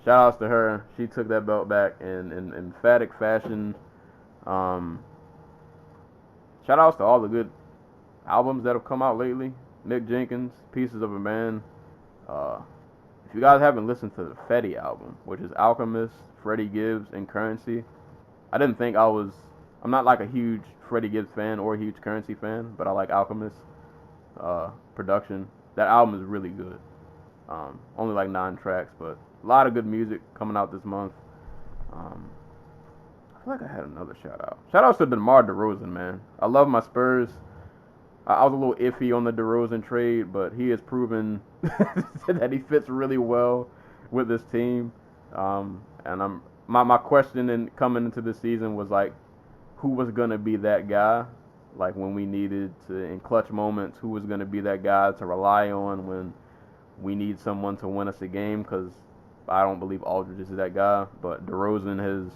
shout outs to her. She took that belt back in emphatic fashion. Shout outs to all the good albums that have come out lately. Mick Jenkins, Pieces of a Man. If you guys haven't listened to the Fetty album, which is Alchemist, Freddie Gibbs, and Currency, I didn't think I'm not like a huge Freddie Gibbs fan or a huge Currency fan, but I like Alchemist production. That album is really good. Only like 9 tracks, but a lot of good music coming out this month. I feel like I had another shout out. Shout outs to DeMar DeRozan, man. I love my Spurs. I was a little iffy on the DeRozan trade, but he has proven that he fits really well with this team. And my question coming into this season was like, who was gonna be that guy, like when we needed to in clutch moments, who was gonna be that guy to rely on when we need someone to win us a game. Because I don't believe Aldridge is that guy, but DeRozan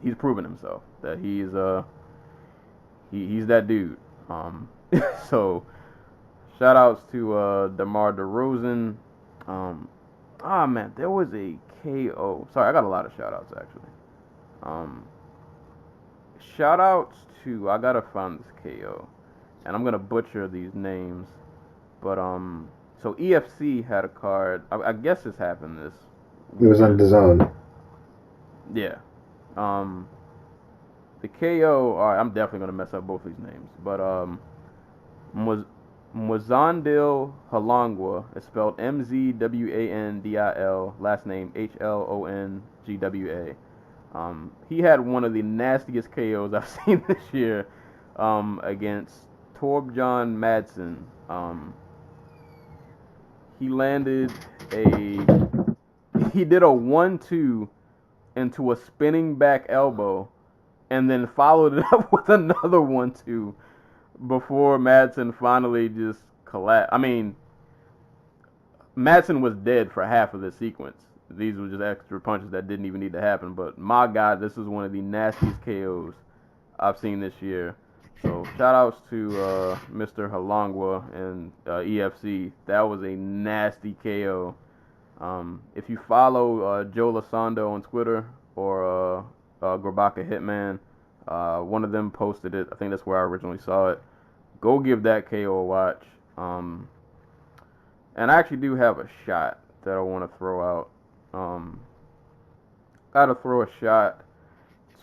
he's proven himself that he's that dude. So shout outs to DeMar DeRozan. Man, there was a KO. Sorry, I got a lot of shout outs actually. Shout outs to, I gotta find this KO, and I'm gonna butcher these names, but so EFC had a card. I guess this happened this. It was on DAZN. Yeah. The KO. All right, I'm definitely gonna mess up both these names, but Mwazandil Halangwa is spelled Mzwandil, last name Hlongwa. He had one of the nastiest KOs I've seen this year against Torbjorn Madsen. He did a 1-2 into a spinning back elbow and then followed it up with another 1-2 before Madsen finally just collapsed. I mean, Madsen was dead for half of the sequence. These were just extra punches that didn't even need to happen. But my God, this is one of the nastiest KOs I've seen this year. So shout outs to Mr. Halangwa and EFC. That was a nasty KO. If you follow Joe Lasando on Twitter or Grabaka Hitman, one of them posted it. I think that's where I originally saw it. Go give that KO a watch. And I actually do have a shot that I want to throw out. Gotta throw a shot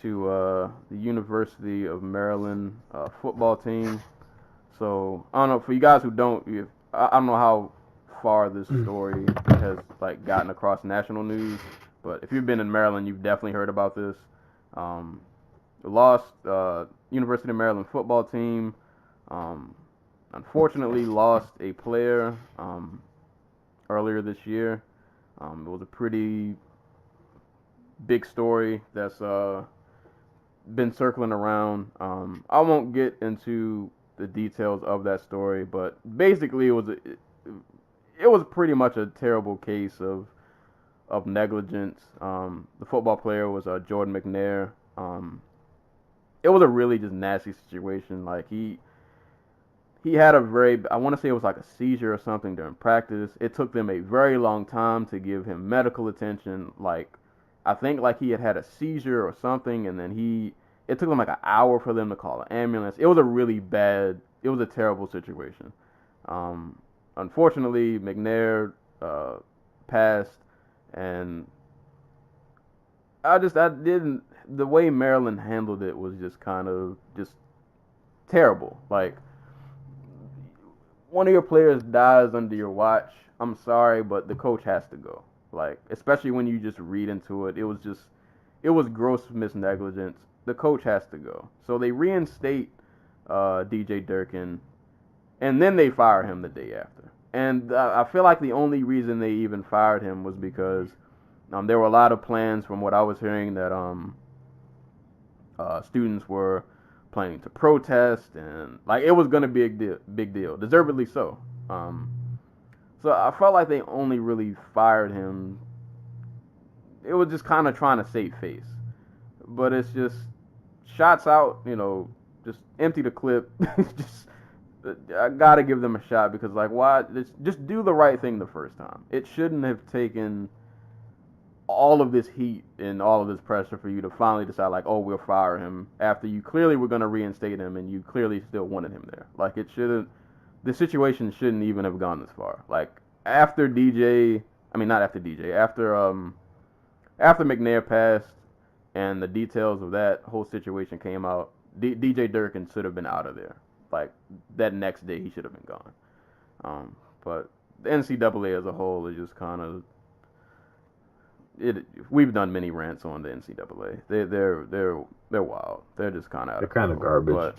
to the University of Maryland football team. So I don't know, for you guys who don't, I don't know how far this story has like gotten across national news, but if you've been in Maryland, you've definitely heard about this. University of Maryland football team unfortunately lost a player earlier this year. It was a pretty big story that's been circling around. I won't get into the details of that story, but basically it was pretty much a terrible case of negligence. The football player was Jordan McNair. It was a really just nasty situation. Like he had a I want to say it was like a seizure or something during practice. It took them a very long time to give him medical attention. Like I think like he had a seizure or something, and then it took them like an hour for them to call an ambulance. It was a terrible situation. Unfortunately, McNair passed, and the way Maryland handled it was just kind of just terrible. Like, one of your players dies under your watch, I'm sorry, but the coach has to go. Like, especially when you just read into it, it was gross misnegligence. The coach has to go. So they reinstate DJ Durkin, and then they fire him the day after. And I feel like the only reason they even fired him was because there were a lot of plans, from what I was hearing, that students were planning to protest, and like it was going to be a big deal, deservedly so. So I felt like they only really fired him. It was just kind of trying to save face, but it's just shots out, just empty the clip. Just I gotta give them a shot, because like, why? Just do the right thing the first time. It shouldn't have taken all of this heat and all of this pressure for you to finally decide, like, oh, we'll fire him, after you clearly were going to reinstate him and you clearly still wanted him there. Like, the situation shouldn't even have gone this far. Like, after McNair passed and the details of that whole situation came out, DJ Durkin should have been out of there. Like, that next day he should have been gone. But the NCAA as a whole is just kind of, we've done many rants on the NCAA. They're wild. They're just kind of They're kind of garbage. But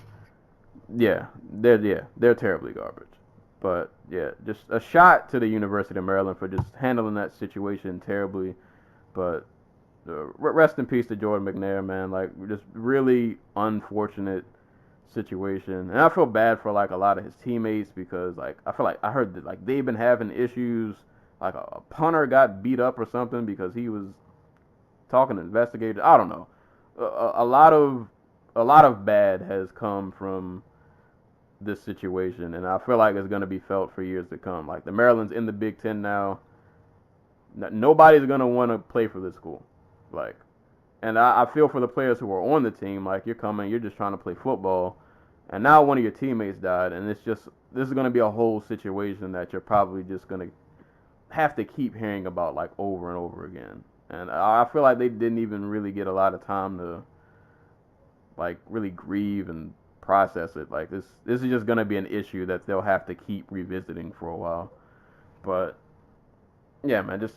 they're terribly garbage. But yeah, just a shot to the University of Maryland for just handling that situation terribly. But rest in peace to Jordan McNair, man. Like, just really unfortunate situation, and I feel bad for like a lot of his teammates because like I feel like I heard that like they've been having issues. Like a punter got beat up or something because he was talking to investigators. I don't know. A lot of bad has come from this situation, and I feel like it's going to be felt for years to come. Like the Maryland's in the Big Ten now. Nobody's going to want to play for this school. Like, and I feel for the players who are on the team. Like you're just trying to play football, and now one of your teammates died, and this is going to be a whole situation that you're probably just going to have to keep hearing about like over and over again. And I feel like they didn't even really get a lot of time to like really grieve and process it. Like this is just gonna be an issue that they'll have to keep revisiting for a while. But yeah, man, just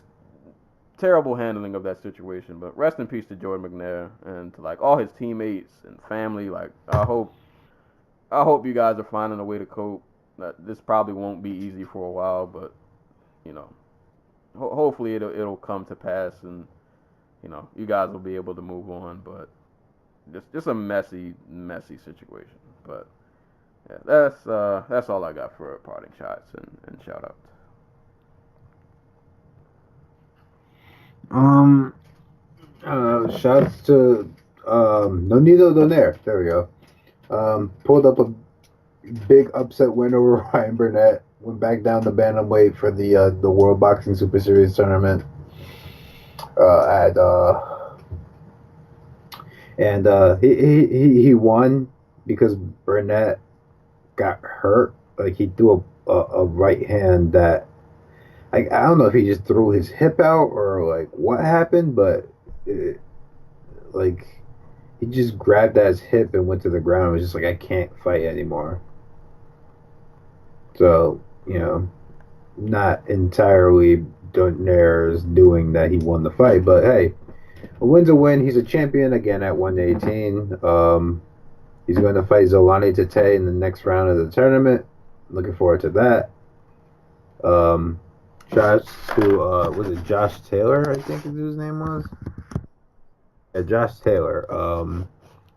terrible handling of that situation. But rest in peace to Jordan McNair and to like all his teammates and family. Like I hope you guys are finding a way to cope. This probably won't be easy for a while, but you know, hopefully it'll come to pass, and you know, you guys will be able to move on. But just a messy situation. But yeah, that's all I got for parting shots and shout outs. Shouts to Nonito Donaire. There we go. Pulled up a big upset win over Ryan Burnett. Went back down to bantamweight for the World Boxing Super Series tournament. He won because Burnett got hurt. Like he threw a right hand that, like, I don't know if he just threw his hip out or like what happened, but like he just grabbed at his hip and went to the ground. It was just like, I can't fight anymore. So, you know, not entirely Donaire's doing that he won the fight, but hey, a win's a win. He's a champion again at 118. He's going to fight Zolani Tate in the next round of the tournament. Looking forward to that. Shouts to was it Josh Taylor? I think his name was. Yeah, Josh Taylor,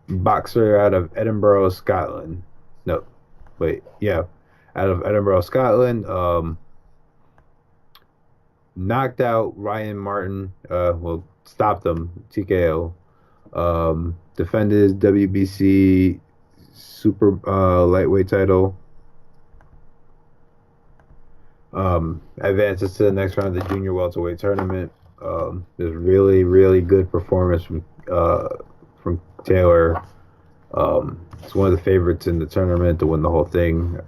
boxer out of Edinburgh, Scotland. No, wait, yeah, out of Edinburgh, Scotland. Knocked out Ryan Martin. Well, stopped him. TKO. Defended his WBC super lightweight title. Advances to the next round of the junior welterweight tournament. There's really, really good performance from Taylor. It's one of the favorites in the tournament to win the whole thing.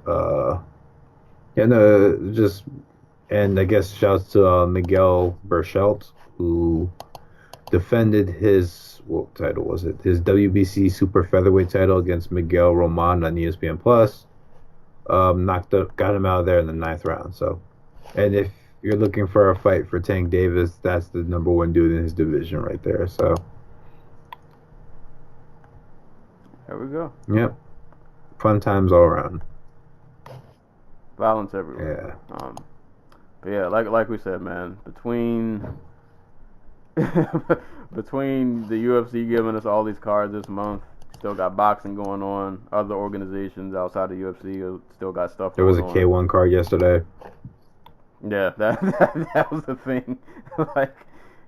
And I guess shouts to Miguel Berchelt, who defended his, what title was it? His WBC super featherweight title against Miguel Roman on ESPN Plus. Got him out of there in the 9th round. So, and if you're looking for a fight for Tank Davis, that's the number one dude in his division right there. So, there we go. Yep, fun times all around. Violence everywhere. Yeah. But yeah, like we said, man, between the UFC giving us all these cards this month, still got boxing going on. Other organizations outside of UFC still got stuff there going was a K1 card yesterday. Yeah, that was the thing. Like,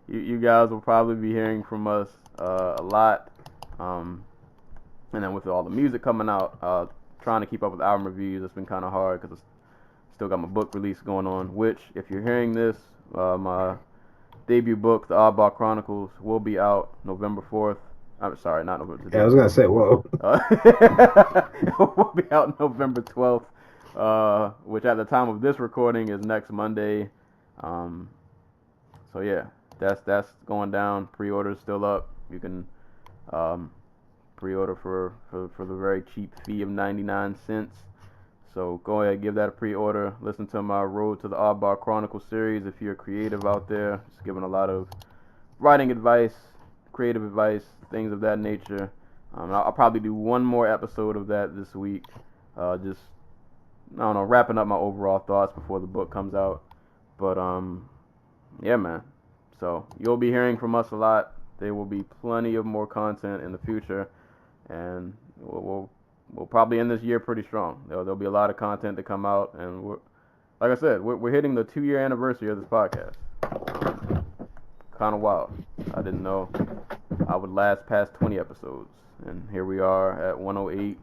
you guys will probably be hearing from us a lot. And then with all the music coming out, trying to keep up with album reviews, it's been kind of hard because still got my book release going on, which, if you're hearing this, my debut book, The Oddball Chronicles, will be out November 4th. I'm sorry, not November 12th. Yeah, I was going to say, whoa. It will be out November 12th, which at the time of this recording is next Monday. So yeah, that's going down. Pre-order's still up. You can pre-order for the very cheap fee of 99 cents. So go ahead, give that a pre-order. Listen to my Road to the Oddball Chronicles series if you're creative out there. Just giving a lot of writing advice, creative advice, things of that nature. I'll probably do one more episode of that this week. Just, I don't know, wrapping up my overall thoughts before the book comes out. But, yeah, man. So you'll be hearing from us a lot there will be plenty of more content in the future, and we'll probably end this year pretty strong. There'll be a lot of content to come out, and like I said, we're hitting the 2-year anniversary of this podcast. Kind of wild. I didn't know I would last past 20 episodes, and here we are at 108,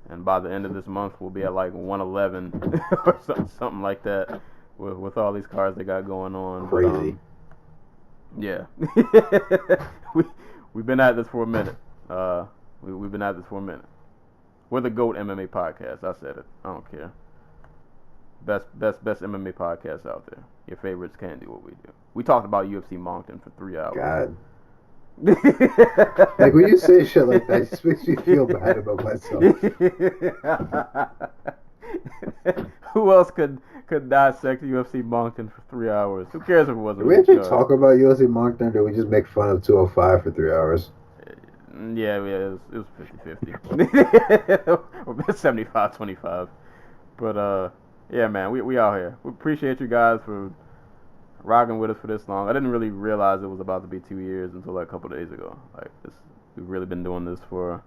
and by the end of this month, we'll be at like 111 or something like that with all these cards they got going on. Crazy. But, yeah. We've been at this for a minute. We've been at this for a minute. We're the GOAT MMA podcast. I said it. I don't care. Best MMA podcast out there. Your favorites can't do what we do. We talked about UFC Moncton for 3 hours. God. Like when you say shit like that, it just makes me feel bad about myself. Who else could dissect UFC Moncton for 3 hours? Who cares if it wasn't? Did we actually talk about UFC Moncton, or did we just make fun of 205 for 3 hours? Yeah, it was 50-50. 75-25. But yeah, man, we out here. We appreciate you guys for rocking with us for this long. I didn't really realize it was about to be 2 years until like a couple days ago. Like we've really been doing this for a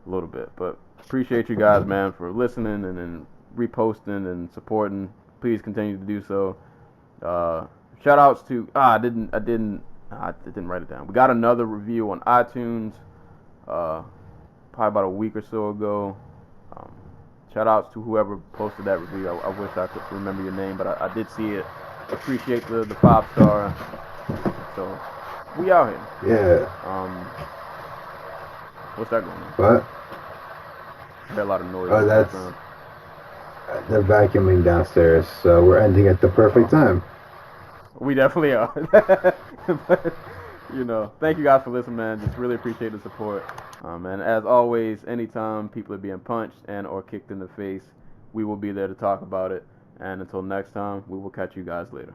little bit. But appreciate you guys, man, for listening and reposting and supporting. Please continue to do so. Shout outs to I didn't write it down. We got another review on iTunes probably about a week or so ago. Shout outs to whoever posted that review. I wish I could remember your name, but I did see it. Appreciate the 5-star. So we out here. Yeah. What's that going on? What? I hear a lot of noise. Oh, that's they're vacuuming downstairs, so we're ending at the perfect time. We definitely are. But, thank you guys for listening, man. Just really appreciate the support. And as always, anytime people are being punched and or kicked in the face, we will be there to talk about it. And until next time, we will catch you guys later.